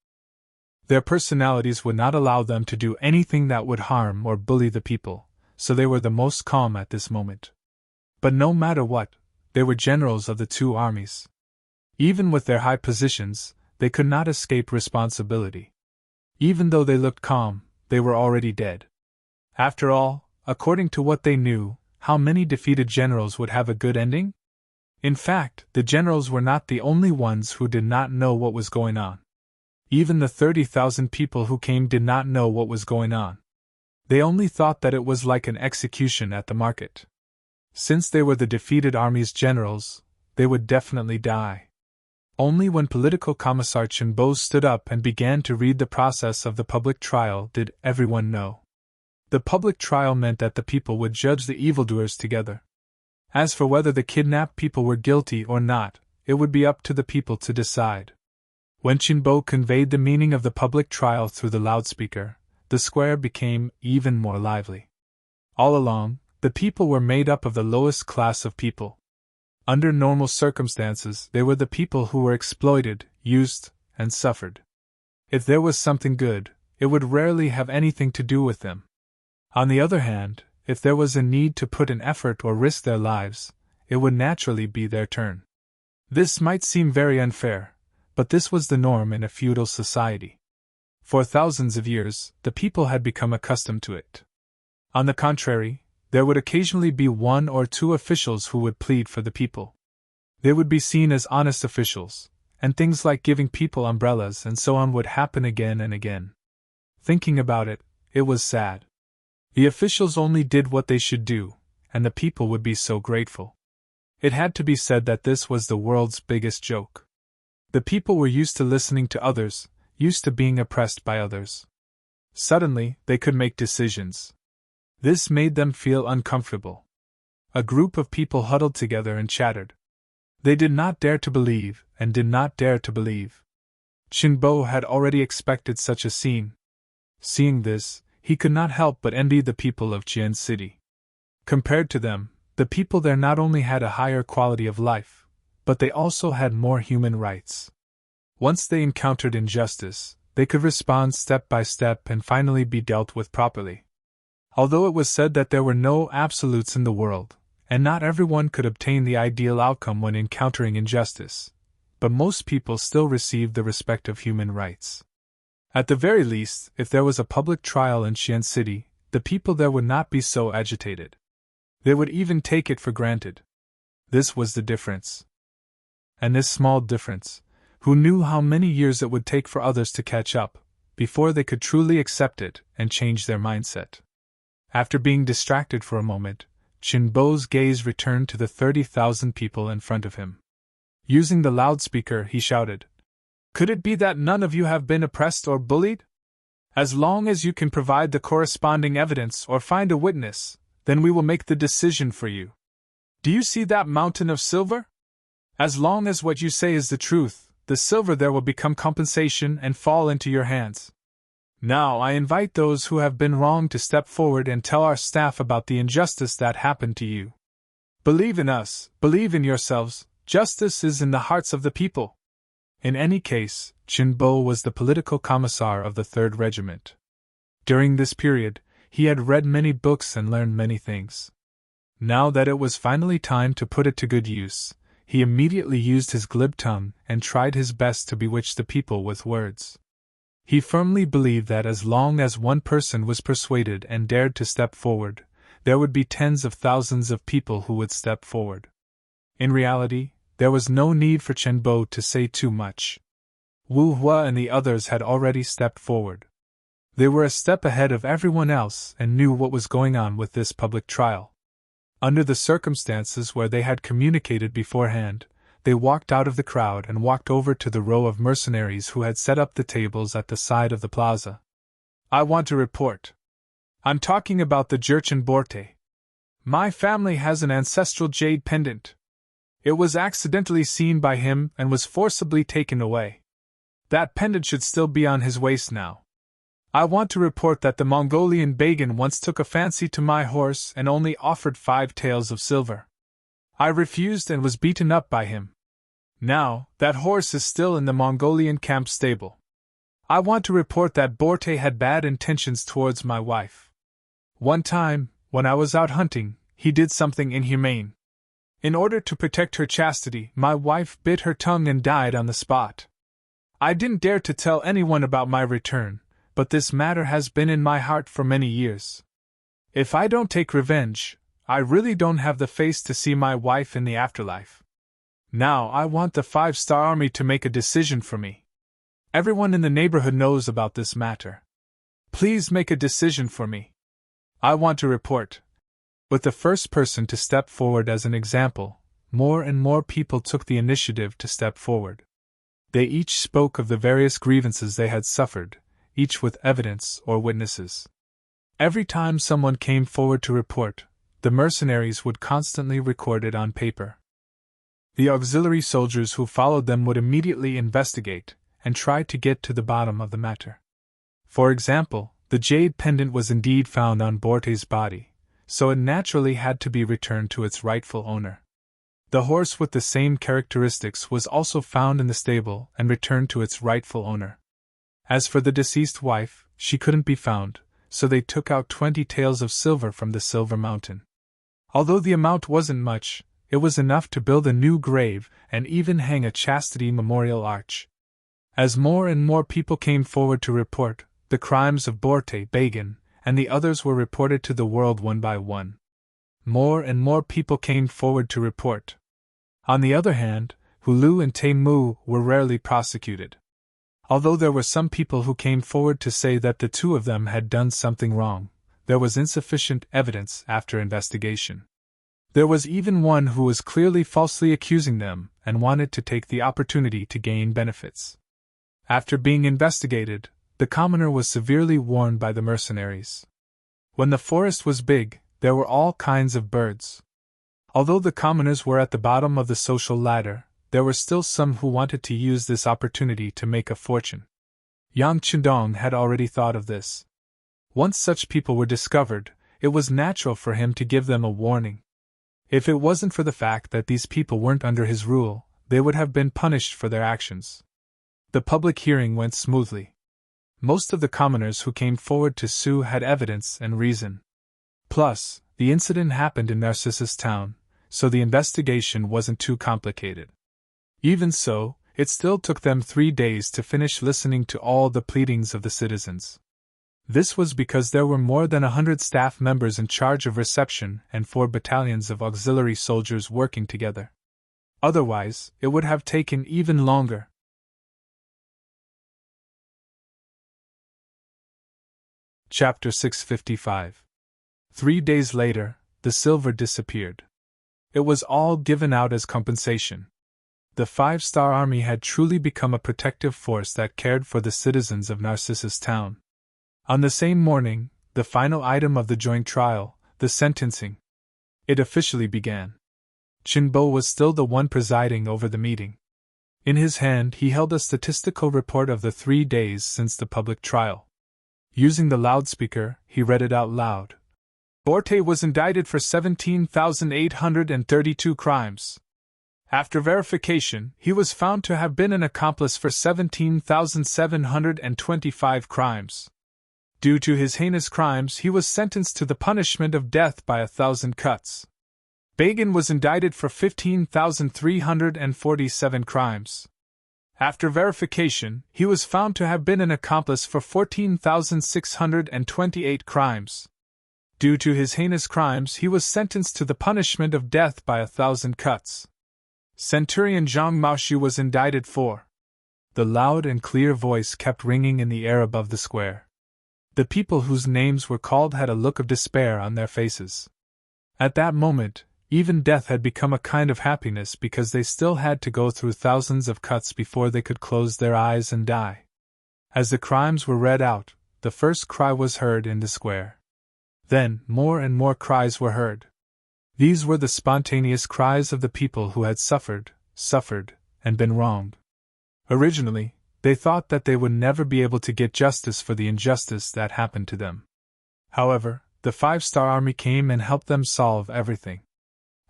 [SPEAKER 1] Their personalities would not allow them to do anything that would harm or bully the people, so they were the most calm at this moment. But no matter what, they were generals of the two armies. Even with their high positions, they could not escape responsibility. Even though they looked calm, they were already dead. After all, according to what they knew, how many defeated generals would have a good ending? In fact, the generals were not the only ones who did not know what was going on. Even the 30,000 people who came did not know what was going on. They only thought that it was like an execution at the market. Since they were the defeated army's generals, they would definitely die. Only when political commissar Chinbo stood up and began to read the process of the public trial did everyone know. The public trial meant that the people would judge the evildoers together. As for whether the kidnapped people were guilty or not, it would be up to the people to decide. When Chinbo conveyed the meaning of the public trial through the loudspeaker, the square became even more lively. All along, the people were made up of the lowest class of people. Under normal circumstances, they were the people who were exploited, used, and suffered. If there was something good, it would rarely have anything to do with them. On the other hand, if there was a need to put in effort or risk their lives, it would naturally be their turn. This might seem very unfair, but this was the norm in a feudal society. For thousands of years, the people had become accustomed to it. On the contrary, there would occasionally be one or two officials who would plead for the people. They would be seen as honest officials, and things like giving people umbrellas and so on would happen again and again. Thinking about it, it was sad. The officials only did what they should do, and the people would be so grateful. It had to be said that this was the world's biggest joke. The people were used to listening to others, used to being oppressed by others. Suddenly, they could make decisions. This made them feel uncomfortable. A group of people huddled together and chattered. They did not dare to believe, and did not dare to believe. Chinbo had already expected such a scene. Seeing this, he could not help but envy the people of Jian City. Compared to them, the people there not only had a higher quality of life, but they also had more human rights. Once they encountered injustice, they could respond step by step and finally be dealt with properly. Although it was said that there were no absolutes in the world, and not everyone could obtain the ideal outcome when encountering injustice, but most people still received the respect of human rights. At the very least, if there was a public trial in Xian City, the people there would not be so agitated. They would even take it for granted. This was the difference. And this small difference, who knew how many years it would take for others to catch up, before they could truly accept it and change their mindset. After being distracted for a moment, Qinbo's gaze returned to the 30,000 people in front of him. Using the loudspeaker, he shouted, "Could it be that none of you have been oppressed or bullied? As long as you can provide the corresponding evidence or find a witness, then we will make the decision for you. Do you see that mountain of silver? As long as what you say is the truth, the silver there will become compensation and fall into your hands. Now I invite those who have been wronged to step forward and tell our staff about the injustice that happened to you. Believe in us, believe in yourselves, justice is in the hearts of the people." In any case, Qinbo was the political commissar of the 3rd Regiment. During this period, he had read many books and learned many things. Now that it was finally time to put it to good use, he immediately used his glib tongue and tried his best to bewitch the people with words. He firmly believed that as long as one person was persuaded and dared to step forward, there would be tens of thousands of people who would step forward. In reality, there was no need for Qinbo to say too much. Wu Hua and the others had already stepped forward. They were a step ahead of everyone else and knew what was going on with this public trial. Under the circumstances where they had communicated beforehand, they walked out of the crowd and walked over to the row of mercenaries who had set up the tables at the side of the plaza. "I want to report. I'm talking about the Jurchen Borte. My family has an ancestral jade pendant. It was accidentally seen by him and was forcibly taken away. That pendant should still be on his waist now. I want to report that the Mongolian Bagan once took a fancy to my horse and only offered 5 taels of silver. I refused and was beaten up by him. Now, that horse is still in the Mongolian camp stable. I want to report that Borte had bad intentions towards my wife. One time, when I was out hunting, he did something inhumane. In order to protect her chastity, my wife bit her tongue and died on the spot. I didn't dare to tell anyone about my return, but this matter has been in my heart for many years. If I don't take revenge, I really don't have the face to see my wife in the afterlife. Now I want the 5-star army to make a decision for me. Everyone in the neighborhood knows about this matter. Please make a decision for me. I want to report." With the first person to step forward as an example, more and more people took the initiative to step forward. They each spoke of the various grievances they had suffered, each with evidence or witnesses. Every time someone came forward to report, the mercenaries would constantly record it on paper. The auxiliary soldiers who followed them would immediately investigate and try to get to the bottom of the matter. For example, the jade pendant was indeed found on Borte's body, so it naturally had to be returned to its rightful owner. The horse with the same characteristics was also found in the stable and returned to its rightful owner. As for the deceased wife, she couldn't be found, so they took out 20 taels of silver from the silver mountain. Although the amount wasn't much, it was enough to build a new grave and even hang a chastity memorial arch. As more and more people came forward to report, the crimes of Borte, Bagan, and the others were reported to the world one by one. More and more people came forward to report. On the other hand, Hulu and Temu were rarely prosecuted. Although there were some people who came forward to say that the two of them had done something wrong, there was insufficient evidence after investigation. There was even one who was clearly falsely accusing them and wanted to take the opportunity to gain benefits. After being investigated, the commoner was severely warned by the mercenaries. When the forest was big, there were all kinds of birds. Although the commoners were at the bottom of the social ladder, there were still some who wanted to use this opportunity to make a fortune. Yang Qindong had already thought of this. Once such people were discovered, it was natural for him to give them a warning. If it wasn't for the fact that these people weren't under his rule, they would have been punished for their actions. The public hearing went smoothly. Most of the commoners who came forward to sue had evidence and reason. Plus, the incident happened in Narcissus Town, so the investigation wasn't too complicated. Even so, it still took them 3 days to finish listening to all the pleadings of the citizens. This was because there were more than 100 staff members in charge of reception and 4 battalions of auxiliary soldiers working together. Otherwise, it would have taken even longer. Chapter 655. 3 days later, the silver disappeared. It was all given out as compensation. The 5-star army had truly become a protective force that cared for the citizens of Narcissus Town. On the same morning, the final item of the joint trial, the sentencing. It officially began. Chinbo was still the one presiding over the meeting. In his hand he held a statistical report of the 3 days since the public trial. Using the loudspeaker, he read it out loud. Borte was indicted for 17,832 crimes. After verification, he was found to have been an accomplice for 17,725 crimes. Due to his heinous crimes, he was sentenced to the punishment of death by 1,000 cuts. Bagan was indicted for 15,347 crimes. After verification, he was found to have been an accomplice for 14,628 crimes. Due to his heinous crimes, he was sentenced to the punishment of death by 1,000 cuts. Centurion Zhang Maoshi was indicted for. The loud and clear voice kept ringing in the air above the square. The people whose names were called had a look of despair on their faces. At that moment, even death had become a kind of happiness because they still had to go through thousands of cuts before they could close their eyes and die. As the crimes were read out, the first cry was heard in the square. Then, more and more cries were heard. These were the spontaneous cries of the people who had suffered, and been wronged. Originally, they thought that they would never be able to get justice for the injustice that happened to them. However, the 5-star army came and helped them solve everything.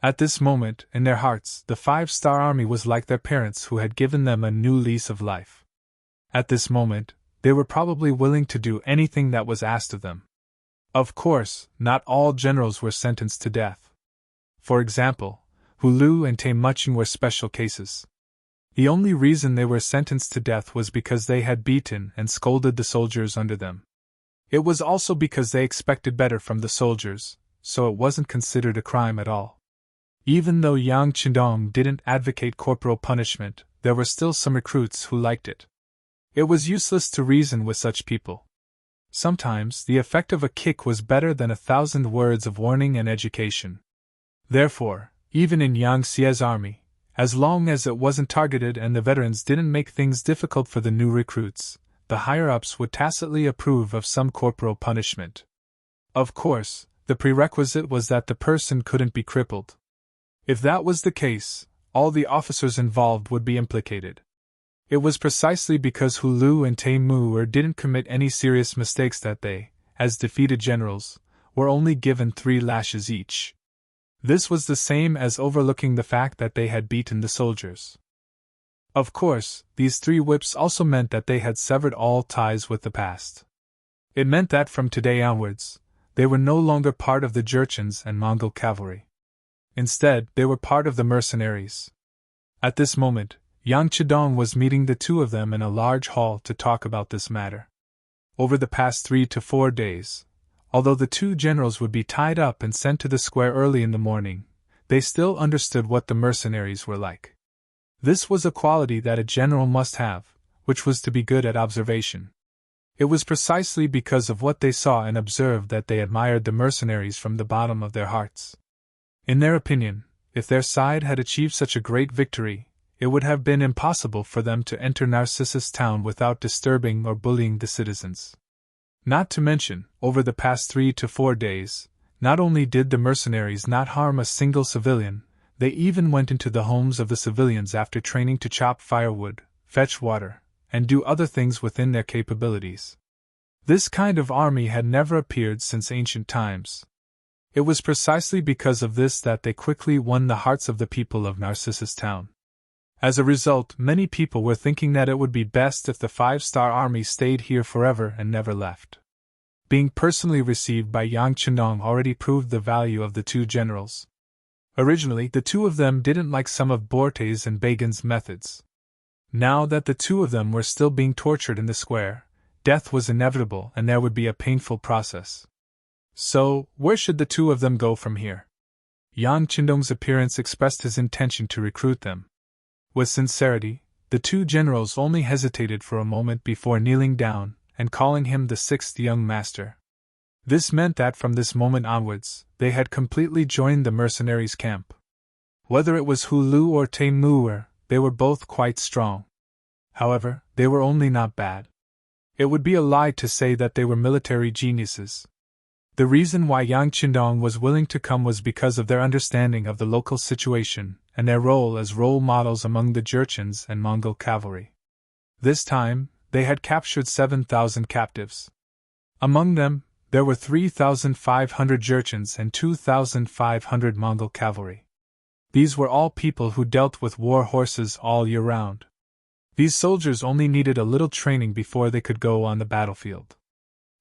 [SPEAKER 1] At this moment, in their hearts, the 5-star army was like their parents who had given them a new lease of life. At this moment, they were probably willing to do anything that was asked of them. Of course, not all generals were sentenced to death. For example, Hulu and Taimuching were special cases. The only reason they were sentenced to death was because they had beaten and scolded the soldiers under them. It was also because they expected better from the soldiers, so it wasn't considered a crime at all. Even though Yang Qindong didn't advocate corporal punishment, there were still some recruits who liked it. It was useless to reason with such people. Sometimes the effect of a kick was better than 1,000 words of warning and education. Therefore, even in Yang Xie's army, as long as it wasn't targeted and the veterans didn't make things difficult for the new recruits, the higher-ups would tacitly approve of some corporal punishment. Of course, the prerequisite was that the person couldn't be crippled. If that was the case, all the officers involved would be implicated. It was precisely because Hulu and Taimu didn't commit any serious mistakes that they, as defeated generals, were only given 3 lashes each. This was the same as overlooking the fact that they had beaten the soldiers. Of course, these 3 whips also meant that they had severed all ties with the past. It meant that from today onwards, they were no longer part of the Jurchens and Mongol cavalry. Instead, they were part of the mercenaries. At this moment, Yang Qidong was meeting the 2 of them in a large hall to talk about this matter. Over the past 3 to 4 days, although the 2 generals would be tied up and sent to the square early in the morning, they still understood what the mercenaries were like. This was a quality that a general must have, which was to be good at observation. It was precisely because of what they saw and observed that they admired the mercenaries from the bottom of their hearts. In their opinion, if their side had achieved such a great victory, it would have been impossible for them to enter Narcissus Town without disturbing or bullying the citizens. Not to mention, over the past 3 to 4 days, not only did the mercenaries not harm a single civilian, they even went into the homes of the civilians after training to chop firewood, fetch water, and do other things within their capabilities. This kind of army had never appeared since ancient times. It was precisely because of this that they quickly won the hearts of the people of Narcissus Town. As a result, many people were thinking that it would be best if the 5-star army stayed here forever and never left. Being personally received by Yang Chendong already proved the value of the two generals. Originally, the two of them didn't like some of Borte's and Bagan's methods. Now that the two of them were still being tortured in the square, death was inevitable and there would be a painful process. So, where should the two of them go from here? Yang Chendong's appearance expressed his intention to recruit them. With sincerity, the two generals only hesitated for a moment before kneeling down and calling him the 6th young master. This meant that from this moment onwards, they had completely joined the mercenaries' camp. Whether it was Hulu or Taimur, they were both quite strong. However, they were only not bad. It would be a lie to say that they were military geniuses. The reason why Yang Chendong was willing to come was because of their understanding of the local situation and their role as role models among the Jurchens and Mongol cavalry. This time, they had captured 7,000 captives. Among them, there were 3,500 Jurchens and 2,500 Mongol cavalry. These were all people who dealt with war horses all year round. These soldiers only needed a little training before they could go on the battlefield.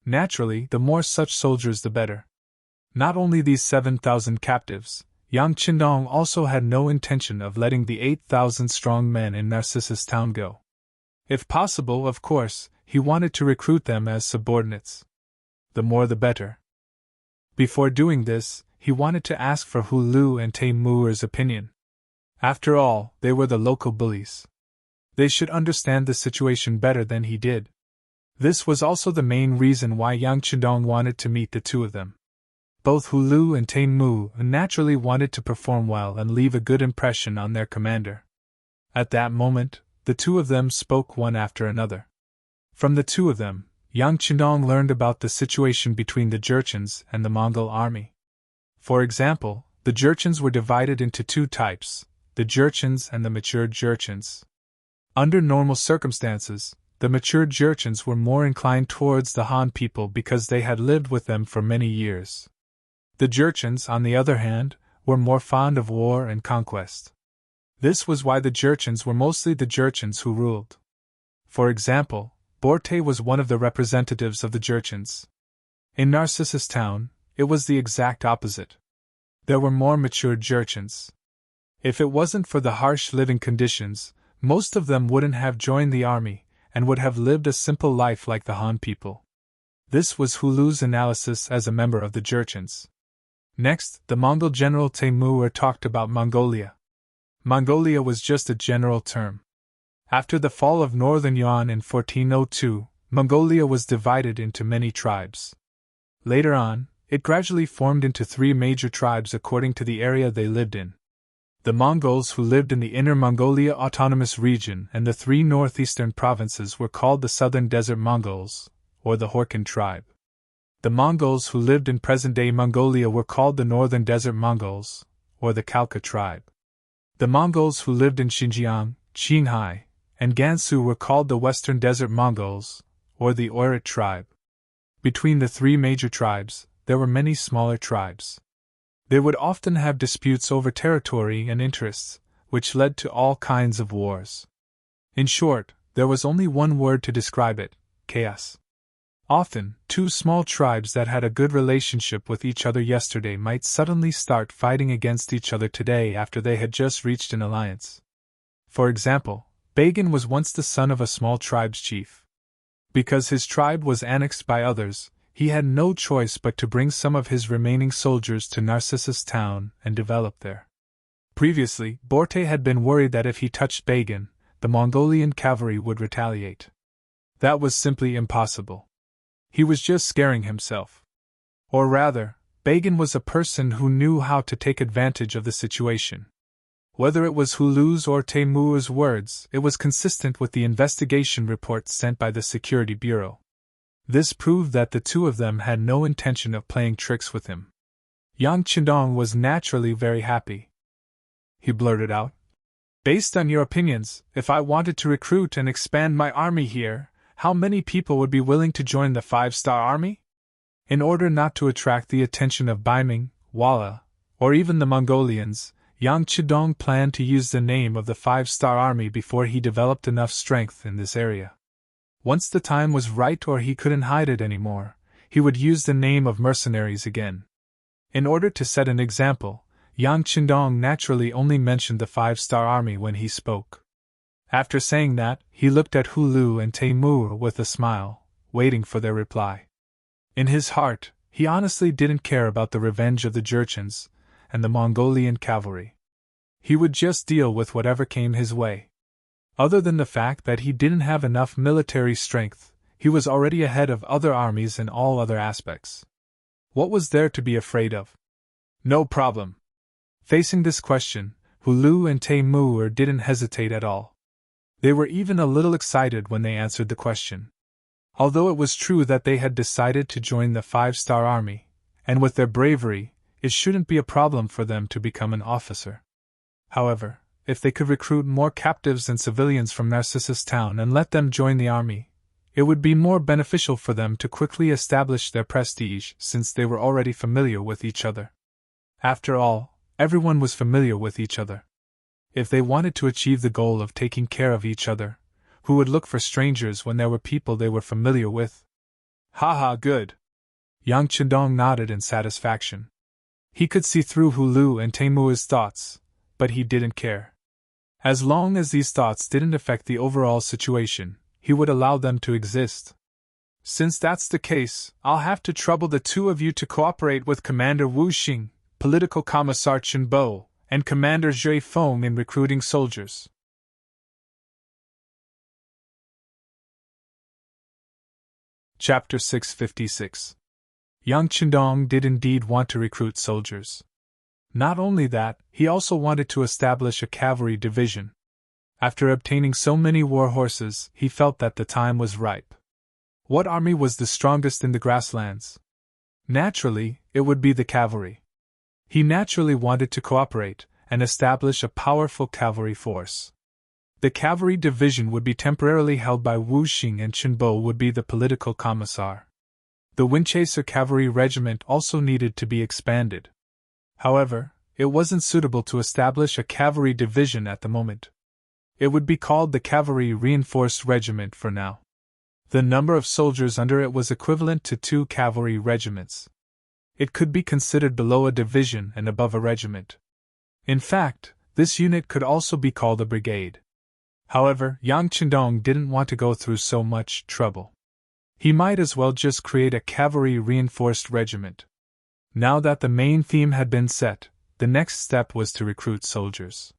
[SPEAKER 1] Naturally, the more such soldiers the better. Not only these 7,000 captives, Yang Chendong also had no intention of letting the 8,000 strong men in Narcissus Town go. If possible, of course, he wanted to recruit them as subordinates. The more the better. Before doing this, he wanted to ask for Hulu and Taimur's opinion. After all, they were the local bullies. They should understand the situation better than he did. This was also the main reason why Yang Chendong wanted to meet the two of them. Both Hulu and Taimur naturally wanted to perform well and leave a good impression on their commander. At that moment, the two of them spoke one after another. From the two of them, Yang Chendong learned about the situation between the Jurchens and the Mongol army. For example, the Jurchens were divided into two types, the Jurchens and the matured Jurchens. Under normal circumstances, the matured Jurchens were more inclined towards the Han people because they had lived with them for many years. The Jurchens, on the other hand, were more fond of war and conquest. This was why the Jurchens were mostly the Jurchens who ruled. For example, Borte was one of the representatives of the Jurchens. In Narcissus Town, it was the exact opposite. There were more matured Jurchens. If it wasn't for the harsh living conditions, most of them wouldn't have joined the army, and would have lived a simple life like the Han people. This was Hulu's analysis as a member of the Jurchens. Next, the Mongol general Taimur talked about Mongolia. Mongolia was just a general term. After the fall of Northern Yuan in 1402, Mongolia was divided into many tribes. Later on, it gradually formed into 3 major tribes according to the area they lived in. The Mongols who lived in the Inner Mongolia Autonomous Region and the 3 northeastern provinces were called the Southern Desert Mongols, or the Horkan tribe. The Mongols who lived in present-day Mongolia were called the Northern Desert Mongols, or the Khalkha tribe. The Mongols who lived in Xinjiang, Qinghai, and Gansu were called the Western Desert Mongols, or the Oirat tribe. Between the 3 major tribes, there were many smaller tribes. They would often have disputes over territory and interests, which led to all kinds of wars. In short, there was only one word to describe it: chaos. Often, 2 small tribes that had a good relationship with each other yesterday might suddenly start fighting against each other today after they had just reached an alliance. For example, Bagan was once the son of a small tribe's chief. Because his tribe was annexed by others, he had no choice but to bring some of his remaining soldiers to Narcissus Town and develop there. Previously, Borte had been worried that if he touched Bagan, the Mongolian cavalry would retaliate. That was simply impossible. He was just scaring himself. Or rather, Bagan was a person who knew how to take advantage of the situation. Whether it was Hulu's or Taimur's words, it was consistent with the investigation report sent by the Security Bureau. This proved that the two of them had no intention of playing tricks with him. Yang Chendong was naturally very happy. He blurted out, "Based on your opinions, if I wanted to recruit and expand my army here, how many people would be willing to join the 5-star army?" In order not to attract the attention of Ming, Walla, or even the Mongolians, Yang Chidong planned to use the name of the five-star army before he developed enough strength in this area. Once the time was right or he couldn't hide it anymore, he would use the name of mercenaries again. In order to set an example, Yang Chidong naturally only mentioned the five-star army when he spoke. After saying that, he looked at Hulu and Taimur with a smile, waiting for their reply. In his heart, he honestly didn't care about the revenge of the Jurchens and the Mongolian cavalry. He would just deal with whatever came his way. Other than the fact that he didn't have enough military strength, he was already ahead of other armies in all other aspects. What was there to be afraid of? No problem. Facing this question, Hulu and Taimur didn't hesitate at all. They were even a little excited when they answered the question. Although it was true that they had decided to join the five-star army, and with their bravery, it shouldn't be a problem for them to become an officer. However, if they could recruit more captives and civilians from Narcissus Town and let them join the army, it would be more beneficial for them to quickly establish their prestige since they were already familiar with each other. After all, everyone was familiar with each other. If they wanted to achieve the goal of taking care of each other, who would look for strangers when there were people they were familiar with? Haha, good. Yang Chidong nodded in satisfaction. He could see through Hulu and Taimur's thoughts, but he didn't care. As long as these thoughts didn't affect the overall situation, he would allow them to exist. Since that's the case, I'll have to trouble the two of you to cooperate with Commander Wu Xing, Political Commissar Chen Bo, and Commander Zhui Feng in recruiting soldiers. Chapter 656. Yang Chidong did indeed want to recruit soldiers. Not only that, he also wanted to establish a cavalry division. After obtaining so many war horses, he felt that the time was ripe. What army was the strongest in the grasslands? Naturally, it would be the cavalry. He naturally wanted to cooperate and establish a powerful cavalry force. The cavalry division would be temporarily held by Wu Xing and Chen Bo would be the political commissar. The Winchester Cavalry Regiment also needed to be expanded. However, it wasn't suitable to establish a cavalry division at the moment. It would be called the Cavalry Reinforced Regiment for now. The number of soldiers under it was equivalent to 2 cavalry regiments. It could be considered below a division and above a regiment. In fact, this unit could also be called a brigade. However, Yang Chidong didn't want to go through so much trouble. He might as well just create a cavalry reinforced regiment. Now that the main theme had been set, the next step was to recruit soldiers.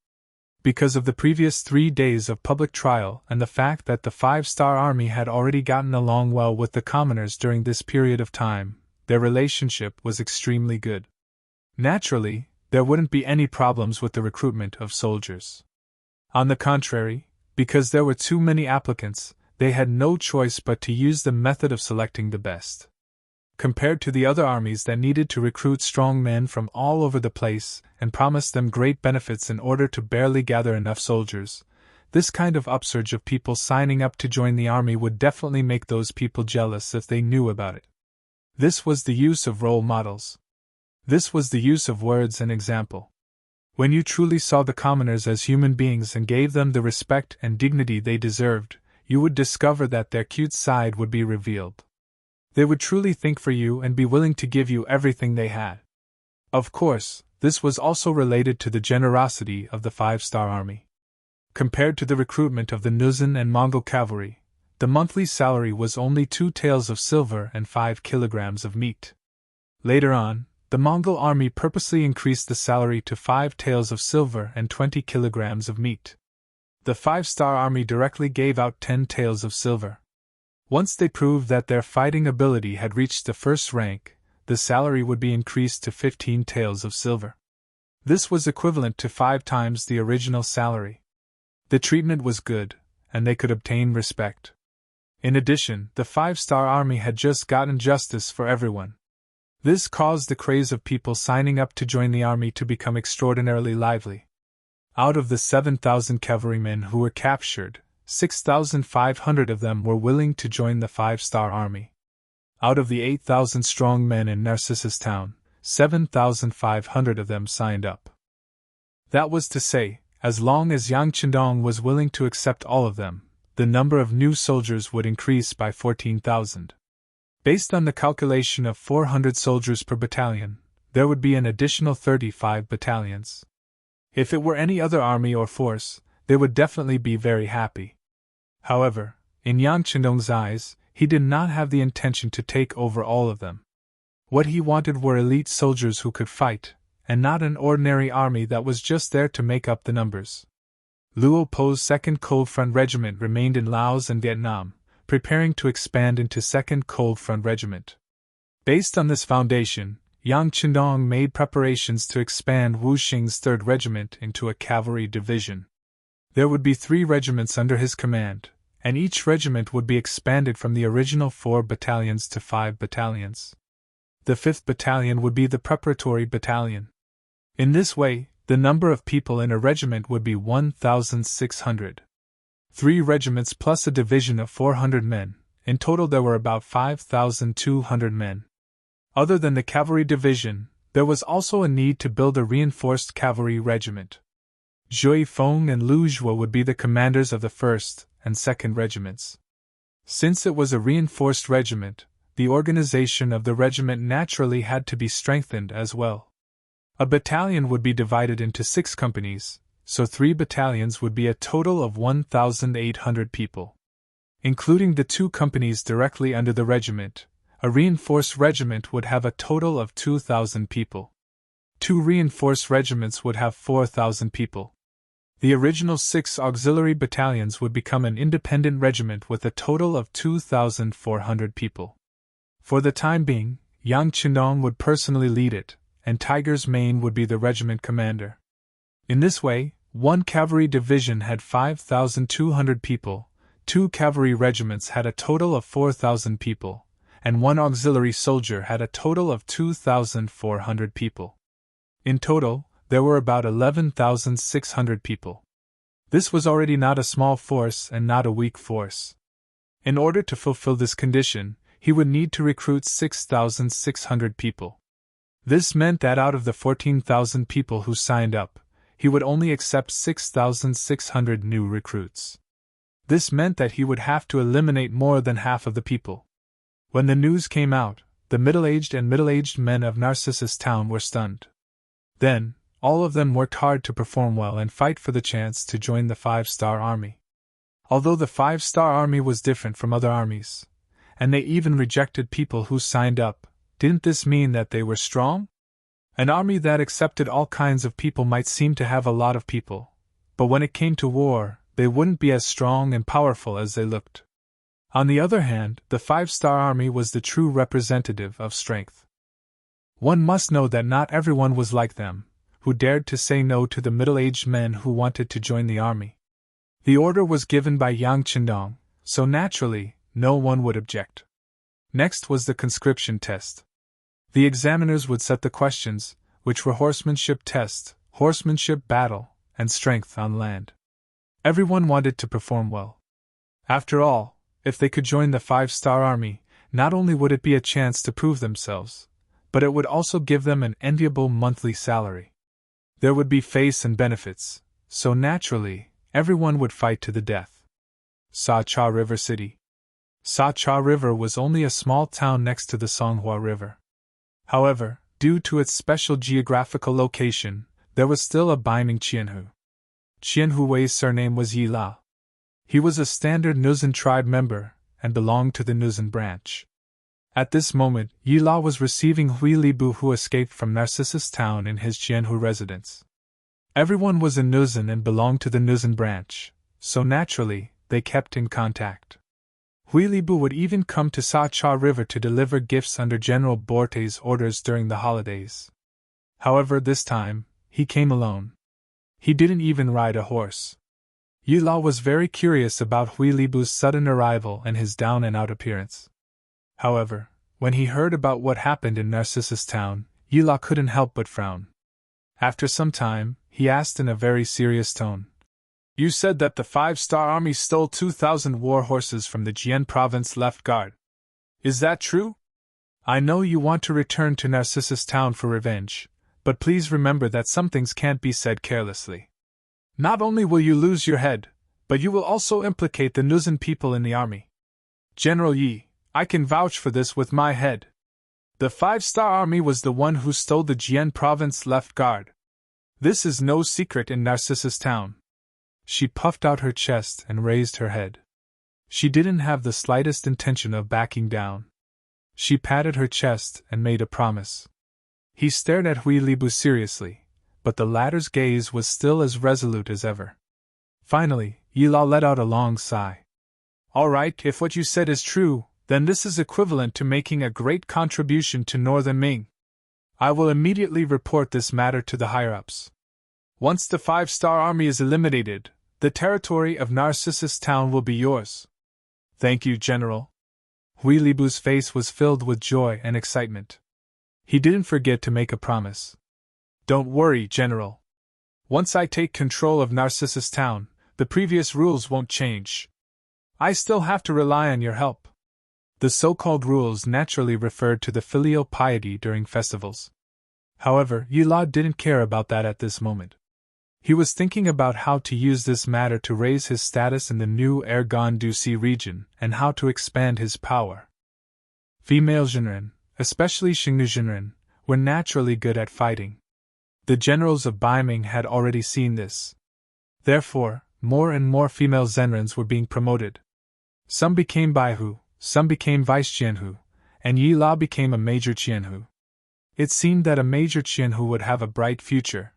[SPEAKER 1] Because of the previous 3 days of public trial and the fact that the five-star army had already gotten along well with the commoners during this period of time, their relationship was extremely good. Naturally, there wouldn't be any problems with the recruitment of soldiers. On the contrary, because there were too many applicants, they had no choice but to use the method of selecting the best. Compared to the other armies that needed to recruit strong men from all over the place and promised them great benefits in order to barely gather enough soldiers, this kind of upsurge of people signing up to join the army would definitely make those people jealous if they knew about it. This was the use of role models. This was the use of words and example. When you truly saw the commoners as human beings and gave them the respect and dignity they deserved, you would discover that their cute side would be revealed. They would truly think for you and be willing to give you everything they had. Of course, this was also related to the generosity of the five-star army. Compared to the recruitment of the Nuzan and Mongol cavalry, the monthly salary was only 2 taels of silver and 5 kilograms of meat. Later on, the Mongol army purposely increased the salary to 5 taels of silver and 20 kilograms of meat. The five-star army directly gave out 10 taels of silver. Once they proved that their fighting ability had reached the first rank, the salary would be increased to 15 taels of silver. This was equivalent to 5 times the original salary. The treatment was good, and they could obtain respect. In addition, the five-star army had just gotten justice for everyone. This caused the craze of people signing up to join the army to become extraordinarily lively. Out of the 7,000 cavalrymen who were captured, 6,500 of them were willing to join the five-star army. Out of the 8,000 strong men in Narcissus Town, 7,500 of them signed up. That was to say, as long as Yang Chendong was willing to accept all of them, the number of new soldiers would increase by 14,000. Based on the calculation of 400 soldiers per battalion, there would be an additional 35 battalions. If it were any other army or force, they would definitely be very happy. However, in Yang Chendong's eyes, he did not have the intention to take over all of them. What he wanted were elite soldiers who could fight, and not an ordinary army that was just there to make up the numbers. Luo Po's 2nd Cold Front Regiment remained in Laos and Vietnam, preparing to expand into 2nd Cold Front Regiment. Based on this foundation, Yang Chendong made preparations to expand Wu Xing's 3rd Regiment into a cavalry division. There would be 3 regiments under his command, and each regiment would be expanded from the original 4 battalions to 5 battalions. The 5th Battalion would be the preparatory battalion. In this way, the number of people in a regiment would be 1,600. 3 regiments plus a division of 400 men, in total there were about 5,200 men. Other than the cavalry division, there was also a need to build a reinforced cavalry regiment. Zhui Feng and Lu Zhuo would be the commanders of the 1st and 2nd regiments. Since it was a reinforced regiment, the organization of the regiment naturally had to be strengthened as well. A battalion would be divided into 6 companies, so 3 battalions would be a total of 1,800 people. Including the 2 companies directly under the regiment, a reinforced regiment would have a total of 2,000 people. 2 reinforced regiments would have 4,000 people. The original 6 auxiliary battalions would become an independent regiment with a total of 2,400 people. For the time being, Yang Chendong would personally lead it, and Tiger's Mane would be the regiment commander. In this way, 1 cavalry division had 5,200 people, 2 cavalry regiments had a total of 4,000 people, and 1 auxiliary soldier had a total of 2,400 people. In total, there were about 11,600 people. This was already not a small force and not a weak force. In order to fulfill this condition, he would need to recruit 6,600 people. This meant that out of the 14,000 people who signed up, he would only accept 6,600 new recruits. This meant that he would have to eliminate more than half of the people. When the news came out, the middle-aged and middle-aged men of Narcissus Town were stunned. Then, all of them worked hard to perform well and fight for the chance to join the 5-star army. Although the 5-star army was different from other armies, and they even rejected people who signed up, didn't this mean that they were strong? An army that accepted all kinds of people might seem to have a lot of people, but when it came to war, they wouldn't be as strong and powerful as they looked. On the other hand, the 5-star army was the true representative of strength. One must know that not everyone was like them, who dared to say no to the middle-aged men who wanted to join the army. The order was given by Yang Chendong, so naturally, no one would object. Next was the conscription test. The examiners would set the questions, which were horsemanship test, horsemanship battle, and strength on land. Everyone wanted to perform well. After all, if they could join the 5-star army, not only would it be a chance to prove themselves, but it would also give them an enviable monthly salary. There would be face and benefits, so naturally, everyone would fight to the death. Sa Cha River City. Sa Cha River was only a small town next to the Songhua River. However, due to its special geographical location, there was still a Biming Qianhu. Qianhu Wei's surname was Yi La. He was a standard Nuzan tribe member, and belonged to the Nuzan branch. At this moment, Yi La was receiving Hui Libu, who escaped from Narcissus Town, in his Qianhu residence. Everyone was a Nuzan and belonged to the Nuzan branch, so naturally, they kept in contact. Hui Libu would even come to Sa Cha River to deliver gifts under General Borte's orders during the holidays. However, this time, he came alone. He didn't even ride a horse. Yi La was very curious about Hui Libu's sudden arrival and his down-and-out appearance. However, when he heard about what happened in Narcissus Town, Yi La couldn't help but frown. After some time, he asked in a very serious tone, "You said that the 5-star army stole 2,000 war horses from the Jian province left guard. Is that true?" I know you want to return to Narcissus Town for revenge, but please remember that some things can't be said carelessly. Not only will you lose your head, but you will also implicate the Nuzan people in the army. General Yi, I can vouch for this with my head. The 5-star army was the one who stole the Jian province left guard. This is no secret in Narcissus Town. She puffed out her chest and raised her head. She didn't have the slightest intention of backing down. She patted her chest and made a promise. He stared at Hui Libu seriously, but the latter's gaze was still as resolute as ever. Finally, Yi Lao let out a long sigh. All right, if what you said is true, then this is equivalent to making a great contribution to Northern Ming. I will immediately report this matter to the higher-ups. Once the 5-star army is eliminated, the territory of Narcissus Town will be yours. Thank you, General. Hui Libu's face was filled with joy and excitement. He didn't forget to make a promise. Don't worry, General. Once I take control of Narcissus Town, the previous rules won't change. I still have to rely on your help. The so-called rules naturally referred to the filial piety during festivals. However, Yi Lao didn't care about that at this moment. He was thinking about how to use this matter to raise his status in the new Ergon-Duci region and how to expand his power. Female Jinren, especially Xingnu Jinren, were naturally good at fighting. The generals of Baiming had already seen this. Therefore, more and more female Zenrens were being promoted. Some became Baihu, some became Vice Qianhu, and Yi Lao became a Major Qianhu. It seemed that a Major Qianhu would have a bright future.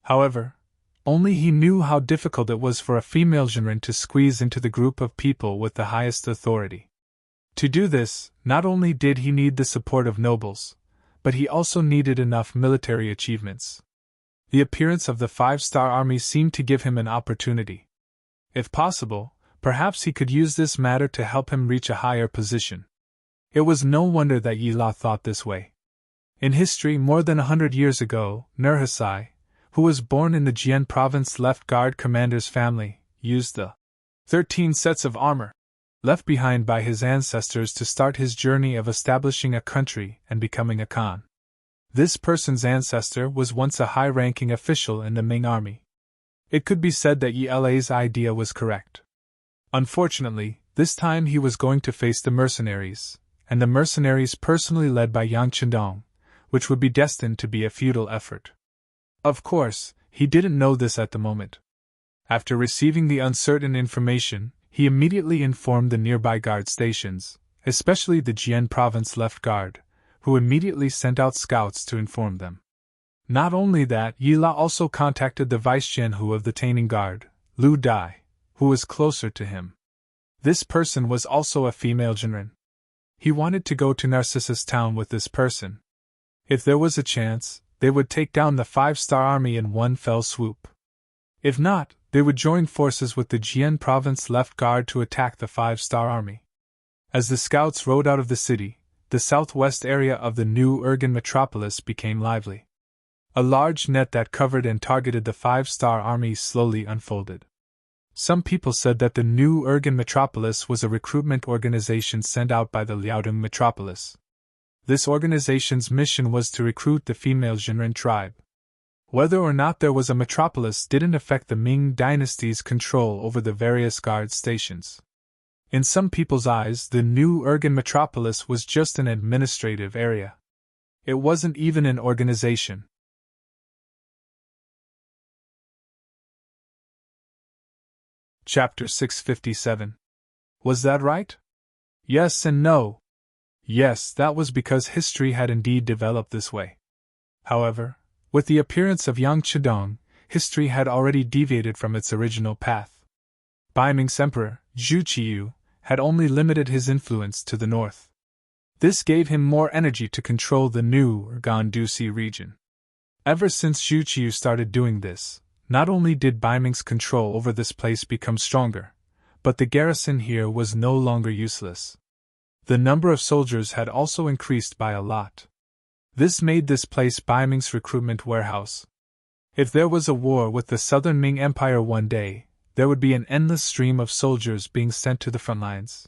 [SPEAKER 1] However, only he knew how difficult it was for a female Jinren to squeeze into the group of people with the highest authority. To do this, not only did he need the support of nobles, but he also needed enough military achievements. The appearance of the 5-star army seemed to give him an opportunity. If possible, perhaps he could use this matter to help him reach a higher position. It was no wonder that Yi Lao thought this way. In history, more than 100 years ago, Nurhasai, who was born in the Jian province left guard commander's family, used the 13 sets of armor left behind by his ancestors to start his journey of establishing a country and becoming a Khan. This person's ancestor was once a high-ranking official in the Ming army. It could be said that Yi La's idea was correct. Unfortunately, this time he was going to face the mercenaries, and the mercenaries personally led by Yang Qindong, which would be destined to be a futile effort. Of course, he didn't know this at the moment. After receiving the uncertain information, he immediately informed the nearby guard stations, especially the Jian province left guard, who immediately sent out scouts to inform them. Not only that, Yi Lao also contacted the vice Jianhu of the Taining Guard, Lu Dai, who was closer to him. This person was also a female Jinren. He wanted to go to Narcissus Town with this person. If there was a chance, they would take down the 5-star army in one fell swoop. If not, they would join forces with the Jian province left guard to attack the 5-star army. As the scouts rode out of the city, the southwest area of the new Ergon metropolis became lively. A large net that covered and targeted the 5-star army slowly unfolded. Some people said that the new Ergon metropolis was a recruitment organization sent out by the Liaodong metropolis. This organization's mission was to recruit the female Jinren tribe. Whether or not there was a metropolis didn't affect the Ming dynasty's control over the various guard stations. In some people's eyes, the new Ergon metropolis was just an administrative area. It wasn't even an organization. Chapter 657. Was that right? Yes and no. Yes, that was because history had indeed developed this way. However, with the appearance of Yang Qidong, history had already deviated from its original path. Baiming's emperor, Zhu Qiyu, had only limited his influence to the north. This gave him more energy to control the new Ergon-Duci region. Ever since Zhu Qiyu started doing this, not only did Baiming's control over this place become stronger, but the garrison here was no longer useless. The number of soldiers had also increased by a lot. This made this place Baiming's recruitment warehouse. If there was a war with the southern Ming Empire one day, there would be an endless stream of soldiers being sent to the front lines.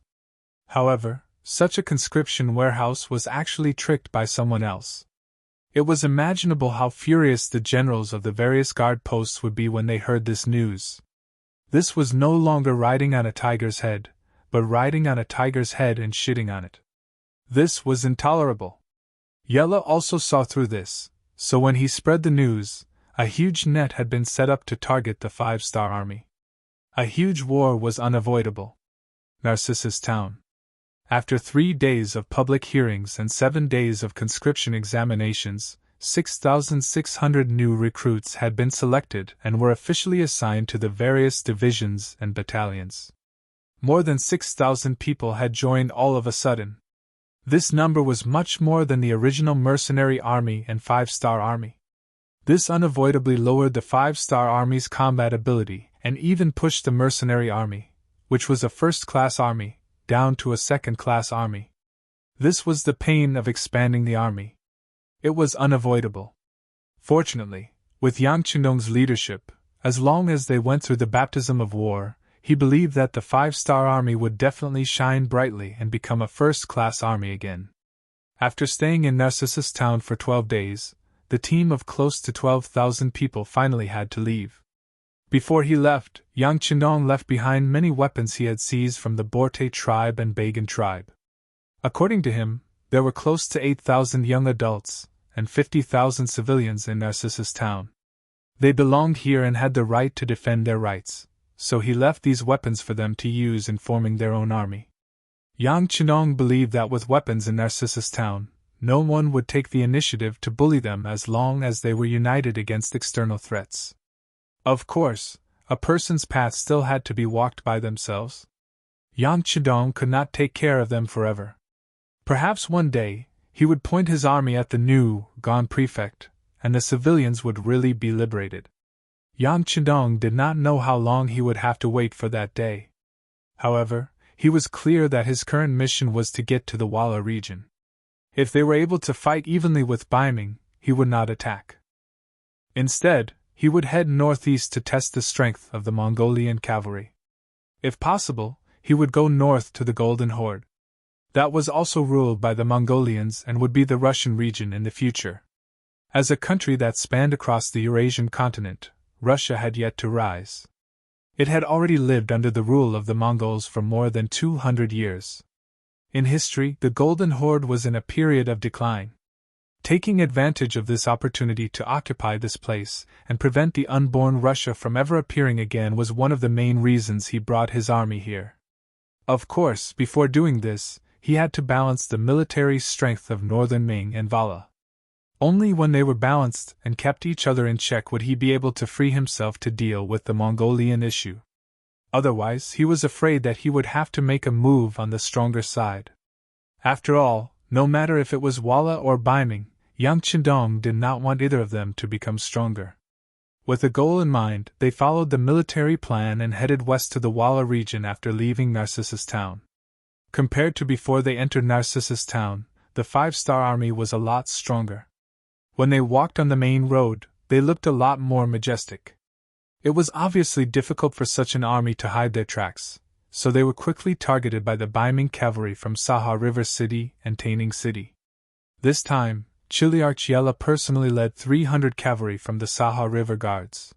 [SPEAKER 1] However, such a conscription warehouse was actually tricked by someone else. It was imaginable how furious the generals of the various guard posts would be when they heard this news. This was no longer riding on a tiger's head, but riding on a tiger's head and shitting on it. This was intolerable. Yella also saw through this, so when he spread the news, a huge net had been set up to target the 5-star army. A huge war was unavoidable. Narcissus Town. After 3 days of public hearings and 7 days of conscription examinations, 6,600 new recruits had been selected and were officially assigned to the various divisions and battalions. More than 6,000 people had joined all of a sudden. This number was much more than the original mercenary army and 5-star army. This unavoidably lowered the 5-star army's combat ability and even pushed the mercenary army, which was a first-class army, down to a second-class army. This was the pain of expanding the army. It was unavoidable. Fortunately, with Yang Qindong's leadership, as long as they went through the baptism of war, he believed that the 5-star army would definitely shine brightly and become a first-class army again. After staying in Narcissus Town for 12 days, the team of close to 12,000 people finally had to leave. Before he left, Yang Qindong left behind many weapons he had seized from the Borte tribe and Bagan tribe. According to him, there were close to 8,000 young adults and 50,000 civilians in Narcissus Town. They belonged here and had the right to defend their rights, so he left these weapons for them to use in forming their own army. Yang Qindong believed that with weapons in Narcissus Town, no one would take the initiative to bully them as long as they were united against external threats. Of course, a person's path still had to be walked by themselves. Yang Qindong could not take care of them forever. Perhaps one day, he would point his army at the new, gone prefect, and the civilians would really be liberated. Yang Qindong did not know how long he would have to wait for that day. However, he was clear that his current mission was to get to the Walla region. If they were able to fight evenly with Ming, he would not attack. Instead, he would head northeast to test the strength of the Mongolian cavalry. If possible, he would go north to the Golden Horde. That was also ruled by the Mongolians and would be the Russian region in the future. As a country that spanned across the Eurasian continent, Russia had yet to rise. It had already lived under the rule of the Mongols for more than 200 years. In history, the Golden Horde was in a period of decline. Taking advantage of this opportunity to occupy this place and prevent the unborn Russia from ever appearing again was one of the main reasons he brought his army here. Of course, before doing this, he had to balance the military strength of northern Ming and Vala. Only when they were balanced and kept each other in check would he be able to free himself to deal with the Mongolian issue. Otherwise, he was afraid that he would have to make a move on the stronger side. After all, no matter if it was Walla or Ming, Yang Qindong did not want either of them to become stronger. With a goal in mind, they followed the military plan and headed west to the Walla region after leaving Narcissus Town. Compared to before they entered Narcissus Town, the 5-star army was a lot stronger. When they walked on the main road, they looked a lot more majestic. It was obviously difficult for such an army to hide their tracks, so they were quickly targeted by the Ming cavalry from Saha River City and Taining City. This time, Chiliarch Yella personally led 300 cavalry from the Saha River Guards.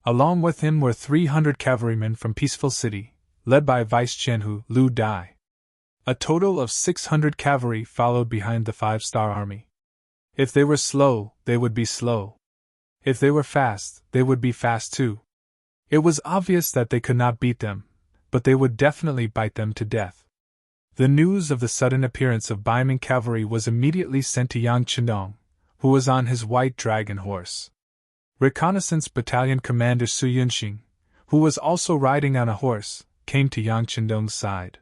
[SPEAKER 1] Along with him were 300 cavalrymen from Peaceful City, led by Vice Qianhu Lu Dai. A total of 600 cavalry followed behind the 5-star army. If they were slow, they would be slow. If they were fast, they would be fast too. It was obvious that they could not beat them, but they would definitely bite them to death. The news of the sudden appearance of Ming cavalry was immediately sent to Yang Qindong, who was on his white dragon horse. Reconnaissance Battalion Commander Su Yunxing, who was also riding on a horse, came to Yang Qindong's side.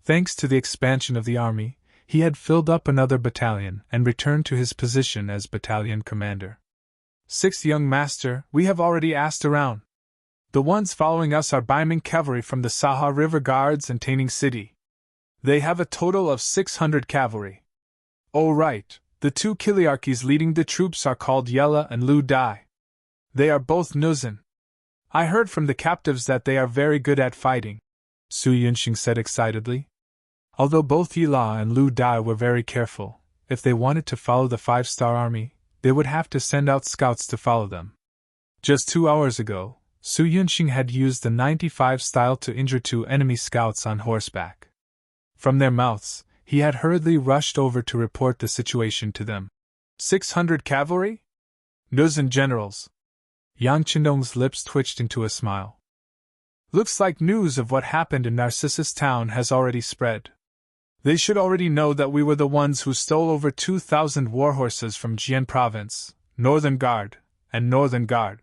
[SPEAKER 1] Thanks to the expansion of the army, he had filled up another battalion and returned to his position as battalion commander. 6th Young Master, we have already asked around. The ones following us are Ming cavalry from the Saha River Guards and Taining City. They have a total of 600 cavalry. Oh right, the 2 Kiliarchies leading the troops are called Yella and Lu Dai. They are both Nuzin. I heard from the captives that they are very good at fighting, Su Yunxing said excitedly. Although both Yila and Lu Dai were very careful, if they wanted to follow the 5-star army, they would have to send out scouts to follow them. Just 2 hours ago, Su Yunxing had used the 95 style to injure 2 enemy scouts on horseback. From their mouths, he had hurriedly rushed over to report the situation to them. 600 cavalry? Dozen generals. Yang Qindong's lips twitched into a smile. Looks like news of what happened in Narcissus Town has already spread. They should already know that we were the ones who stole over 2,000 warhorses from Jian Province, Northern Guard, and Northern Guard.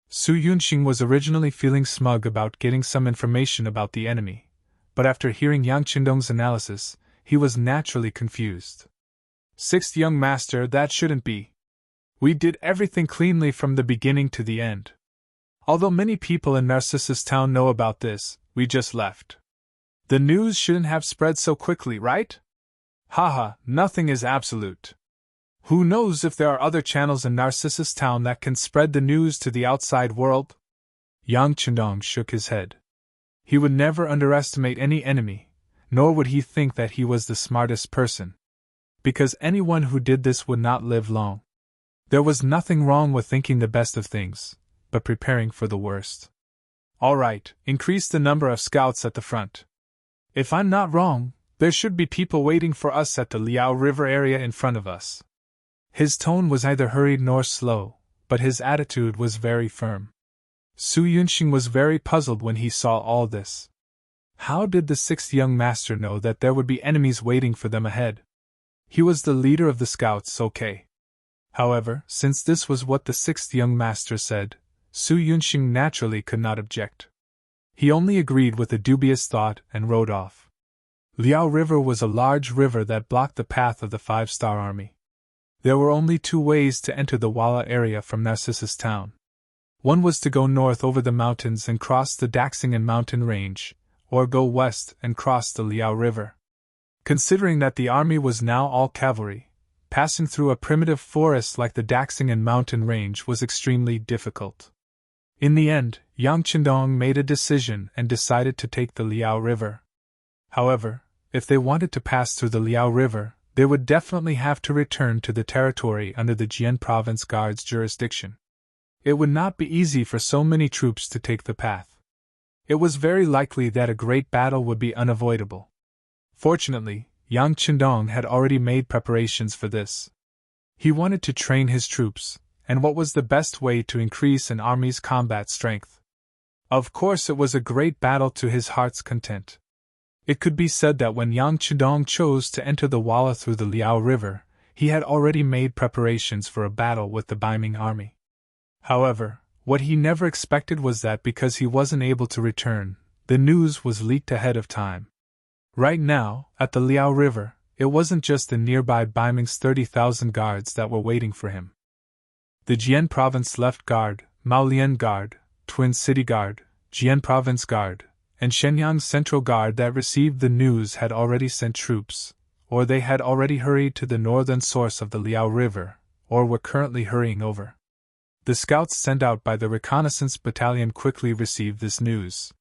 [SPEAKER 1] Su Yunxing was originally feeling smug about getting some information about the enemy, but after hearing Yang Qindong's analysis, he was naturally confused. 6th young master, that shouldn't be. We did everything cleanly from the beginning to the end. Although many people in Narcissus Town know about this, we just left. The news shouldn't have spread so quickly, right? Haha, nothing is absolute. Who knows if there are other channels in Narcissus Town that can spread the news to the outside world? Yang Qindong shook his head. He would never underestimate any enemy, nor would he think that he was the smartest person. Because anyone who did this would not live long. There was nothing wrong with thinking the best of things, but preparing for the worst. All right, increase the number of scouts at the front. If I'm not wrong, there should be people waiting for us at the Liao River area in front of us. His tone was neither hurried nor slow, but his attitude was very firm. Su Yunxing was very puzzled when he saw all this. How did the 6th young master know that there would be enemies waiting for them ahead? He was the leader of the scouts, okay. However, since this was what the 6th young master said, Su Yunxing naturally could not object. He only agreed with a dubious thought and rode off. Liao River was a large river that blocked the path of the 5-star army. There were only 2 ways to enter the Walla area from Narcissus Town. One was to go north over the mountains and cross the Daxingen mountain range, or go west and cross the Liao River. Considering that the army was now all cavalry, passing through a primitive forest like the Daxingen mountain range was extremely difficult. In the end, Yang Qindong made a decision and decided to take the Liao River. However, if they wanted to pass through the Liao River, they would definitely have to return to the territory under the Jian Province Guard's jurisdiction. It would not be easy for so many troops to take the path. It was very likely that a great battle would be unavoidable. Fortunately, Yang Qindong had already made preparations for this. He wanted to train his troops, and what was the best way to increase an army's combat strength? Of course, it was a great battle to his heart's content. It could be said that when Yang Qindong chose to enter the Walla through the Liao River, he had already made preparations for a battle with the Baiming army. However, what he never expected was that because he wasn't able to return, the news was leaked ahead of time. Right now, at the Liao River, it wasn't just the nearby Baiming's 30,000 guards that were waiting for him. The Jian Province Left Guard, Maolian Guard, Twin City Guard, Jian Province Guard, and Shenyang Central Guard that received the news had already sent troops, or they had already hurried to the northern source of the Liao River, or were currently hurrying over. The scouts sent out by the reconnaissance battalion quickly received this news.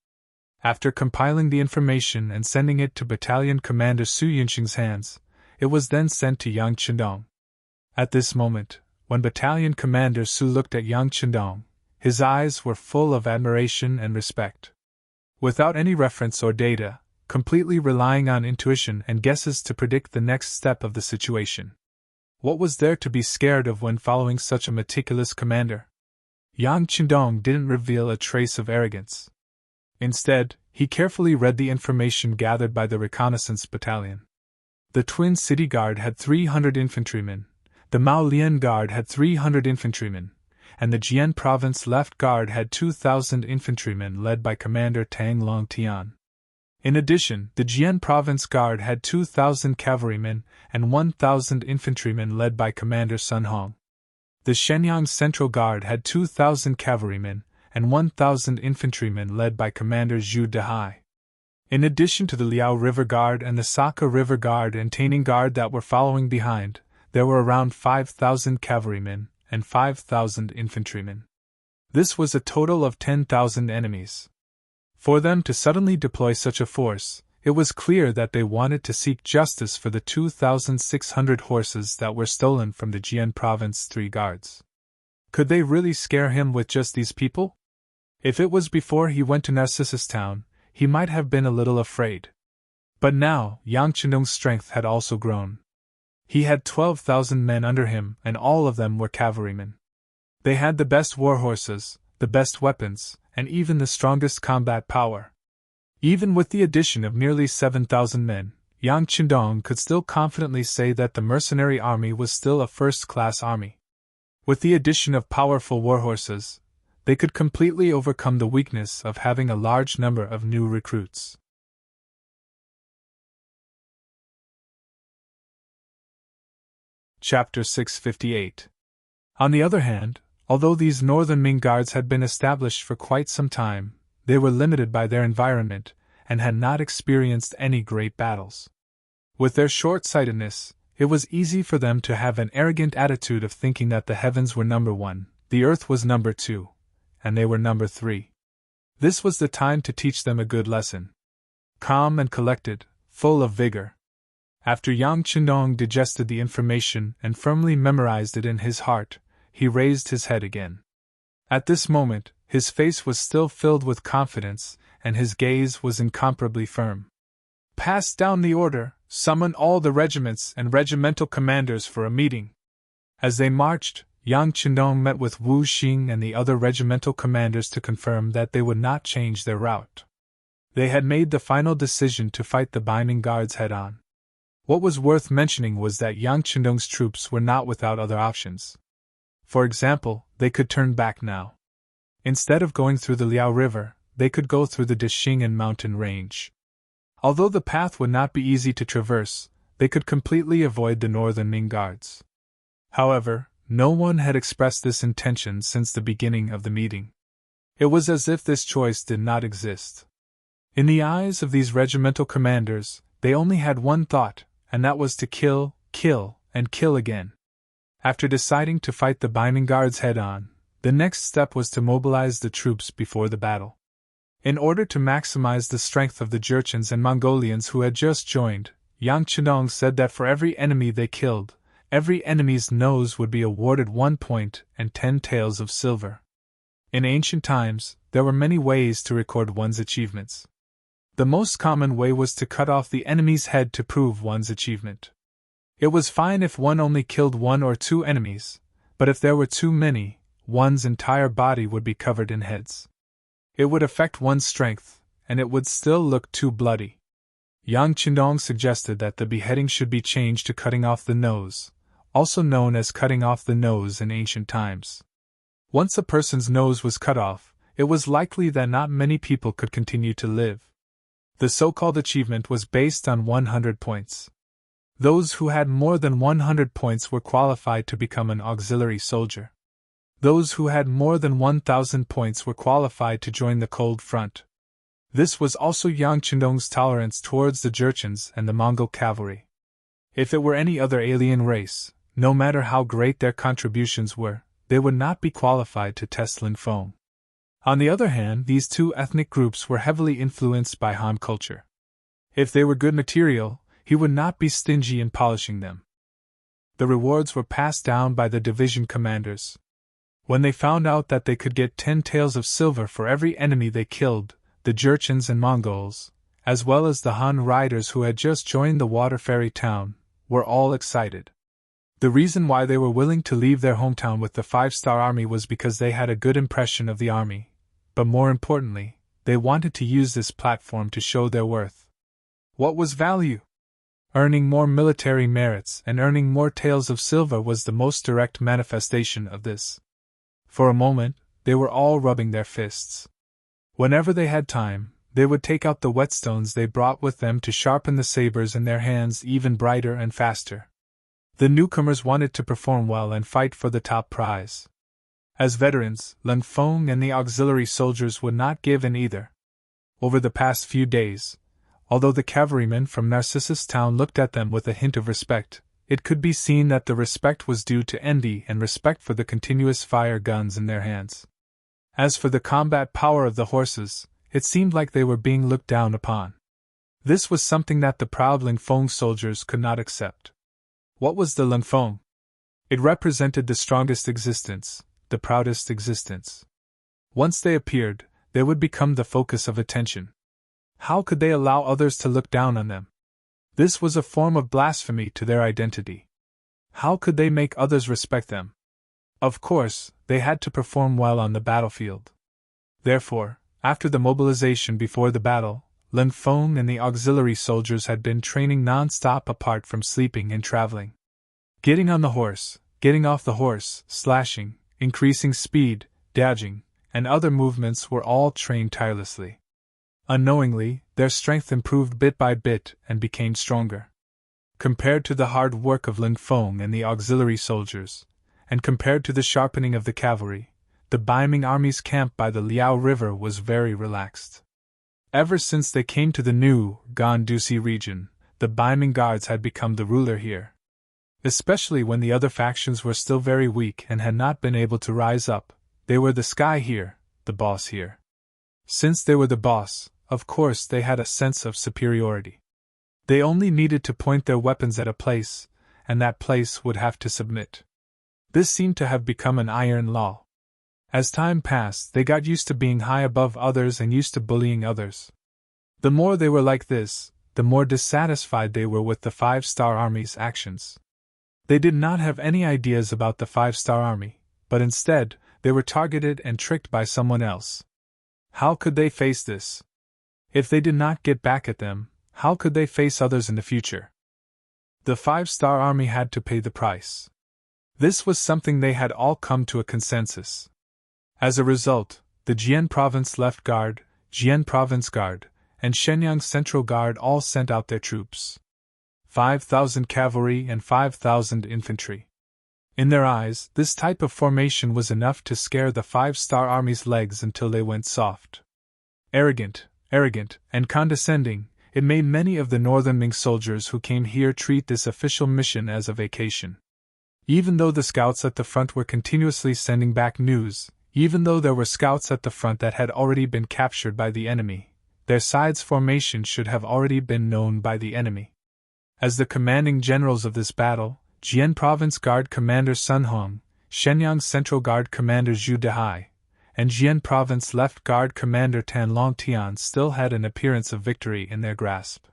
[SPEAKER 1] After compiling the information and sending it to Battalion Commander Su Yunxing's hands, it was then sent to Yang Qindong. At this moment, when Battalion Commander Su looked at Yang Qindong, his eyes were full of admiration and respect. Without any reference or data, completely relying on intuition and guesses to predict the next step of the situation. What was there to be scared of when following such a meticulous commander? Yang Qindong didn't reveal a trace of arrogance. Instead, he carefully read the information gathered by the reconnaissance battalion. The Twin City Guard had 300 infantrymen, the Maolian Guard had 300 infantrymen, and the Jian Province Left Guard had 2,000 infantrymen led by Commander Tang Longtian. In addition, the Jian Province Guard had 2,000 cavalrymen and 1,000 infantrymen led by Commander Sun Hong. The Shenyang Central Guard had 2,000 cavalrymen and 1,000 infantrymen led by Commander Zhu Dehai. In addition to the Liao River Guard and the Saka River Guard and Taining Guard that were following behind, there were around 5,000 cavalrymen and 5,000 infantrymen. This was a total of 10,000 enemies. For them to suddenly deploy such a force, it was clear that they wanted to seek justice for the 2,600 horses that were stolen from the Jian province 3 guards. Could they really scare him with just these people? If it was before he went to Narcissus Town, he might have been a little afraid. But now, Yang Chendong's strength had also grown. He had 12,000 men under him, and all of them were cavalrymen. They had the best war horses, the best weapons, and even the strongest combat power. Even with the addition of nearly 7,000 men, Yang Chendong could still confidently say that the mercenary army was still a first-class army. With the addition of powerful war horses, they could completely overcome the weakness of having a large number of new recruits. Chapter 658. On the other hand, although these northern Ming guards had been established for quite some time, they were limited by their environment and had not experienced any great battles. With their short-sightedness, it was easy for them to have an arrogant attitude of thinking that the heavens were number 1, the earth was number 2, and they were number 3. This was the time to teach them a good lesson. Calm and collected, full of vigor. After Yang Chendong digested the information and firmly memorized it in his heart, he raised his head again. At this moment, his face was still filled with confidence, and his gaze was incomparably firm. Pass down the order, summon all the regiments and regimental commanders for a meeting. As they marched, Yang Chendong met with Wu Xing and the other regimental commanders to confirm that they would not change their route. They had made the final decision to fight the Binding Guards head-on. What was worth mentioning was that Yang Chendong's troops were not without other options. For example, they could turn back now. Instead of going through the Liao River, they could go through the Dexing'an mountain range. Although the path would not be easy to traverse, they could completely avoid the northern Ming guards. However, no one had expressed this intention since the beginning of the meeting. It was as if this choice did not exist. In the eyes of these regimental commanders, they only had one thought, and that was to kill, and kill again. After deciding to fight the Binding Guards head-on, the next step was to mobilize the troops before the battle. In order to maximize the strength of the Jurchens and Mongolians who had just joined, Yang Chendong said that for every enemy they killed, every enemy's nose would be awarded 1 point and 10 taels of silver. In ancient times, there were many ways to record one's achievements. The most common way was to cut off the enemy's head to prove one's achievement. It was fine if one only killed 1 or 2 enemies, but if there were too many, one's entire body would be covered in heads. It would affect one's strength, and it would still look too bloody. Yang Chendong suggested that the beheading should be changed to cutting off the nose, also known as cutting off the nose in ancient times. Once a person's nose was cut off, it was likely that not many people could continue to live. The so-called achievement was based on 100 points. Those who had more than 100 points were qualified to become an auxiliary soldier. Those who had more than 1,000 points were qualified to join the Cold Front. This was also Yang Chendong's tolerance towards the Jurchens and the Mongol cavalry. If it were any other alien race, no matter how great their contributions were, they would not be qualified to test Lin Feng. On the other hand, these two ethnic groups were heavily influenced by Han culture. If they were good material, he would not be stingy in polishing them. The rewards were passed down by the division commanders. When they found out that they could get 10 taels of silver for every enemy they killed, the Jurchens and Mongols, as well as the Han riders who had just joined the water ferry town, were all excited. The reason why they were willing to leave their hometown with the 5-star army was because they had a good impression of the army, but more importantly, they wanted to use this platform to show their worth. What was value? Earning more military merits and earning more taels of silver was the most direct manifestation of this. For a moment, they were all rubbing their fists. Whenever they had time, they would take out the whetstones they brought with them to sharpen the sabers in their hands even brighter and faster. The newcomers wanted to perform well and fight for the top prize. As veterans, Lin Feng and the auxiliary soldiers would not give in either. Over the past few days, although the cavalrymen from Narcissus Town looked at them with a hint of respect, it could be seen that the respect was due to envy and respect for the continuous fire guns in their hands. As for the combat power of the horses, it seemed like they were being looked down upon. This was something that the proud Lingfeng soldiers could not accept. What was the Lingfeng? It represented the strongest existence, the proudest existence. Once they appeared, they would become the focus of attention. How could they allow others to look down on them? This was a form of blasphemy to their identity. How could they make others respect them? Of course, they had to perform well on the battlefield. Therefore, after the mobilization before the battle, Lin Feng and the auxiliary soldiers had been training non-stop apart from sleeping and traveling. Getting on the horse, getting off the horse, slashing, increasing speed, dodging, and other movements were all trained tirelessly. Unknowingly, their strength improved bit by bit and became stronger. Compared to the hard work of Lin Feng and the auxiliary soldiers, and compared to the sharpening of the cavalry, the Ming army's camp by the Liao River was very relaxed. Ever since they came to the new Gandusi region, the Ming guards had become the ruler here. Especially when the other factions were still very weak and had not been able to rise up, they were the sky here, the boss here. Since they were the boss, of course they had a sense of superiority. They only needed to point their weapons at a place, and that place would have to submit. This seemed to have become an iron law. As time passed, they got used to being high above others and used to bullying others. The more they were like this, the more dissatisfied they were with the Five-Star Army's actions. They did not have any ideas about the Five-Star Army, but instead, they were targeted and tricked by someone else. How could they face this? If they did not get back at them, how could they face others in the future? The Five-Star Army had to pay the price. This was something they had all come to a consensus. As a result, the Jian Province Left Guard, Jian Province Guard, and Shenyang Central Guard all sent out their troops. 5,000 cavalry and 5,000 infantry. In their eyes, this type of formation was enough to scare the Five-Star Army's legs until they went soft. Arrogant, and condescending, it made many of the northern Ming soldiers who came here treat this official mission as a vacation. Even though the scouts at the front were continuously sending back news, even though there were scouts at the front that had already been captured by the enemy, their side's formation should have already been known by the enemy. As the commanding generals of this battle, Jian Province Guard Commander Sun Hong, Shenyang Central Guard Commander Zhu Dehai, and Jian Province Left Guard Commander Tan Long Tian still had an appearance of victory in their grasp.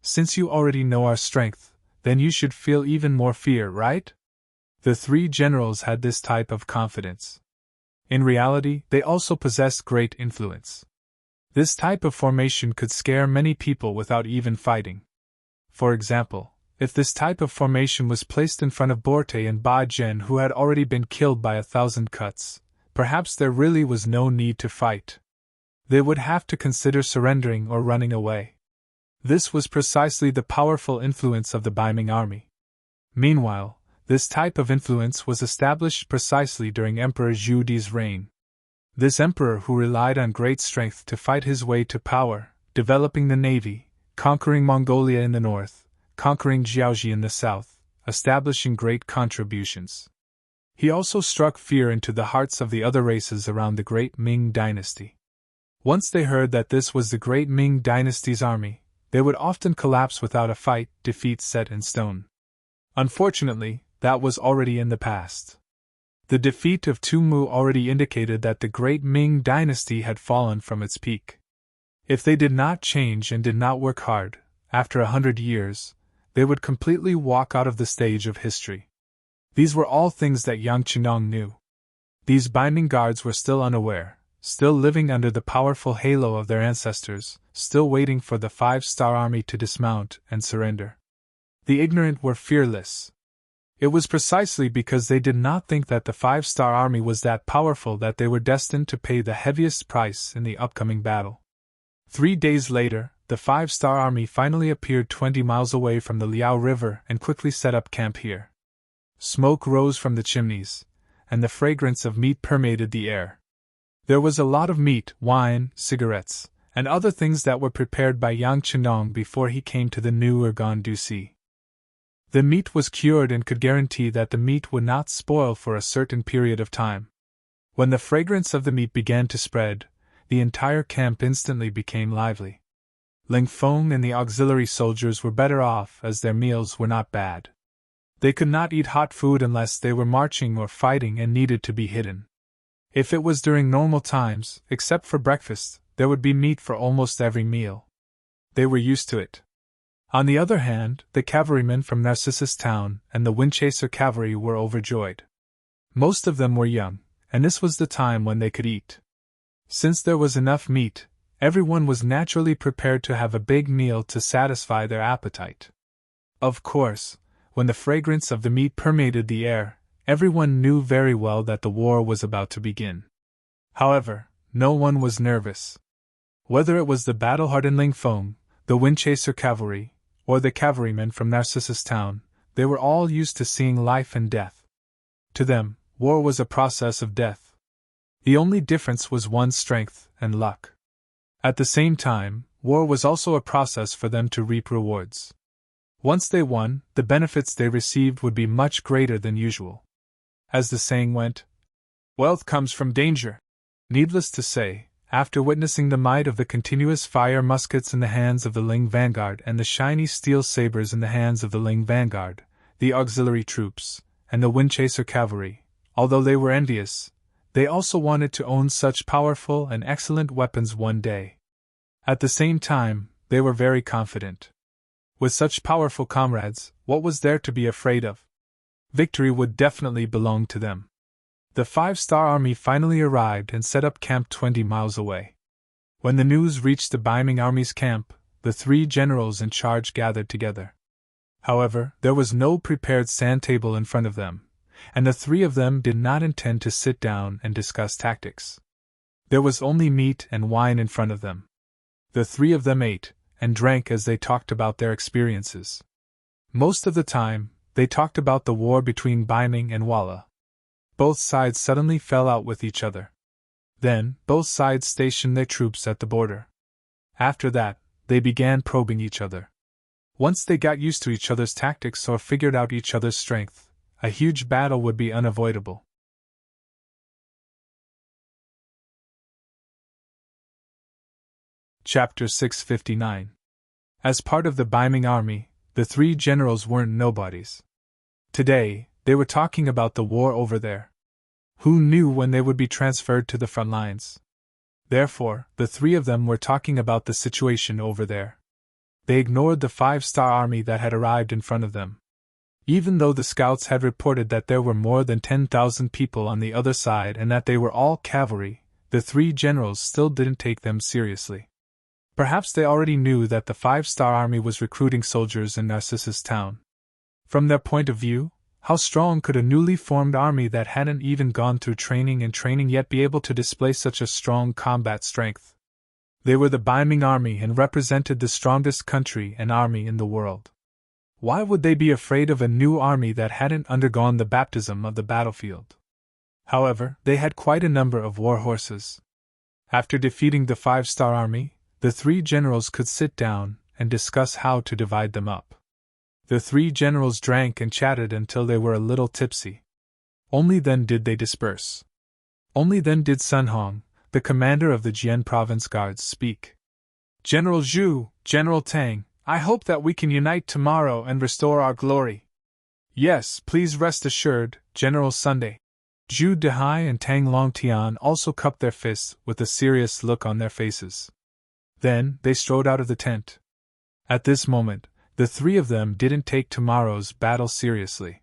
[SPEAKER 1] Since you already know our strength, then you should feel even more fear, right? The three generals had this type of confidence. In reality, they also possessed great influence. This type of formation could scare many people without even fighting. For example, if this type of formation was placed in front of Borte and Ba Zhen, who had already been killed by 1,000 cuts, perhaps there really was no need to fight. They would have to consider surrendering or running away. This was precisely the powerful influence of the Ming army. Meanwhile, this type of influence was established precisely during Emperor Zhu Di's reign. This emperor who relied on great strength to fight his way to power, developing the navy, conquering Mongolia in the north, conquering Jiaoji in the south, establishing great contributions. He also struck fear into the hearts of the other races around the great Ming dynasty. Once they heard that this was the great Ming dynasty's army, they would often collapse without a fight, defeat set in stone. Unfortunately, that was already in the past. The defeat of Tumu already indicated that the great Ming dynasty had fallen from its peak. If they did not change and did not work hard, after 100 years, they would completely walk out of the stage of history. These were all things that Yang Qinong knew. These Ming guards were still unaware, still living under the powerful halo of their ancestors, still waiting for the Five-Star Army to dismount and surrender. The ignorant were fearless. It was precisely because they did not think that the Five-Star Army was that powerful that they were destined to pay the heaviest price in the upcoming battle. 3 days later, the Five-Star Army finally appeared 20 miles away from the Liao River and quickly set up camp here. Smoke rose from the chimneys, and the fragrance of meat permeated the air. There was a lot of meat, wine, cigarettes, and other things that were prepared by Yang Qinong before he came to the new Urgan Dusi. The meat was cured and could guarantee that the meat would not spoil for a certain period of time. When the fragrance of the meat began to spread, the entire camp instantly became lively. Ling Feng and the auxiliary soldiers were better off as their meals were not bad. They could not eat hot food unless they were marching or fighting and needed to be hidden. If it was during normal times, except for breakfast, there would be meat for almost every meal. They were used to it. On the other hand, the cavalrymen from Narcissus Town and the Windchaser cavalry were overjoyed. Most of them were young, and this was the time when they could eat. Since there was enough meat, everyone was naturally prepared to have a big meal to satisfy their appetite. Of course, when the fragrance of the meat permeated the air, everyone knew very well that the war was about to begin. However, no one was nervous. Whether it was the battle-hardened Ling Feng, the Windchaser cavalry, or the cavalrymen from Narcissus Town, they were all used to seeing life and death. To them, war was a process of death. The only difference was one's strength and luck. At the same time, war was also a process for them to reap rewards. Once they won, the benefits they received would be much greater than usual. As the saying went, wealth comes from danger. Needless to say, after witnessing the might of the continuous fire muskets in the hands of the Ling vanguard and the shiny steel sabers in the hands of the Ling vanguard, the auxiliary troops, and the Windchaser cavalry, although they were envious, they also wanted to own such powerful and excellent weapons one day. At the same time, they were very confident. With such powerful comrades, what was there to be afraid of? Victory would definitely belong to them. The 5-star army finally arrived and set up camp 20 miles away. When the news reached the Biming army's camp, the 3 generals in charge gathered together. However, there was no prepared sand table in front of them, and the 3 of them did not intend to sit down and discuss tactics. There was only meat and wine in front of them. The 3 of them ate and drank as they talked about their experiences. Most of the time, they talked about the war between Biming and Walla. Both sides suddenly fell out with each other. Then, both sides stationed their troops at the border. After that, they began probing each other. Once they got used to each other's tactics or figured out each other's strength, a huge battle would be unavoidable. Chapter 659. As part of the Biming army, the 3 generals weren't nobodies. Today, they were talking about the war over there. Who knew when they would be transferred to the front lines? Therefore, the 3 of them were talking about the situation over there. They ignored the 5-star army that had arrived in front of them. Even though the scouts had reported that there were more than 10,000 people on the other side and that they were all cavalry, the 3 generals still didn't take them seriously. Perhaps they already knew that the 5-star army was recruiting soldiers in Narcissus Town. From their point of view, how strong could a newly formed army that hadn't even gone through training yet be able to display such a strong combat strength? They were the Biming army and represented the strongest country and army in the world. Why would they be afraid of a new army that hadn't undergone the baptism of the battlefield? However, they had quite a number of war horses. After defeating the 5-star army, the 3 generals could sit down and discuss how to divide them up. The 3 generals drank and chatted until they were a little tipsy. Only then did they disperse. Only then did Sun Hong, the commander of the Jian Province Guards, speak. General Zhu, General Tang, I hope that we can unite tomorrow and restore our glory. Yes, please rest assured, General Sunday. Zhu Dehai and Tang Longtian also cupped their fists with a serious look on their faces. Then, they strode out of the tent. At this moment, the 3 of them didn't take tomorrow's battle seriously.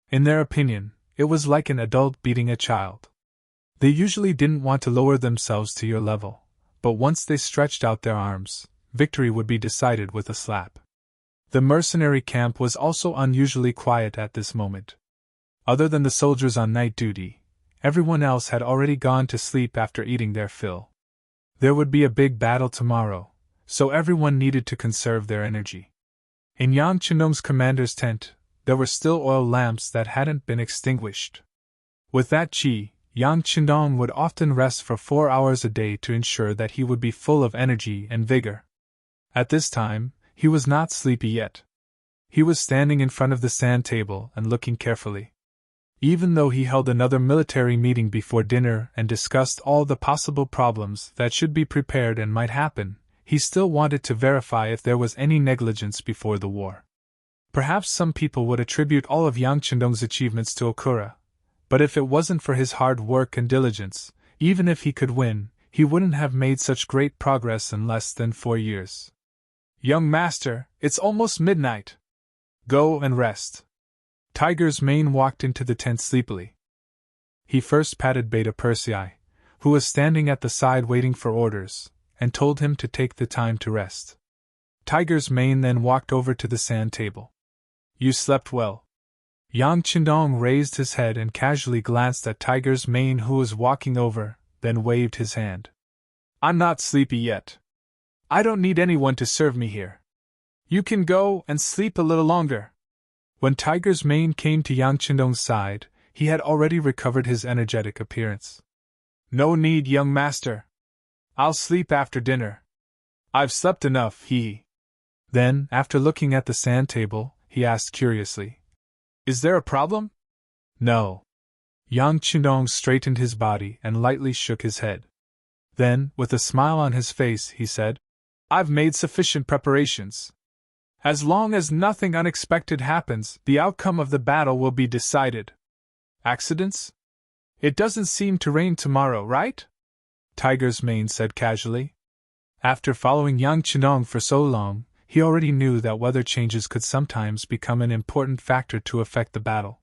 [SPEAKER 1] In their opinion, it was like an adult beating a child. They usually didn't want to lower themselves to your level, but once they stretched out their arms, victory would be decided with a slap. The mercenary camp was also unusually quiet at this moment. Other than the soldiers on night duty, everyone else had already gone to sleep after eating their fill. There would be a big battle tomorrow, so everyone needed to conserve their energy. In Yang Chinom's commander's tent, there were still oil lamps that hadn't been extinguished. With that chi, Yang Chinom would often rest for 4 hours a day to ensure that he would be full of energy and vigor. At this time, he was not sleepy yet. He was standing in front of the sand table and looking carefully. Even though he held another military meeting before dinner and discussed all the possible problems that should be prepared and might happen, he still wanted to verify if there was any negligence before the war. Perhaps some people would attribute all of Yang Chendong's achievements to Okura, but if it wasn't for his hard work and diligence, even if he could win, he wouldn't have made such great progress in less than 4 years. Young master, it's almost midnight. Go and rest. Tiger's Mane walked into the tent sleepily. He first patted Beta Persei, who was standing at the side waiting for orders, and told him to take the time to rest. Tiger's Mane then walked over to the sand table. You slept well. Yang Chendong raised his head and casually glanced at Tiger's Mane, who was walking over, then waved his hand. I'm not sleepy yet. I don't need anyone to serve me here. You can go and sleep a little longer. When Tiger's Mane came to Yang Chendong's side, he had already recovered his energetic appearance. No need, young master. I'll sleep after dinner. I've slept enough, he. Then, after looking at the sand table, he asked curiously, Is there a problem? No. Yang Chendong straightened his body and lightly shook his head. Then, with a smile on his face, he said, I've made sufficient preparations. As long as nothing unexpected happens, the outcome of the battle will be decided. Accidents? It doesn't seem to rain tomorrow, right? Tiger's Mane said casually. After following Yang Chendong for so long, he already knew that weather changes could sometimes become an important factor to affect the battle.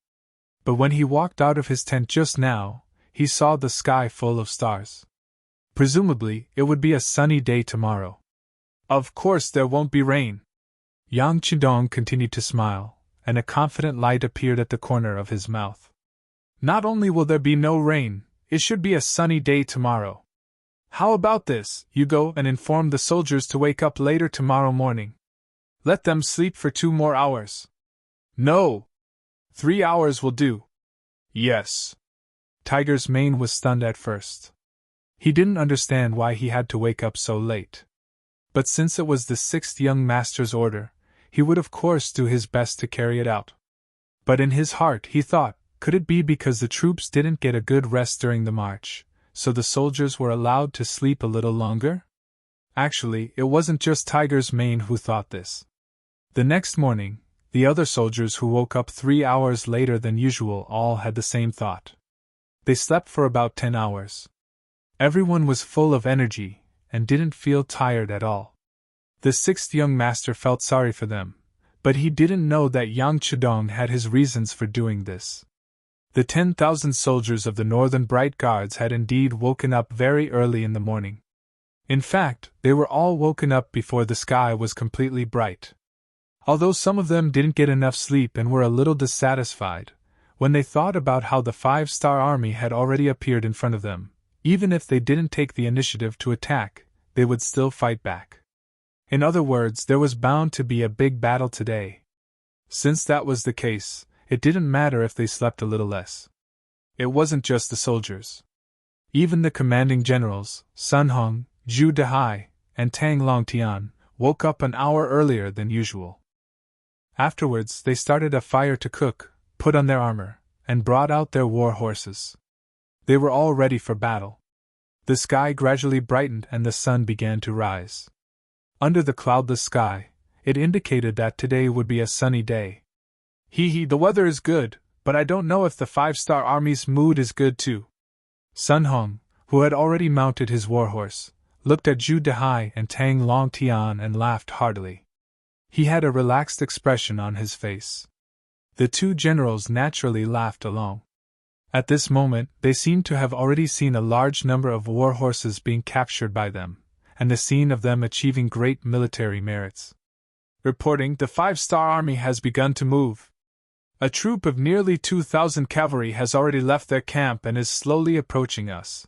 [SPEAKER 1] But when he walked out of his tent just now, he saw the sky full of stars. Presumably, it would be a sunny day tomorrow. Of course there won't be rain. Yang Chendong continued to smile, and a confident light appeared at the corner of his mouth. Not only will there be no rain, it should be a sunny day tomorrow. How about this, you go and inform the soldiers to wake up later tomorrow morning. Let them sleep for 2 more hours. No. 3 hours will do. Yes. Tiger's Mane was stunned at first. He didn't understand why he had to wake up so late. But since it was the 6th young master's order, he would of course do his best to carry it out. But in his heart he thought, could it be because the troops didn't get a good rest during the march, so the soldiers were allowed to sleep a little longer? Actually, it wasn't just Tiger's Mane who thought this. The next morning, the other soldiers who woke up 3 hours later than usual all had the same thought. They slept for about 10 hours. Everyone was full of energy, and didn't feel tired at all. The 6th young master felt sorry for them, but he didn't know that Yang Chendong had his reasons for doing this. The 10,000 soldiers of the Northern Bright Guards had indeed woken up very early in the morning. In fact, they were all woken up before the sky was completely bright. Although some of them didn't get enough sleep and were a little dissatisfied, when they thought about how the 5-star army had already appeared in front of them, even if they didn't take the initiative to attack, they would still fight back. In other words, there was bound to be a big battle today. Since that was the case, it didn't matter if they slept a little less. It wasn't just the soldiers. Even the commanding generals, Sun Hong, Zhu Dehai, and Tang Longtian, woke up an hour earlier than usual. Afterwards, they started a fire to cook, put on their armor, and brought out their war horses. They were all ready for battle. The sky gradually brightened and the sun began to rise. Under the cloudless sky, it indicated that today would be a sunny day. The weather is good, but I don't know if the 5-star army's mood is good too. Sun Hong, who had already mounted his warhorse, looked at Zhu Dehai and Tang Longtian and laughed heartily. He had a relaxed expression on his face. The 2 generals naturally laughed along. At this moment, they seemed to have already seen a large number of war horses being captured by them, and the scene of them achieving great military merits. Reporting, the 5-star army has begun to move. A troop of nearly 2,000 cavalry has already left their camp and is slowly approaching us.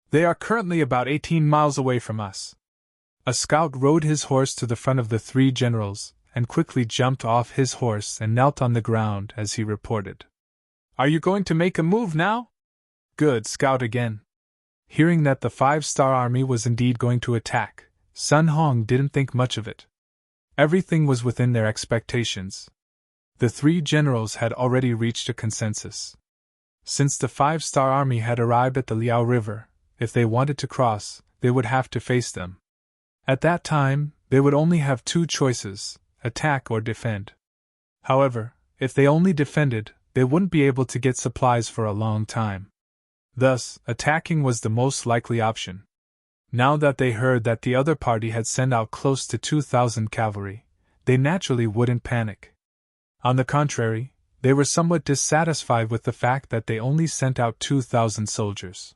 [SPEAKER 1] They are currently about 18 miles away from us. A scout rode his horse to the front of the 3 generals, and quickly jumped off his horse and knelt on the ground as he reported. Are you going to make a move now? Good, scout again. Hearing that the 5-star army was indeed going to attack, Sun Hong didn't think much of it. Everything was within their expectations. The 3 generals had already reached a consensus. Since the 5-star army had arrived at the Liao River, if they wanted to cross, they would have to face them. At that time, they would only have two choices: attack or defend. However, if they only defended, they wouldn't be able to get supplies for a long time. Thus, attacking was the most likely option. Now that they heard that the other party had sent out close to 2,000 cavalry, they naturally wouldn't panic. On the contrary, they were somewhat dissatisfied with the fact that they only sent out 2,000 soldiers.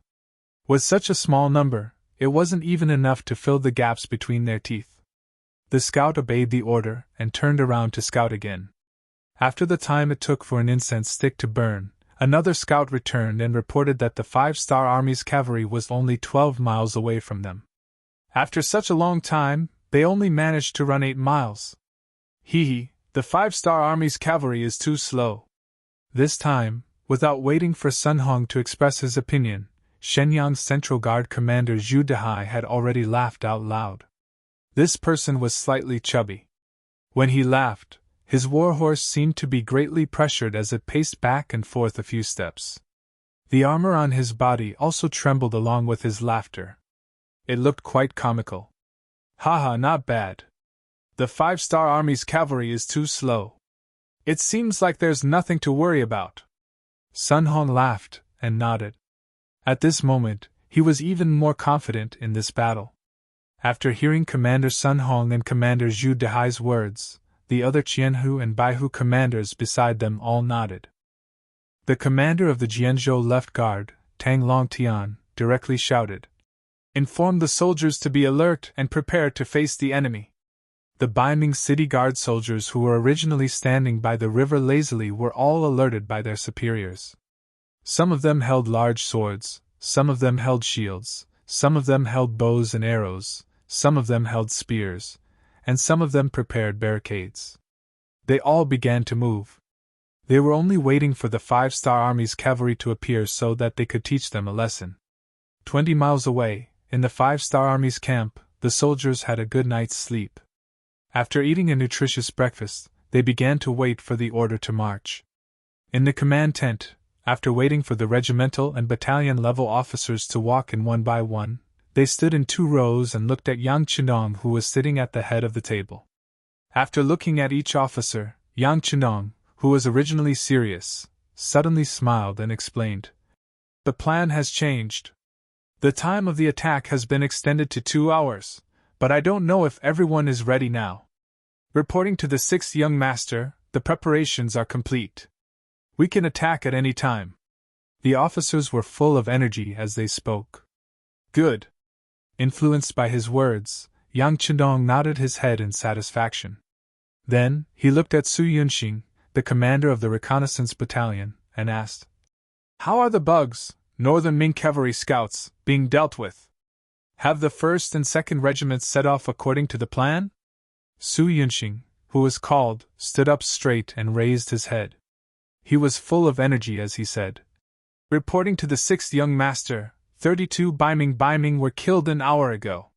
[SPEAKER 1] With such a small number, it wasn't even enough to fill the gaps between their teeth. The scout obeyed the order and turned around to scout again. After the time it took for an incense stick to burn, another scout returned and reported that the 5-star Army's cavalry was only 12 miles away from them. After such a long time, they only managed to run 8 miles. The 5-star Army's cavalry is too slow. This time, without waiting for Sun Hong to express his opinion, Shenyang's Central Guard commander Zhu Dehai had already laughed out loud. This person was slightly chubby. When he laughed, his warhorse seemed to be greatly pressured as it paced back and forth a few steps. The armor on his body also trembled along with his laughter. It looked quite comical. Haha, not bad. The 5-star Army's cavalry is too slow. It seems like there's nothing to worry about. Sun Hong laughed and nodded. At this moment, he was even more confident in this battle. After hearing Commander Sun Hong and Commander Zhu Dehai's words, the other Qianhu and Baihu commanders beside them all nodded. The commander of the Jianzhou left guard, Tang Longtian, directly shouted, "Inform the soldiers to be alert and prepare to face the enemy." The Baiming city guard soldiers who were originally standing by the river lazily were all alerted by their superiors. Some of them held large swords, some of them held shields, some of them held bows and arrows, some of them held spears, and some of them prepared barricades. They all began to move. They were only waiting for the 5-star Army's cavalry to appear so that they could teach them a lesson. 20 miles away, in the 5-star Army's camp, the soldiers had a good night's sleep. After eating a nutritious breakfast, they began to wait for the order to march. In the command tent, after waiting for the regimental and battalion-level officers to walk in one by one, they stood in 2 rows and looked at Yang Chenong, who was sitting at the head of the table. After looking at each officer, Yang Chenong, who was originally serious, suddenly smiled and explained, "The plan has changed. The time of the attack has been extended to 2 hours, but I don't know if everyone is ready now. Reporting to the 6th young master, the preparations are complete. We can attack at any time." The officers were full of energy as they spoke. "Good." Influenced by his words, Yang Chenong nodded his head in satisfaction. Then, he looked at Su Yunxing, the commander of the reconnaissance battalion, and asked, "How are the Bugs, Northern Ming cavalry scouts, being dealt with? Have the 1st and 2nd regiments set off according to the plan?" Su Yunxing, who was called, stood up straight and raised his head. He was full of energy as he said, "Reporting to the 6th young master, 32 Baiming were killed an hour ago.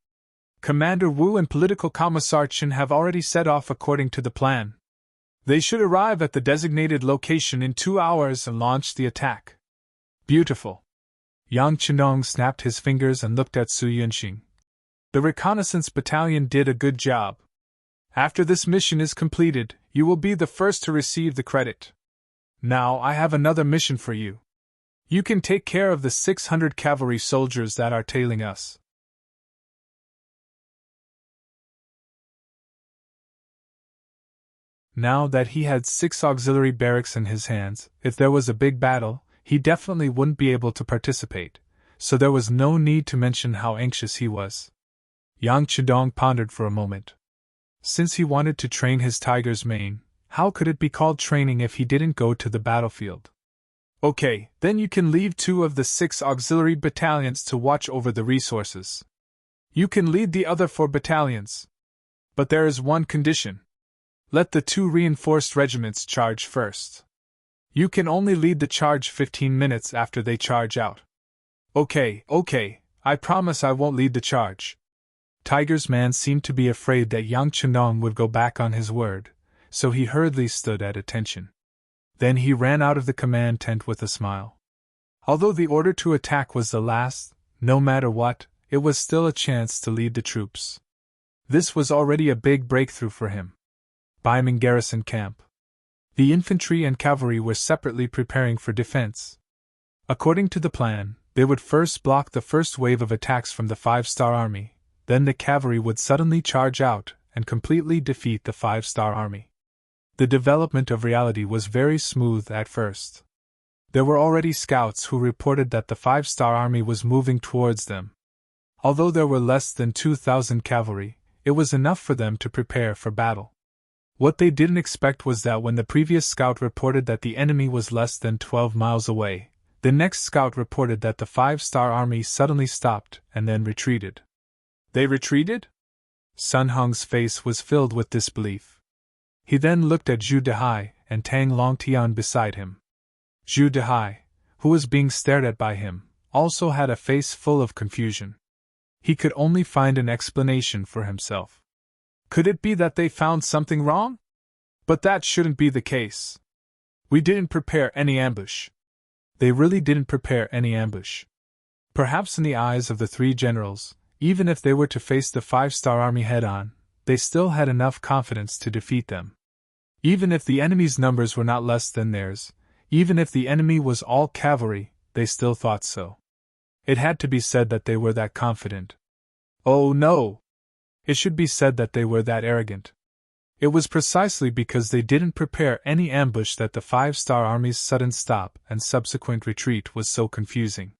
[SPEAKER 1] Commander Wu and Political Commissar Chen have already set off according to the plan. They should arrive at the designated location in 2 hours and launch the attack." "Beautiful." Yang Chenong snapped his fingers and looked at Su Yunxing. "The reconnaissance battalion did a good job. After this mission is completed, you will be the first to receive the credit. Now I have another mission for you. You can take care of the 600 cavalry soldiers that are tailing us." Now that he had 6 auxiliary barracks in his hands, if there was a big battle, he definitely wouldn't be able to participate, so there was no need to mention how anxious he was. Yang Chenong pondered for a moment. Since he wanted to train his tiger's mane, how could it be called training if he didn't go to the battlefield? "Okay, then you can leave 2 of the 6 auxiliary battalions to watch over the resources. You can lead the other 4 battalions. But there is one condition. Let the 2 reinforced regiments charge first. You can only lead the charge 15 minutes after they charge out." Okay, I promise I won't lead the charge." Tiger's man seemed to be afraid that Yang Chenong would go back on his word, so he hurriedly stood at attention. Then he ran out of the command tent with a smile. Although the order to attack was the last, no matter what, it was still a chance to lead the troops. This was already a big breakthrough for him. By Ming garrison camp. The infantry and cavalry were separately preparing for defense. According to the plan, they would first block the first wave of attacks from the 5-star army, then the cavalry would suddenly charge out and completely defeat the 5-star army. The development of reality was very smooth at first. There were already scouts who reported that the 5-star army was moving towards them. Although there were less than 2,000 cavalry, it was enough for them to prepare for battle. What they didn't expect was that when the previous scout reported that the enemy was less than 12 miles away, the next scout reported that the 5-star army suddenly stopped and then retreated. They retreated? Sun Hong's face was filled with disbelief. He then looked at Zhu Dehai and Tang Longtian beside him. Zhu Dehai, who was being stared at by him, also had a face full of confusion. He could only find an explanation for himself. Could it be that they found something wrong? But that shouldn't be the case. We didn't prepare any ambush. They really didn't prepare any ambush. Perhaps in the eyes of the 3 generals, even if they were to face the 5-star army head-on, they still had enough confidence to defeat them. Even if the enemy's numbers were not less than theirs, even if the enemy was all cavalry, they still thought so. It had to be said that they were that confident. Oh no! It should be said that they were that arrogant. It was precisely because they didn't prepare any ambush that the 5-star army's sudden stop and subsequent retreat was so confusing.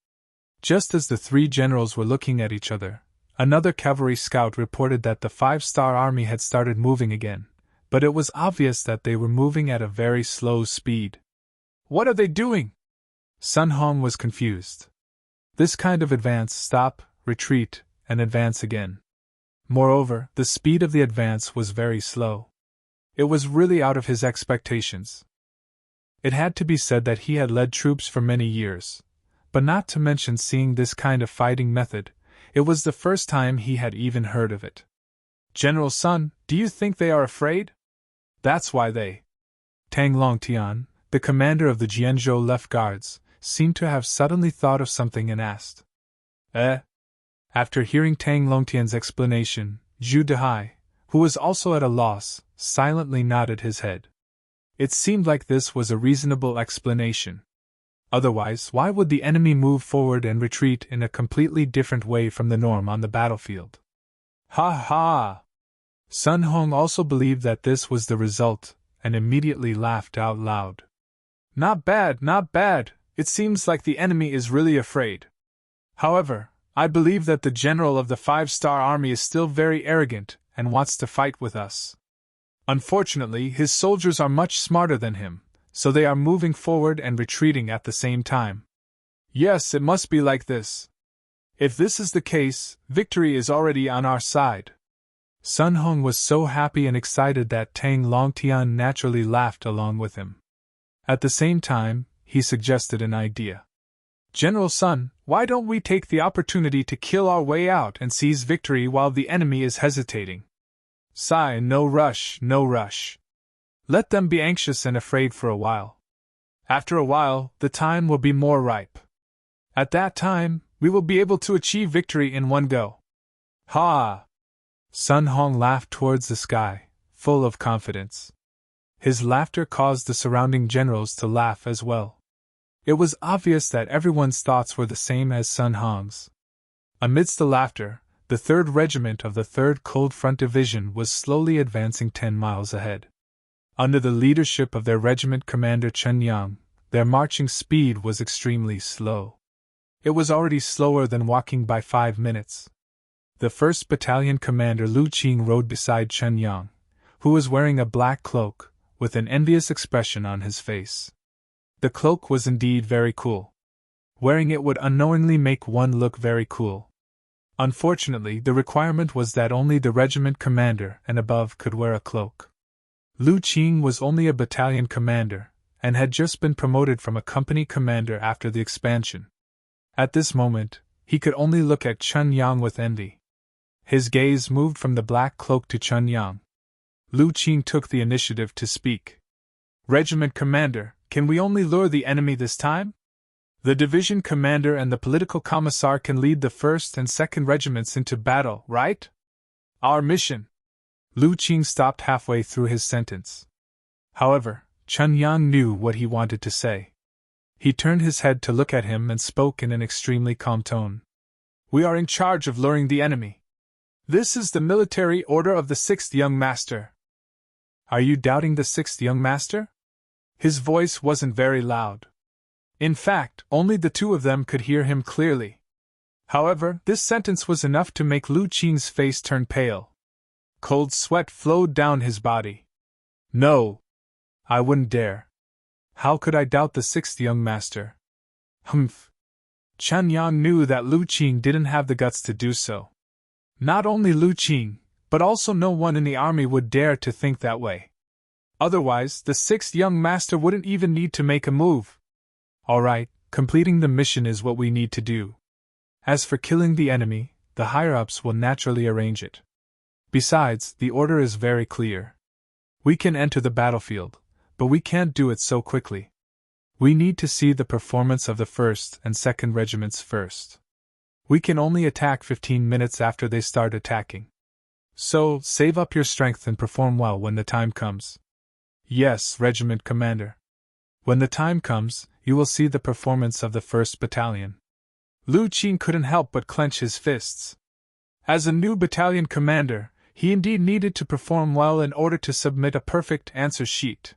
[SPEAKER 1] Just as the 3 generals were looking at each other, another cavalry scout reported that the 5-star army had started moving again, but it was obvious that they were moving at a very slow speed. What are they doing? Sun Hong was confused. This kind of advance, stop, retreat, and advance again. Moreover, the speed of the advance was very slow. It was really out of his expectations. It had to be said that he had led troops for many years, but not to mention seeing this kind of fighting method, it was the first time he had even heard of it. General Sun, do you think they are afraid? That's why they. Tang Longtian, the commander of the Jianzhou Left Guards, seemed to have suddenly thought of something and asked. After hearing Tang Longtian's explanation, Zhu Dehai, who was also at a loss, silently nodded his head. It seemed like this was a reasonable explanation. Otherwise, why would the enemy move forward and retreat in a completely different way from the norm on the battlefield? Ha ha! Sun Hong also believed that this was the result, and immediately laughed out loud. Not bad, not bad, it seems like the enemy is really afraid. However, I believe that the general of the 5-star army is still very arrogant and wants to fight with us. Unfortunately, his soldiers are much smarter than him, so they are moving forward and retreating at the same time. Yes, it must be like this. If this is the case, victory is already on our side. Sun Hong was so happy and excited that Tang Longtian naturally laughed along with him. At the same time, he suggested an idea. General Sun, why don't we take the opportunity to kill our way out and seize victory while the enemy is hesitating? Sigh, no rush, no rush. Let them be anxious and afraid for a while. After a while, the time will be more ripe. At that time, we will be able to achieve victory in one go. Ha! Sun Hong laughed towards the sky, full of confidence. His laughter caused the surrounding generals to laugh as well. It was obvious that everyone's thoughts were the same as Sun Hong's. Amidst the laughter, the 3rd Regiment of the 3rd Cold Front Division was slowly advancing 10 miles ahead. Under the leadership of their regiment commander Chen Yang, their marching speed was extremely slow. It was already slower than walking by 5 minutes. The 1st Battalion commander Lu Qing rode beside Chen Yang, who was wearing a black cloak, with an envious expression on his face. The cloak was indeed very cool. Wearing it would unknowingly make one look very cool. Unfortunately, the requirement was that only the regiment commander and above could wear a cloak. Lu Qing was only a battalion commander, and had just been promoted from a company commander after the expansion. At this moment, he could only look at Chen Yang with envy. His gaze moved from the black cloak to Chen Yang. Lu Qing took the initiative to speak. Regiment commander, can we only lure the enemy this time? The division commander and the political commissar can lead the 1st and 2nd regiments into battle, right? Our mission. Lu Qing stopped halfway through his sentence. However, Chen Yang knew what he wanted to say. He turned his head to look at him and spoke in an extremely calm tone. We are in charge of luring the enemy. This is the military order of the 6th young master. Are you doubting the 6th young master? His voice wasn't very loud. In fact, only the two of them could hear him clearly. However, this sentence was enough to make Lu Qing's face turn pale. Cold sweat flowed down his body. No. I wouldn't dare. How could I doubt the 6th young master? Humph. Chen Yang knew that Lu Qing didn't have the guts to do so. Not only Lu Qing, but also no one in the army would dare to think that way. Otherwise, the 6th young master wouldn't even need to make a move. Alright, completing the mission is what we need to do. As for killing the enemy, the higher-ups will naturally arrange it. Besides, the order is very clear. We can enter the battlefield, but we can't do it so quickly. We need to see the performance of the 1st and 2nd regiments first. We can only attack 15 minutes after they start attacking. So, save up your strength and perform well when the time comes. Yes, regiment commander. When the time comes, you will see the performance of the 1st battalion. Lu Qing couldn't help but clench his fists. As a new battalion commander, he indeed needed to perform well in order to submit a perfect answer sheet.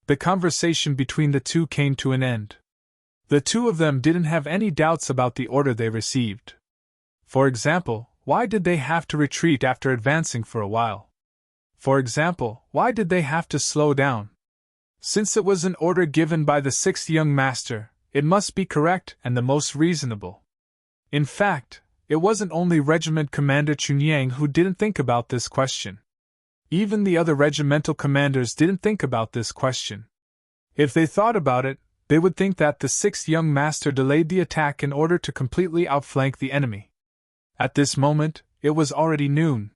[SPEAKER 1] The conversation between the two came to an end. The two of them didn't have any doubts about the order they received. For example, why did they have to retreat after advancing for a while? For example, why did they have to slow down? Since it was an order given by the 6th young master, it must be correct and the most reasonable. In fact, it wasn't only Regiment Commander Chunyang who didn't think about this question. Even the other regimental commanders didn't think about this question. If they thought about it, they would think that the 6th young master delayed the attack in order to completely outflank the enemy. At this moment, it was already noon.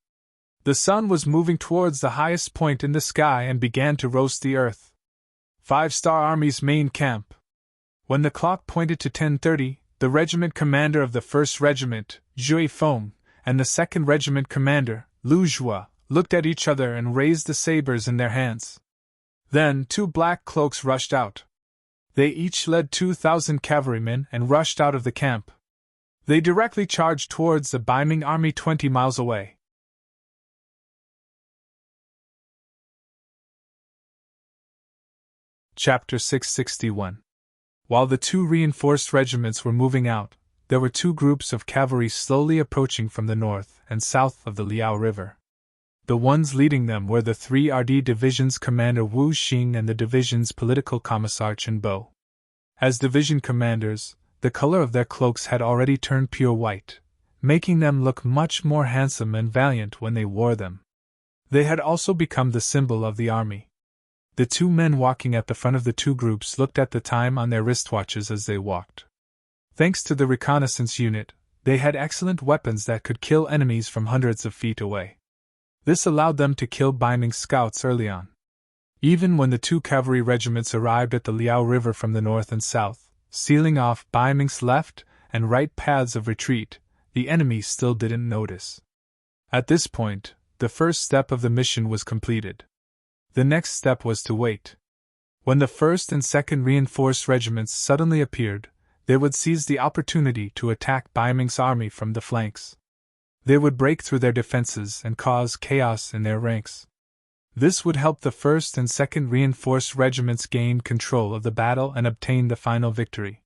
[SPEAKER 1] The sun was moving towards the highest point in the sky and began to roast the earth. 5-Star Army's main camp. When the clock pointed to 10:30, the regiment commander of the 1st Regiment, Zhui Feng, and the 2nd Regiment commander, Lu Zhua, looked at each other and raised the sabers in their hands. Then 2 black cloaks rushed out. They each led 2,000 cavalrymen and rushed out of the camp. They directly charged towards the Ming army 20 miles away. Chapter 661. While the 2 reinforced regiments were moving out, there were 2 groups of cavalry slowly approaching from the north and south of the Liao River. The ones leading them were the 3 RD Division's commander Wu Xing and the division's political commissar Chen Bo. As division commanders, the color of their cloaks had already turned pure white, making them look much more handsome and valiant when they wore them. They had also become the symbol of the army. The 2 men walking at the front of the 2 groups looked at the time on their wristwatches as they walked. Thanks to the reconnaissance unit, they had excellent weapons that could kill enemies from hundreds of feet away. This allowed them to kill Ming scouts early on. Even when the 2 cavalry regiments arrived at the Liao River from the north and south, sealing off Ming's left and right paths of retreat, the enemy still didn't notice. At this point, the first step of the mission was completed. The next step was to wait. When the 1st and 2nd reinforced regiments suddenly appeared, they would seize the opportunity to attack Ming's army from the flanks. They would break through their defenses and cause chaos in their ranks. This would help the 1st and 2nd reinforced regiments gain control of the battle and obtain the final victory.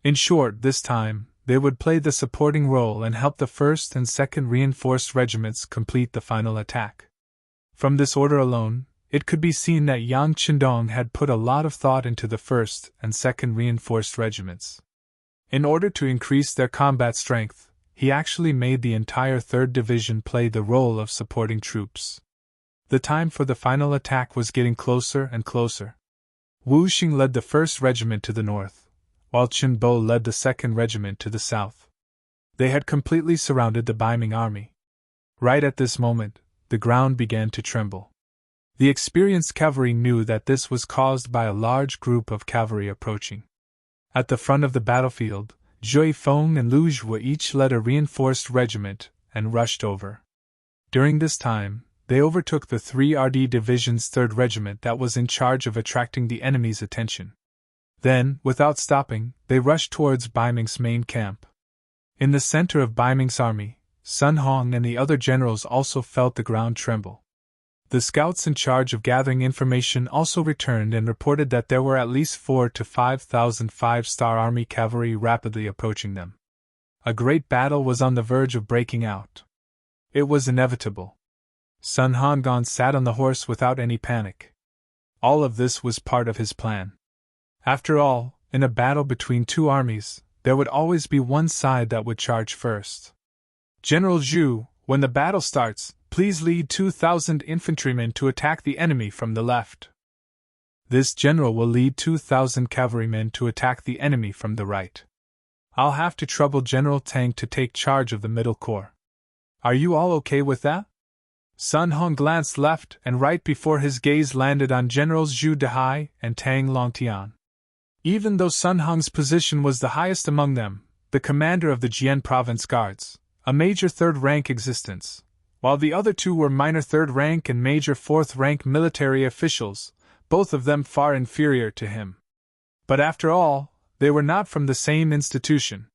[SPEAKER 1] In short, this time, they would play the supporting role and help the 1st and 2nd reinforced regiments complete the final attack. From this order alone, it could be seen that Yang Qindong had put a lot of thought into the 1st and 2nd reinforced regiments. In order to increase their combat strength, he actually made the entire 3rd Division play the role of supporting troops. The time for the final attack was getting closer and closer. Wu Xing led the 1st Regiment to the north, while Chen Bo led the 2nd Regiment to the south. They had completely surrounded the Ming army. Right at this moment, the ground began to tremble. The experienced cavalry knew that this was caused by a large group of cavalry approaching. At the front of the battlefield, Zhui Feng and Lu Zhua each led a reinforced regiment and rushed over. During this time, they overtook the 3rd Division's 3rd Regiment that was in charge of attracting the enemy's attention. Then, without stopping, they rushed towards Bai Ming's main camp. In the center of Bai Ming's army, Sun Hong and the other generals also felt the ground tremble. The scouts in charge of gathering information also returned and reported that there were at least 4,000 to 5,000 5-star army cavalry rapidly approaching them. A great battle was on the verge of breaking out. It was inevitable. Sun Honggon sat on the horse without any panic. All of this was part of his plan. After all, in a battle between two armies, there would always be one side that would charge first. General Zhu, when the battle starts, please lead 2,000 infantrymen to attack the enemy from the left. This general will lead 2,000 cavalrymen to attack the enemy from the right. I'll have to trouble General Tang to take charge of the middle corps. Are you all okay with that? Sun Hong glanced left and right before his gaze landed on Generals Zhu Dehai and Tang Longtian. Even though Sun Hong's position was the highest among them, the commander of the Jian Province Guards, a major 3rd rank existence, while the other two were minor 3rd rank and major 4th rank military officials, both of them far inferior to him. But after all, they were not from the same institution.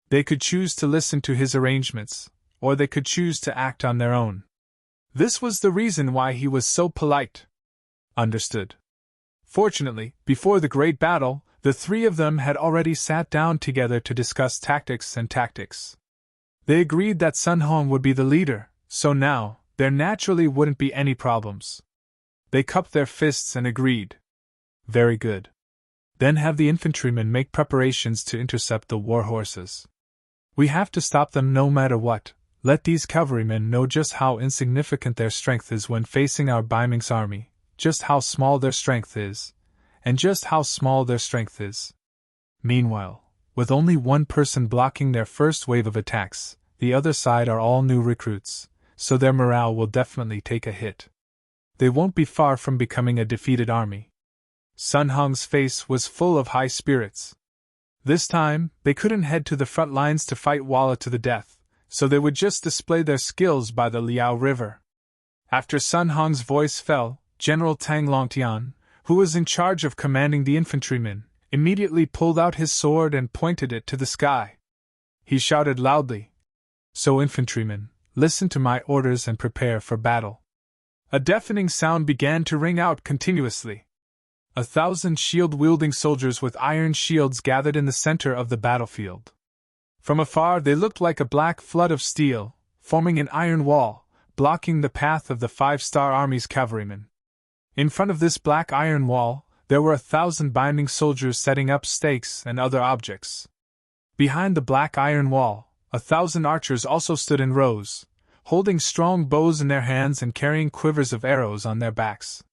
[SPEAKER 1] They could choose to listen to his arrangements, or they could choose to act on their own. This was the reason why he was so polite. Understood. Fortunately, before the great battle, the three of them had already sat down together to discuss tactics and tactics. They agreed that Sun Hong would be the leader, so now, there naturally wouldn't be any problems. They cupped their fists and agreed. Very good. Then have the infantrymen make preparations to intercept the war horses. We have to stop them no matter what. Let these cavalrymen know just how insignificant their strength is when facing our Bai Ming's army, just how small their strength is, and just how small their strength is. Meanwhile, with only one person blocking their first wave of attacks, the other side are all new recruits, so their morale will definitely take a hit. They won't be far from becoming a defeated army. Sun Hong's face was full of high spirits. This time, they couldn't head to the front lines to fight Walla to the death, so they would just display their skills by the Liao River. After Sun Hong's voice fell, General Tang Longtian, who was in charge of commanding the infantrymen, immediately pulled out his sword and pointed it to the sky. He shouted loudly, "So infantrymen, listen to my orders and prepare for battle." A deafening sound began to ring out continuously. 1,000 shield-wielding soldiers with iron shields gathered in the center of the battlefield. From afar they looked like a black flood of steel, forming an iron wall, blocking the path of the 5-star army's cavalrymen. In front of this black iron wall, there were 1,000 Bai Ming soldiers setting up stakes and other objects. Behind the black iron wall, 1,000 archers also stood in rows, holding strong bows in their hands and carrying quivers of arrows on their backs.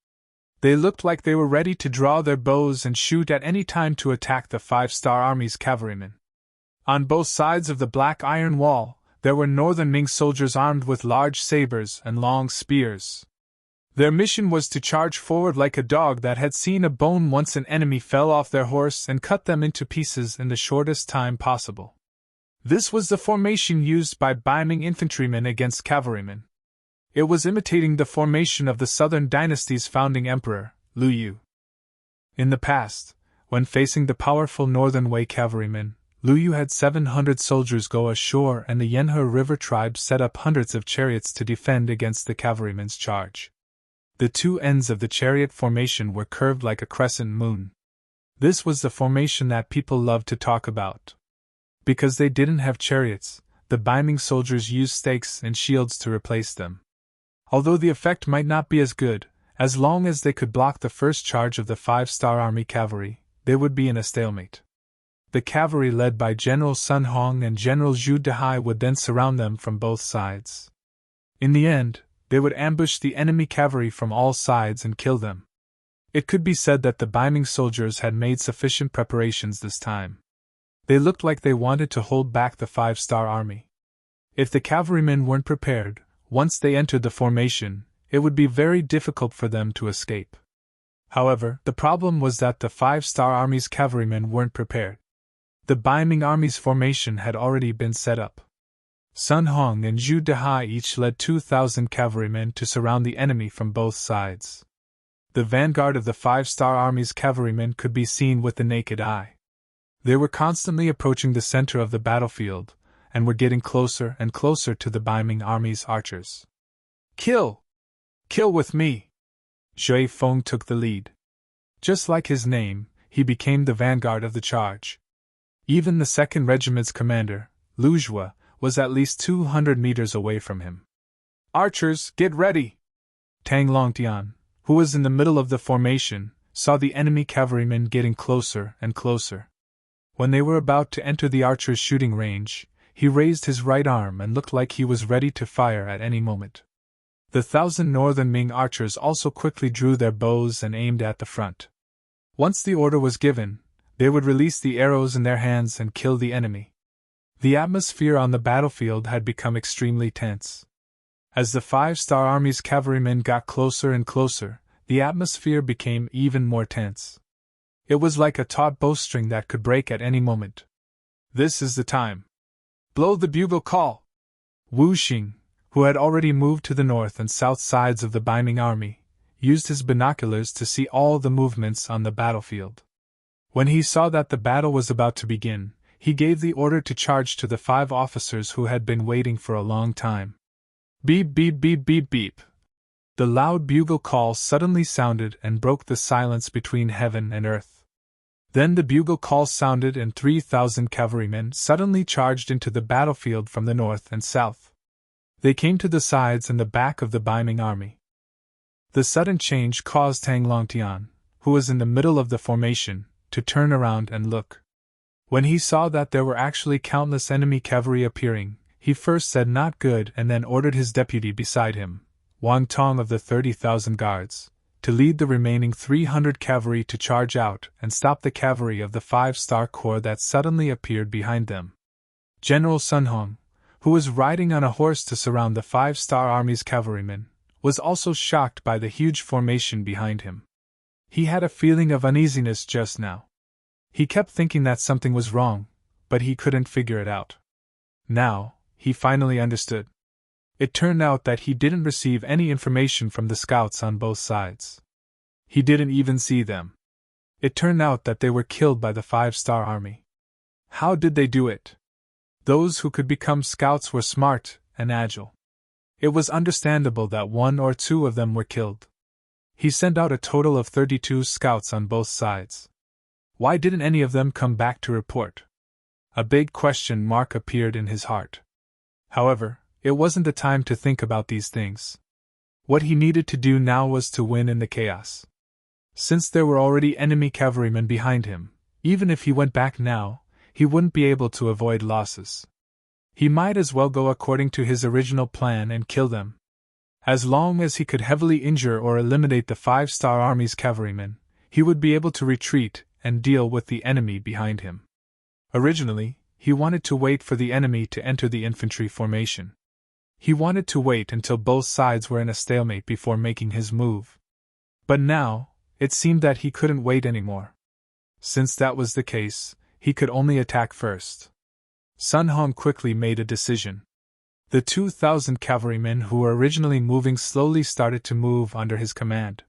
[SPEAKER 1] They looked like they were ready to draw their bows and shoot at any time to attack the 5-star army's cavalrymen. On both sides of the black iron wall, there were northern Ming soldiers armed with large sabers and long spears. Their mission was to charge forward like a dog that had seen a bone once an enemy fell off their horse and cut them into pieces in the shortest time possible. This was the formation used by Bai Ming infantrymen against cavalrymen. It was imitating the formation of the Southern Dynasty's founding emperor, Liu Yu. In the past, when facing the powerful Northern Wei cavalrymen, Liu Yu had 700 soldiers go ashore and the Yanhe River tribe set up hundreds of chariots to defend against the cavalrymen's charge. The two ends of the chariot formation were curved like a crescent moon. This was the formation that people loved to talk about. Because they didn't have chariots, the Bai Ming soldiers used stakes and shields to replace them. Although the effect might not be as good, as long as they could block the first charge of the 5-star army cavalry, they would be in a stalemate. The cavalry led by General Sun Hong and General Zhu Dehai would then surround them from both sides. In the end, they would ambush the enemy cavalry from all sides and kill them. It could be said that the Bai Ming soldiers had made sufficient preparations this time. They looked like they wanted to hold back the 5-star army. If the cavalrymen weren't prepared, once they entered the formation, it would be very difficult for them to escape. However, the problem was that the 5-star army's cavalrymen weren't prepared. The Bai Ming army's formation had already been set up. Sun Hong and Zhu Dehai each led 2,000 cavalrymen to surround the enemy from both sides. The vanguard of the Five-Star Army's cavalrymen could be seen with the naked eye. They were constantly approaching the center of the battlefield, and were getting closer and closer to the Ming army's archers. Kill! Kill with me! Zhui Feng took the lead. Just like his name, he became the vanguard of the charge. Even the 2nd Regiment's commander, Lu Zhua, was at least 200 meters away from him. Archers, get ready! Tang Longtian, who was in the middle of the formation, saw the enemy cavalrymen getting closer and closer. When they were about to enter the archers' shooting range, he raised his right arm and looked like he was ready to fire at any moment. The 1,000 northern Ming archers also quickly drew their bows and aimed at the front. Once the order was given, they would release the arrows in their hands and kill the enemy. The atmosphere on the battlefield had become extremely tense. As the Five-Star Army's cavalrymen got closer and closer, the atmosphere became even more tense. It was like a taut bowstring that could break at any moment. This is the time. Blow the bugle call! Wu Xing, who had already moved to the north and south sides of the Ming army, used his binoculars to see all the movements on the battlefield. When he saw that the battle was about to begin, he gave the order to charge to the 5 officers who had been waiting for a long time. Beep beep beep beep beep. The loud bugle call suddenly sounded and broke the silence between heaven and earth. Then the bugle call sounded and 3,000 cavalrymen suddenly charged into the battlefield from the north and south. They came to the sides and the back of the Ming army. The sudden change caused Tang Longtian, who was in the middle of the formation, to turn around and look. When he saw that there were actually countless enemy cavalry appearing, he first said not good and then ordered his deputy beside him, Wang Tong of the 30,000 guards, to lead the remaining 300 cavalry to charge out and stop the cavalry of the Five-Star Corps that suddenly appeared behind them. General Sun Hong, who was riding on a horse to surround the Five-Star Army's cavalrymen, was also shocked by the huge formation behind him. He had a feeling of uneasiness just now. He kept thinking that something was wrong, but he couldn't figure it out. Now, he finally understood. It turned out that he didn't receive any information from the scouts on both sides. He didn't even see them. It turned out that they were killed by the Five-Star Army. How did they do it? Those who could become scouts were smart and agile. It was understandable that 1 or 2 of them were killed. He sent out a total of 32 scouts on both sides. Why didn't any of them come back to report? A big question mark appeared in his heart. However, it wasn't the time to think about these things. What he needed to do now was to win in the chaos. Since there were already enemy cavalrymen behind him, even if he went back now, he wouldn't be able to avoid losses. He might as well go according to his original plan and kill them. As long as he could heavily injure or eliminate the Five-Star Army's cavalrymen, he would be able to retreat and deal with the enemy behind him. Originally, he wanted to wait for the enemy to enter the infantry formation. He wanted to wait until both sides were in a stalemate before making his move. But now, it seemed that he couldn't wait anymore. Since that was the case, he could only attack first. Sun Hong quickly made a decision. The 2,000 cavalrymen who were originally moving slowly started to move under his command.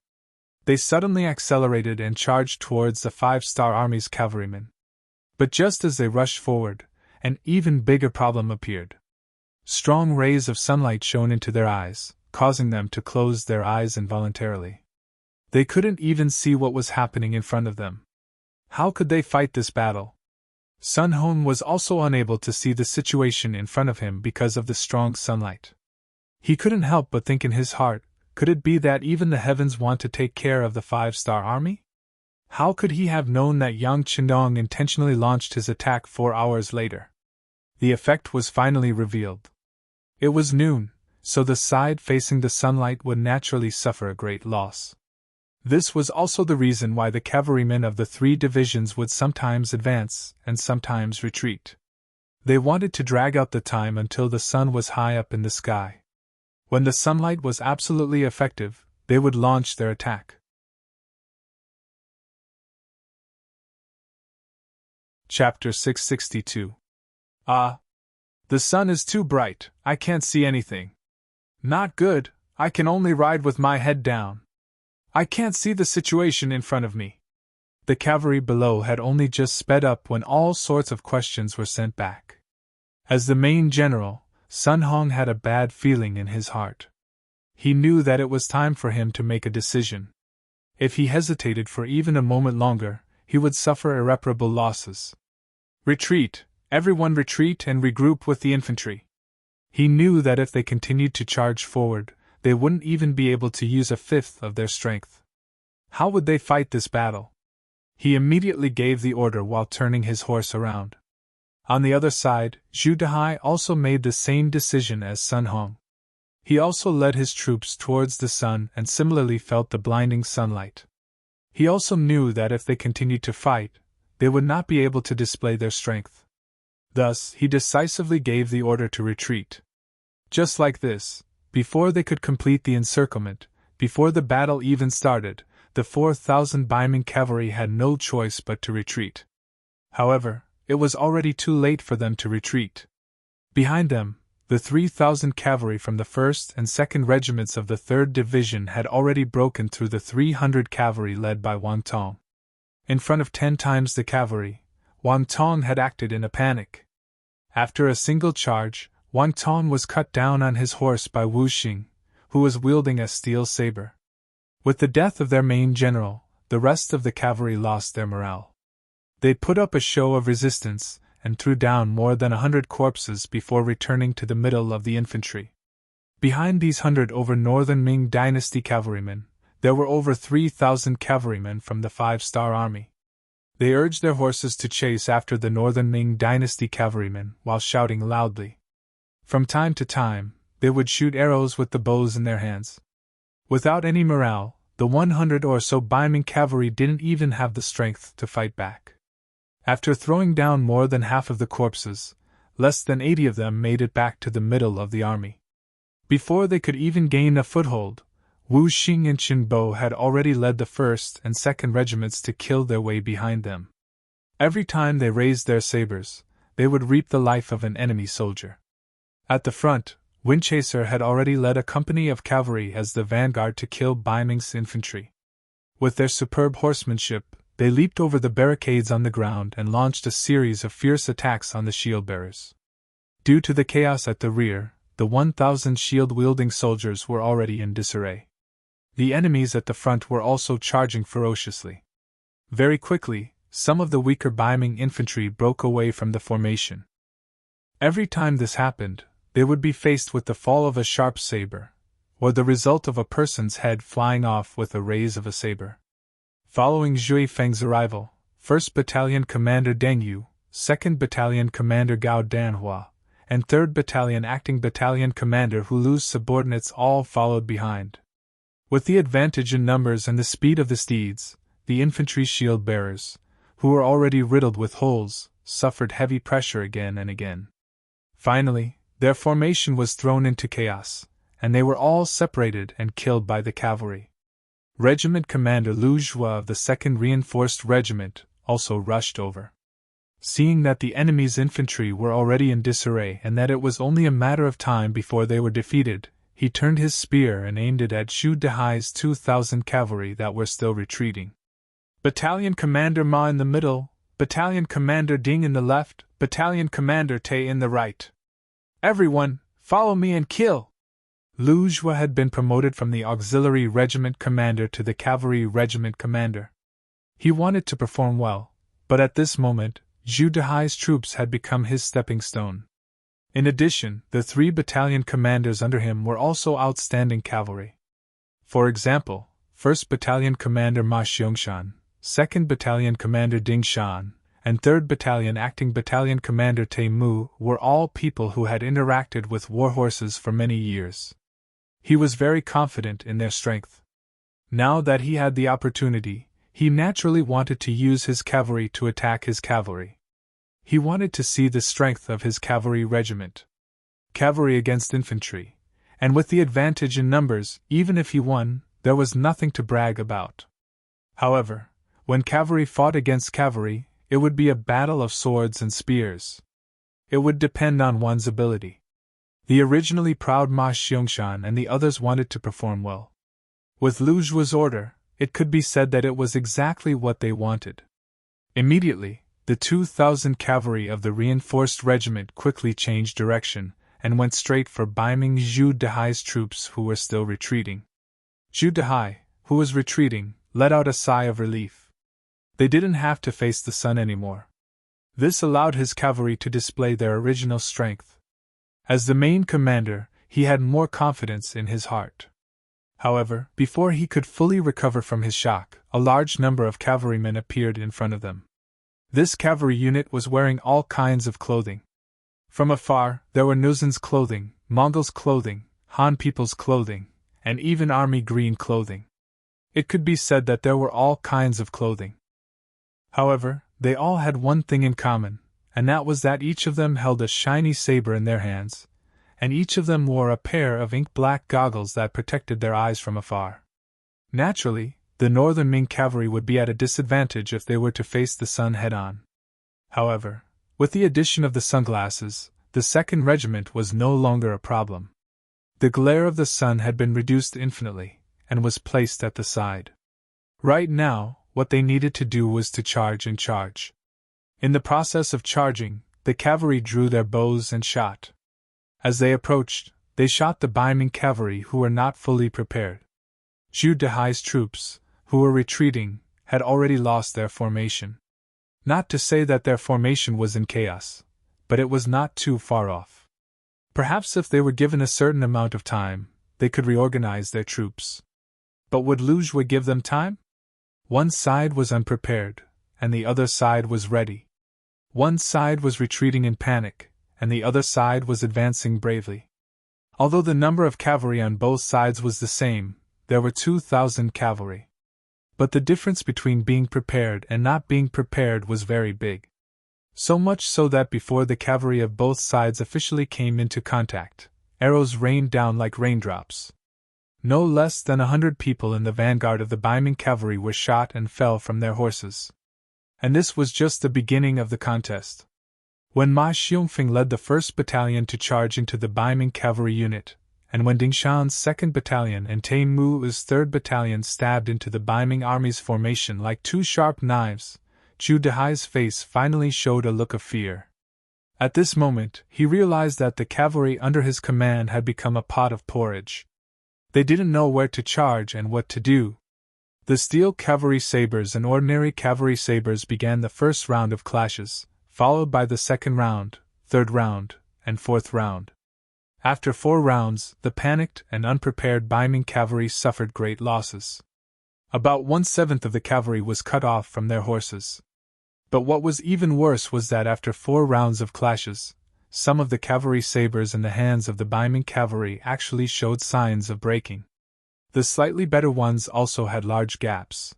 [SPEAKER 1] They suddenly accelerated and charged towards the Five-Star Army's cavalrymen. But just as they rushed forward, an even bigger problem appeared. Strong rays of sunlight shone into their eyes, causing them to close their eyes involuntarily. They couldn't even see what was happening in front of them. How could they fight this battle? Sun Hong was also unable to see the situation in front of him because of the strong sunlight. He couldn't help but think in his heart, could it be that even the heavens want to take care of the Five-Star Army? How could he have known that Yang Qindong intentionally launched his attack 4 hours later? The effect was finally revealed. It was noon, so the side facing the sunlight would naturally suffer a great loss. This was also the reason why the cavalrymen of the 3 divisions would sometimes advance and sometimes retreat. They wanted to drag out the time until the sun was high up in the sky. When the sunlight was absolutely effective, they would launch their attack. Chapter 662. The sun is too bright, I can't see anything. Not good, I can only ride with my head down. I can't see the situation in front of me. The cavalry below had only just sped up when all sorts of questions were sent back. As the main general, Sun Hong had a bad feeling in his heart. He knew that it was time for him to make a decision. If he hesitated for even a moment longer, he would suffer irreparable losses. Retreat, everyone retreat and regroup with the infantry. He knew that if they continued to charge forward, they wouldn't even be able to use a fifth of their strength. How would they fight this battle? He immediately gave the order while turning his horse around. On the other side, Zhu Dehai also made the same decision as Sun Hong. He also led his troops towards the sun and similarly felt the blinding sunlight. He also knew that if they continued to fight, they would not be able to display their strength. Thus, he decisively gave the order to retreat. Just like this, before they could complete the encirclement, before the battle even started, the 4,000 Ming cavalry had no choice but to retreat. However, it was already too late for them to retreat. Behind them, the 3,000 cavalry from the 1st and 2nd regiments of the 3rd Division had already broken through the 300 cavalry led by Wang Tong. In front of 10 times the cavalry, Wang Tong had acted in a panic. After a single charge, Wang Tong was cut down on his horse by Wu Xing, who was wielding a steel saber. With the death of their main general, the rest of the cavalry lost their morale. They put up a show of resistance and threw down more than 100 corpses before returning to the middle of the infantry. Behind these 100 over northern Ming dynasty cavalrymen, there were over 3,000 cavalrymen from the 5-star army. They urged their horses to chase after the northern Ming dynasty cavalrymen while shouting loudly. From time to time, they would shoot arrows with the bows in their hands. Without any morale, the 100 or so Ming cavalry didn't even have the strength to fight back. After throwing down more than half of the corpses, less than 80 of them made it back to the middle of the army. Before they could even gain a foothold, Wu Xing and Qin Bo had already led the 1st and 2nd regiments to kill their way behind them. Every time they raised their sabers, they would reap the life of an enemy soldier. At the front, Windchaser had already led a company of cavalry as the vanguard to kill Ming's infantry. With their superb horsemanship, they leaped over the barricades on the ground and launched a series of fierce attacks on the shield-bearers. Due to the chaos at the rear, the 1,000 shield-wielding soldiers were already in disarray. The enemies at the front were also charging ferociously. Very quickly, some of the weaker Ming infantry broke away from the formation. Every time this happened, they would be faced with the fall of a sharp saber, or the result of a person's head flying off with a raise of a saber. Following Zhui Feng's arrival, 1st Battalion Commander Deng Yu, 2nd Battalion Commander Gao Danhua, and 3rd Battalion Acting Battalion Commander Hulu's subordinates all followed behind. With the advantage in numbers and the speed of the steeds, the infantry shield-bearers, who were already riddled with holes, suffered heavy pressure again and again. Finally, their formation was thrown into chaos, and they were all separated and killed by the cavalry. Regiment Commander Lu Zhua of the 2nd Reinforced Regiment also rushed over. Seeing that the enemy's infantry were already in disarray and that it was only a matter of time before they were defeated, he turned his spear and aimed it at Zhu Dehai's 2,000 cavalry that were still retreating. Battalion Commander Ma in the middle, Battalion Commander Ding in the left, Battalion Commander Tay in the right. Everyone, follow me and kill! Lu Zhua had been promoted from the Auxiliary Regiment Commander to the Cavalry Regiment Commander. He wanted to perform well, but at this moment, Zhu Dehai's troops had become his stepping stone. In addition, the 3 battalion commanders under him were also outstanding cavalry. For example, 1st Battalion Commander Ma Xiangshan, 2nd Battalion Commander Ding Shan, and 3rd Battalion Acting Battalion Commander Tai Mu were all people who had interacted with warhorses for many years. He was very confident in their strength. Now that he had the opportunity, he naturally wanted to use his cavalry to attack his cavalry. He wanted to see the strength of his cavalry regiment. Cavalry against infantry, and with the advantage in numbers, even if he won, there was nothing to brag about. However, when cavalry fought against cavalry, it would be a battle of swords and spears. it would depend on one's ability. The originally proud Ma Xiangshan and the others wanted to perform well. With Lu Zhuo's order, it could be said that it was exactly what they wanted. Immediately, the 2,000 cavalry of the reinforced regiment quickly changed direction and went straight for Baiming Zhu Dehai's troops who were still retreating. Zhu Dehai, who was retreating, let out a sigh of relief. They didn't have to face the sun anymore. This allowed his cavalry to display their original strength. As the main commander, he had more confidence in his heart. However, before he could fully recover from his shock, a large number of cavalrymen appeared in front of them. This cavalry unit was wearing all kinds of clothing. From afar, there were Nuzan's clothing, Mongols' clothing, Han people's clothing, and even army green clothing. It could be said that there were all kinds of clothing. However, they all had one thing in common, and that was that each of them held a shiny saber in their hands, and each of them wore a pair of ink-black goggles that protected their eyes from afar. Naturally, the northern Ming cavalry would be at a disadvantage if they were to face the sun head-on. However, with the addition of the sunglasses, the 2nd Regiment was no longer a problem. The glare of the sun had been reduced infinitely, and was placed at the side. Right now, what they needed to do was to charge and charge. In the process of charging, the cavalry drew their bows and shot. As they approached, they shot the Baiming cavalry who were not fully prepared. Zhu Dehai's troops, who were retreating, had already lost their formation. Not to say that their formation was in chaos, but it was not too far off. Perhaps if they were given a certain amount of time, they could reorganize their troops. But would Lu Zhuo give them time? One side was unprepared, and the other side was ready. One side was retreating in panic, and the other side was advancing bravely. Although the number of cavalry on both sides was the same, there were 2,000 cavalry. But the difference between being prepared and not being prepared was very big. So much so that before the cavalry of both sides officially came into contact, arrows rained down like raindrops. No less than 100 people in the vanguard of the Baiming cavalry were shot and fell from their horses. And this was just the beginning of the contest. When Ma Xiongfeng led the 1st Battalion to charge into the Baiming cavalry unit, and when Dingshan's 2nd Battalion and Tai Mu's 3rd Battalion stabbed into the Baiming army's formation like two sharp knives, Zhu Dehai's face finally showed a look of fear. At this moment, he realized that the cavalry under his command had become a pot of porridge. They didn't know where to charge and what to do. The steel cavalry sabers and ordinary cavalry sabers began the first round of clashes, followed by the 2nd round, 3rd round, and 4th round. After 4 rounds, the panicked and unprepared Baiming cavalry suffered great losses. About 1/7 of the cavalry was cut off from their horses. But what was even worse was that after 4 rounds of clashes, some of the cavalry sabers in the hands of the Baiming cavalry actually showed signs of breaking. The slightly better ones also had large gaps.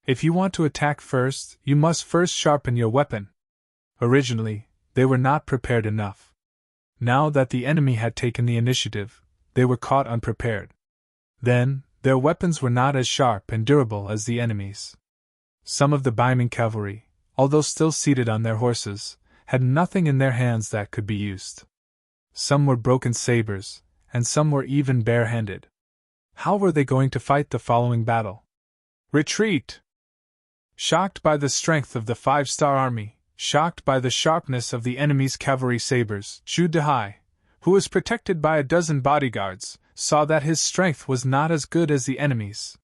[SPEAKER 1] If you want to attack first, you must first sharpen your weapon. Originally, they were not prepared enough. Now that the enemy had taken the initiative, they were caught unprepared. Then, their weapons were not as sharp and durable as the enemy's. Some of the Baiming cavalry, although still seated on their horses, had nothing in their hands that could be used. Some were broken sabers, and some were even bare-handed. How were they going to fight the following battle? Retreat! Shocked by the strength of the 5-star army, shocked by the sharpness of the enemy's cavalry sabers, Zhu Dehai, who was protected by a dozen bodyguards, saw that his strength was not as good as the enemy's.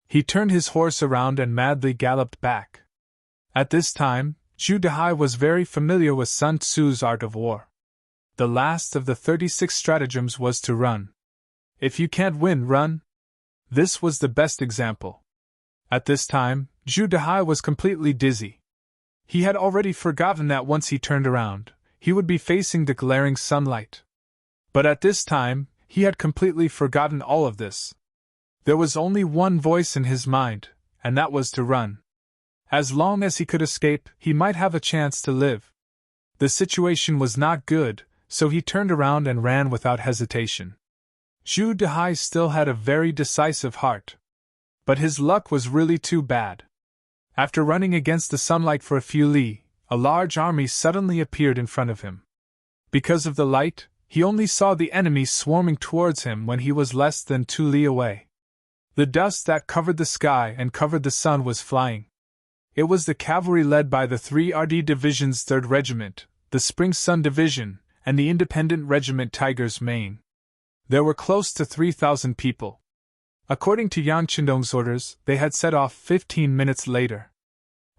[SPEAKER 1] He turned his horse around and madly galloped back. At this time, Zhu Dehai was very familiar with Sun Tzu's art of war. The last of the 36 stratagems was to run. If you can't win, run. This was the best example. At this time, Zhu Dehai was completely dizzy. He had already forgotten that once he turned around, he would be facing the glaring sunlight. But at this time, he had completely forgotten all of this. There was only one voice in his mind, and that was to run. As long as he could escape, he might have a chance to live. The situation was not good, so he turned around and ran without hesitation. Zhu Dehai still had a very decisive heart. But his luck was really too bad. After running against the sunlight for a few li, a large army suddenly appeared in front of him. Because of the light, he only saw the enemy swarming towards him when he was less than 2 li away. The dust that covered the sky and covered the sun was flying. It was the cavalry led by the 3rd Division's 3rd Regiment, the Spring Sun Division, and the Independent Regiment Tiger's Mane. There were close to 3,000 people. According to Yang Qindong's orders, they had set off 15 minutes later.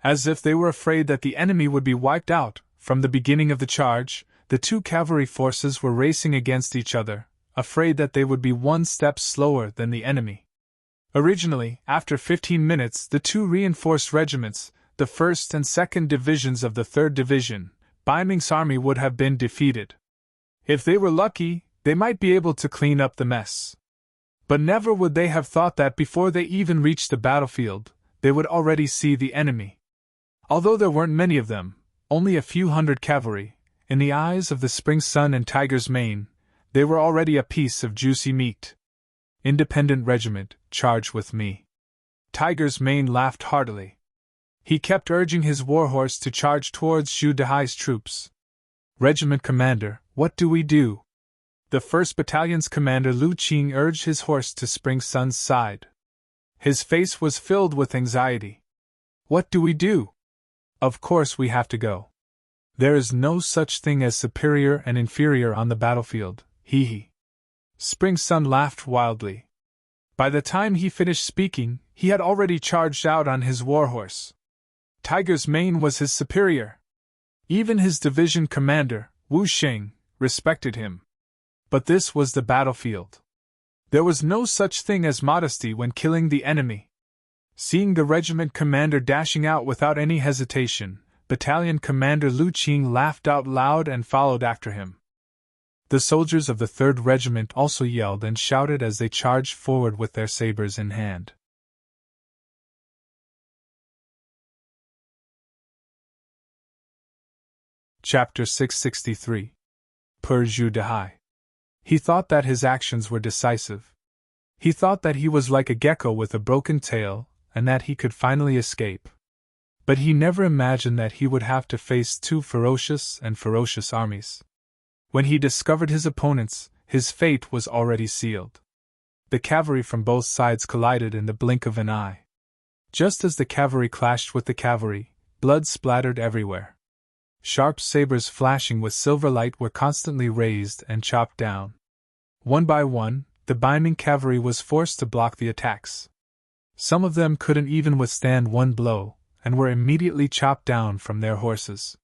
[SPEAKER 1] As if they were afraid that the enemy would be wiped out, from the beginning of the charge, the two cavalry forces were racing against each other, afraid that they would be one step slower than the enemy. Originally, after 15 minutes, the two reinforced regiments, the 1st and 2nd Divisions of the 3rd Division, by Ming's army would have been defeated. If they were lucky, they might be able to clean up the mess. But never would they have thought that before they even reached the battlefield, they would already see the enemy. Although there weren't many of them, only a few hundred cavalry, in the eyes of the Spring Sun and Tiger's Mane, they were already a piece of juicy meat. Independent Regiment, charge with me. Tiger's Mane laughed heartily. He kept urging his warhorse to charge towards Zhu Dehai's troops. Regiment Commander, what do we do? The 1st Battalion's commander Lu Qing urged his horse to Spring Sun's side. His face was filled with anxiety. What do we do? Of course we have to go. There is no such thing as superior and inferior on the battlefield, hee. Spring Sun laughed wildly. By the time he finished speaking, he had already charged out on his warhorse. Tiger's Mane was his superior. Even his division commander, Wu Sheng, respected him. But this was the battlefield. There was no such thing as modesty when killing the enemy. Seeing the regiment commander dashing out without any hesitation, Battalion Commander Lu Qing laughed out loud and followed after him. The soldiers of the 3rd Regiment also yelled and shouted as they charged forward with their sabers in hand. Chapter 663. Per Zhu Dehai. He thought that his actions were decisive. He thought that he was like a gecko with a broken tail, and that he could finally escape. But he never imagined that he would have to face two ferocious armies. When he discovered his opponents, his fate was already sealed. The cavalry from both sides collided in the blink of an eye. Just as the cavalry clashed with the cavalry, blood splattered everywhere. Sharp sabers flashing with silver light were constantly raised and chopped down. One by one, the Bai Ming cavalry was forced to block the attacks. Some of them couldn't even withstand one blow, and were immediately chopped down from their horses.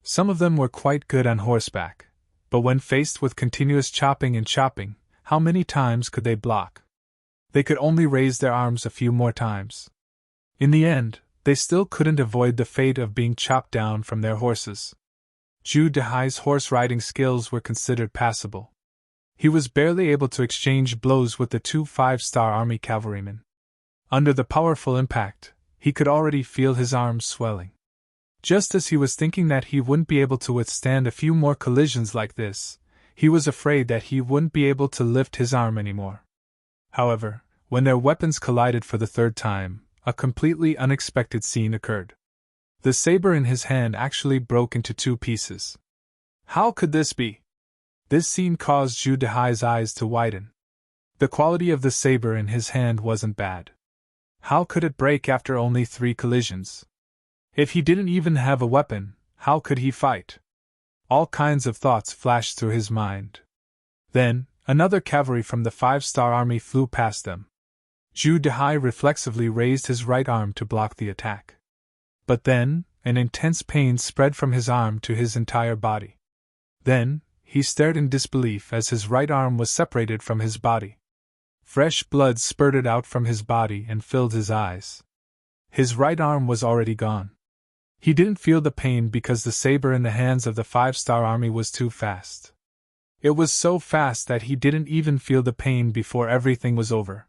[SPEAKER 1] Some of them were quite good on horseback, but when faced with continuous chopping and chopping, how many times could they block? They could only raise their arms a few more times. In the end, they still couldn't avoid the fate of being chopped down from their horses. Zhu Dehai's horse-riding skills were considered passable. He was barely able to exchange blows with the two 5-star army cavalrymen. Under the powerful impact, he could already feel his arms swelling. Just as he was thinking that he wouldn't be able to withstand a few more collisions like this, he was afraid that he wouldn't be able to lift his arm anymore. However, when their weapons collided for the 3rd time, a completely unexpected scene occurred. The saber in his hand actually broke into 2 pieces. How could this be? This scene caused Zhu Dehai's eyes to widen. The quality of the saber in his hand wasn't bad. How could it break after only 3 collisions? If he didn't even have a weapon, how could he fight? All kinds of thoughts flashed through his mind. Then, another cavalry from the 5-star army flew past them. Zhu Dehai reflexively raised his right arm to block the attack. But then, an intense pain spread from his arm to his entire body. Then, he stared in disbelief as his right arm was separated from his body. Fresh blood spurted out from his body and filled his eyes. His right arm was already gone. He didn't feel the pain because the saber in the hands of the 5-star army was too fast. It was so fast that he didn't even feel the pain before everything was over.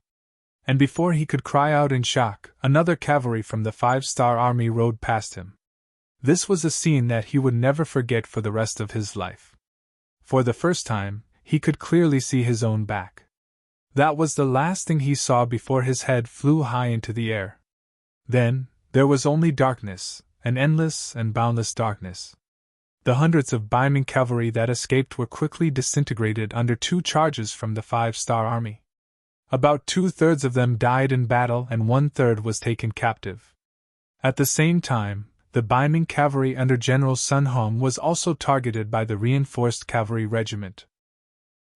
[SPEAKER 1] And before he could cry out in shock, another cavalry from the 5-star army rode past him. This was a scene that he would never forget for the rest of his life. For the first time, he could clearly see his own back. That was the last thing he saw before his head flew high into the air. Then, there was only darkness, an endless and boundless darkness. The hundreds of Ming cavalry that escaped were quickly disintegrated under 2 charges from the 5-star army. About 2/3 of them died in battle and 1/3 was taken captive. At the same time, the Ming cavalry under General Sun Hong was also targeted by the reinforced cavalry regiment.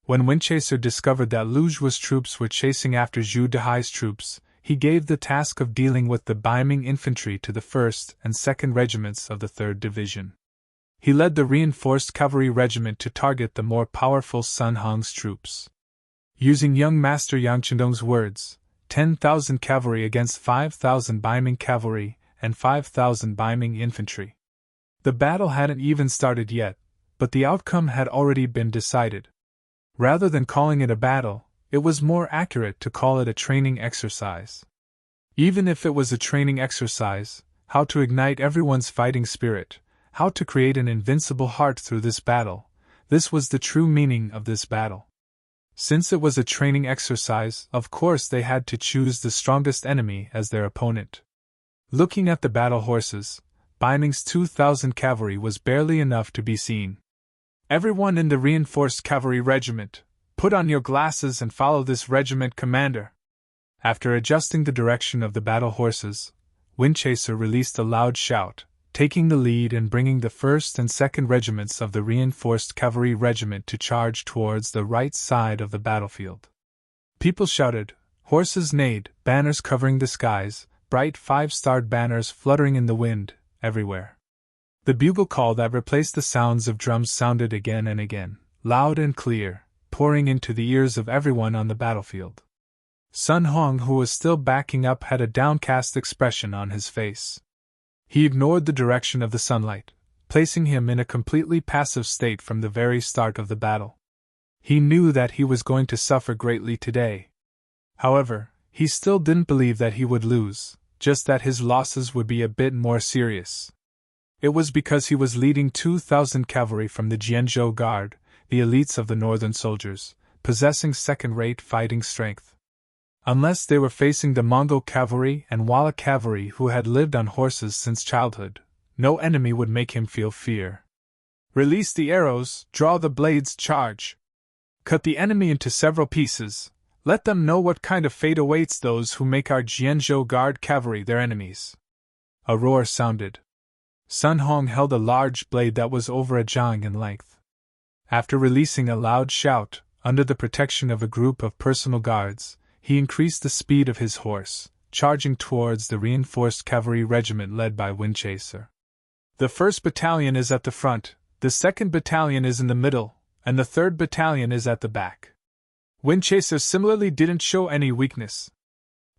[SPEAKER 1] When Winchester discovered that Luju's troops were chasing after Zhu Dehai's troops, he gave the task of dealing with the Ming infantry to the 1st and 2nd regiments of the 3rd Division. He led the reinforced cavalry regiment to target the more powerful Sun Hong's troops. Using young Master Yang Chendong's words, 10,000 cavalry against 5,000 Ming cavalry and 5,000 Ming infantry. The battle hadn't even started yet, but the outcome had already been decided. Rather than calling it a battle, it was more accurate to call it a training exercise. Even if it was a training exercise, how to ignite everyone's fighting spirit, how to create an invincible heart through this battle, this was the true meaning of this battle. Since it was a training exercise, of course they had to choose the strongest enemy as their opponent. Looking at the battle horses, Ming's 2,000 cavalry was barely enough to be seen. Everyone in the reinforced cavalry regiment, put on your glasses and follow this regiment commander. After adjusting the direction of the battle horses, Winchester released a loud shout, taking the lead and bringing the 1st and 2nd regiments of the reinforced cavalry regiment to charge towards the right side of the battlefield. People shouted, horses neighed, banners covering the skies, bright 5-starred banners fluttering in the wind, everywhere. The bugle call that replaced the sounds of drums sounded again and again, loud and clear, pouring into the ears of everyone on the battlefield. Sun Hong, who was still backing up, had a downcast expression on his face. He ignored the direction of the sunlight, placing him in a completely passive state from the very start of the battle. He knew that he was going to suffer greatly today. However, he still didn't believe that he would lose, just that his losses would be a bit more serious. It was because he was leading 2,000 cavalry from the Jianzhou Guard, the elites of the northern soldiers, possessing second-rate fighting strength. Unless they were facing the Mongol cavalry and Walla cavalry who had lived on horses since childhood, no enemy would make him feel fear. Release the arrows, draw the blades, charge. Cut the enemy into several pieces, let them know what kind of fate awaits those who make our Jianzhou Guard cavalry their enemies. A roar sounded. Sun Hong held a large blade that was over a zhang in length. After releasing a loud shout, under the protection of a group of personal guards, he increased the speed of his horse, charging towards the reinforced cavalry regiment led by Winchester. The 1st Battalion is at the front, the 2nd Battalion is in the middle, and the 3rd Battalion is at the back. Winchester similarly didn't show any weakness.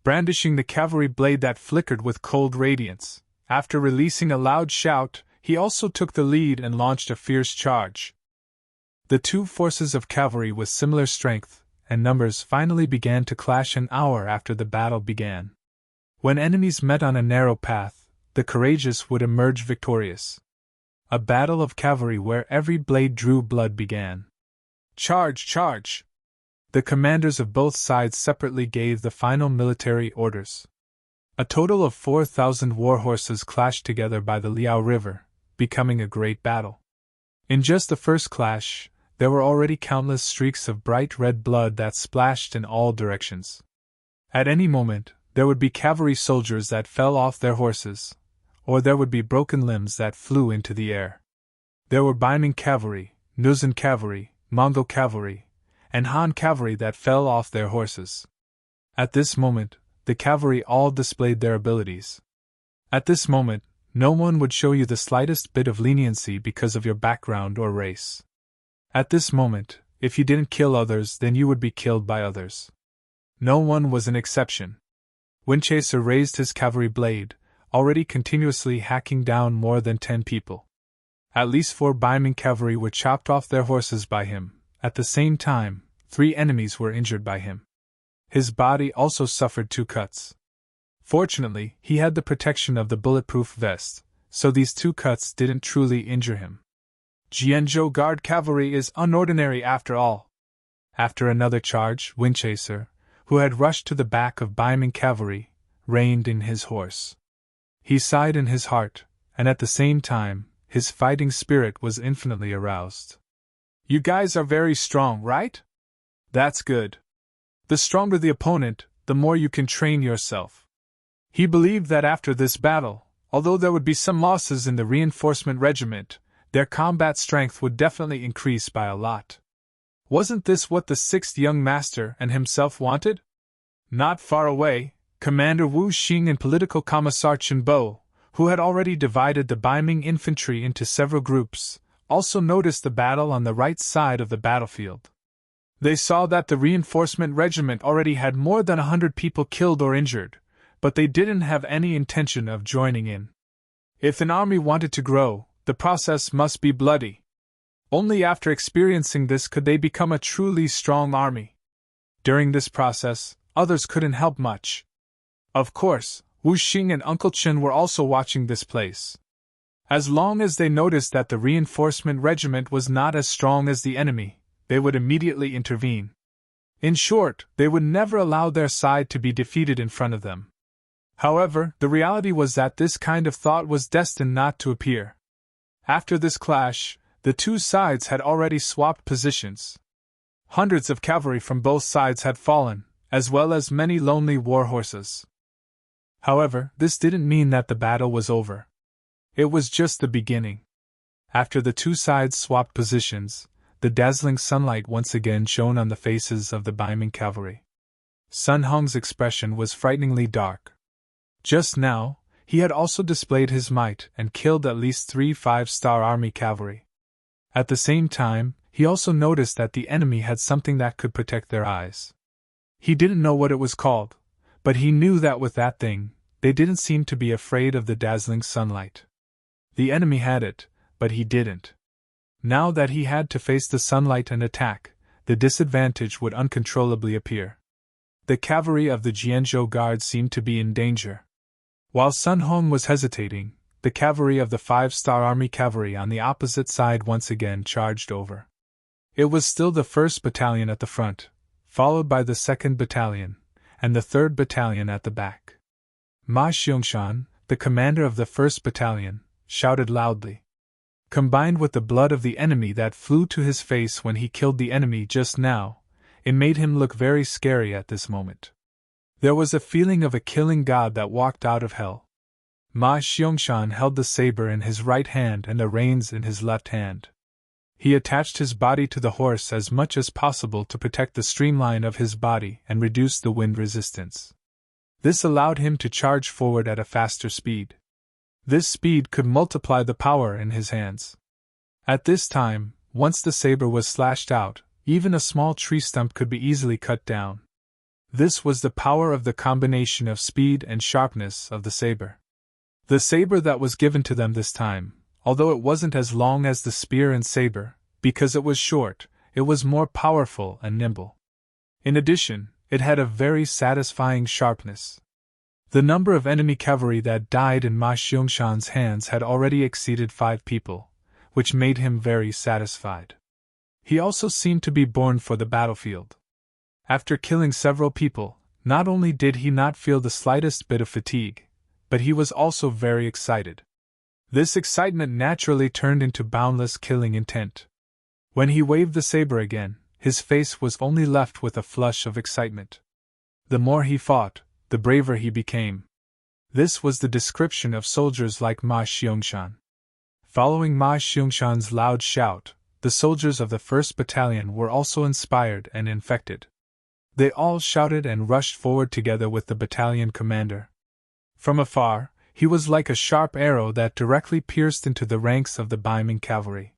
[SPEAKER 1] Brandishing the cavalry blade that flickered with cold radiance, after releasing a loud shout, he also took the lead and launched a fierce charge. The two forces of cavalry with similar strength and numbers finally began to clash an hour after the battle began. When enemies met on a narrow path, the courageous would emerge victorious. A battle of cavalry where every blade drew blood began. Charge! Charge! The commanders of both sides separately gave the final military orders. A total of 4,000 war horses clashed together by the Liao River, becoming a great battle. In just the first clash, there were already countless streaks of bright red blood that splashed in all directions. At any moment, there would be cavalry soldiers that fell off their horses, or there would be broken limbs that flew into the air. There were Ming cavalry, Nuzan cavalry, Mongol cavalry, and Han cavalry that fell off their horses. At this moment, the cavalry all displayed their abilities. At this moment, no one would show you the slightest bit of leniency because of your background or race. At this moment, if you didn't kill others, then you would be killed by others. No one was an exception. Winchester raised his cavalry blade, already continuously hacking down more than 10 people. At least 4 Ming cavalry were chopped off their horses by him. At the same time, 3 enemies were injured by him. His body also suffered 2 cuts. Fortunately, he had the protection of the bulletproof vest, so these 2 cuts didn't truly injure him. Jianzhou Guard cavalry is unordinary after all. After another charge, Winchester, who had rushed to the back of Ming cavalry, reined in his horse. He sighed in his heart, and at the same time, his fighting spirit was infinitely aroused. "You guys are very strong, right? That's good. The stronger the opponent, the more you can train yourself." He believed that after this battle, although there would be some losses in the reinforcement regiment, their combat strength would definitely increase by a lot. Wasn't this what the 6th young master and himself wanted? Not far away, Commander Wu Xing and Political Commissar Chen Bo, who had already divided the Ming infantry into several groups, also noticed the battle on the right side of the battlefield. They saw that the reinforcement regiment already had more than 100 people killed or injured, but they didn't have any intention of joining in. If an army wanted to grow, the process must be bloody. Only after experiencing this could they become a truly strong army. During this process, others couldn't help much. Of course, Wu Xing and Uncle Chen were also watching this place. As long as they noticed that the reinforcement regiment was not as strong as the enemy, they would immediately intervene. In short, they would never allow their side to be defeated in front of them. However, the reality was that this kind of thought was destined not to appear. After this clash, the two sides had already swapped positions. Hundreds of cavalry from both sides had fallen, as well as many lonely war horses. However, this didn't mean that the battle was over. It was just the beginning. After the two sides swapped positions, the dazzling sunlight once again shone on the faces of the Ming cavalry. Sun Hong's expression was frighteningly dark. Just now, he had also displayed his might and killed at least 3 5-star army cavalry. At the same time, he also noticed that the enemy had something that could protect their eyes. He didn't know what it was called, but he knew that with that thing, they didn't seem to be afraid of the dazzling sunlight. The enemy had it, but he didn't. Now that he had to face the sunlight and attack, the disadvantage would uncontrollably appear. The cavalry of the Jianzhou Guard seemed to be in danger. While Sun Hong was hesitating, the cavalry of the 5-star army cavalry on the opposite side once again charged over. It was still the 1st Battalion at the front, followed by the 2nd Battalion, and the 3rd Battalion at the back. Ma Xiangshan, the commander of the 1st Battalion, shouted loudly. Combined with the blood of the enemy that flew to his face when he killed the enemy just now, it made him look very scary at this moment. There was a feeling of a killing god that walked out of hell. Ma Xiangshan held the saber in his right hand and the reins in his left hand. He attached his body to the horse as much as possible to protect the streamline of his body and reduce the wind resistance. This allowed him to charge forward at a faster speed. This speed could multiply the power in his hands. At this time, once the saber was slashed out, even a small tree stump could be easily cut down. This was the power of the combination of speed and sharpness of the saber. The saber that was given to them this time, although it wasn't as long as the spear and saber, because it was short, it was more powerful and nimble. In addition, it had a very satisfying sharpness. The number of enemy cavalry that died in Ma Xiangshan's hands had already exceeded 5 people, which made him very satisfied. He also seemed to be born for the battlefield. After killing several people, not only did he not feel the slightest bit of fatigue, but he was also very excited. This excitement naturally turned into boundless killing intent. When he waved the saber again, his face was only left with a flush of excitement. The more he fought, the braver he became. This was the description of soldiers like Ma Xiangshan. Following Ma Xiangshan's loud shout, the soldiers of the 1st Battalion were also inspired and infected. They all shouted and rushed forward together with the battalion commander. From afar, he was like a sharp arrow that directly pierced into the ranks of the Ming cavalry.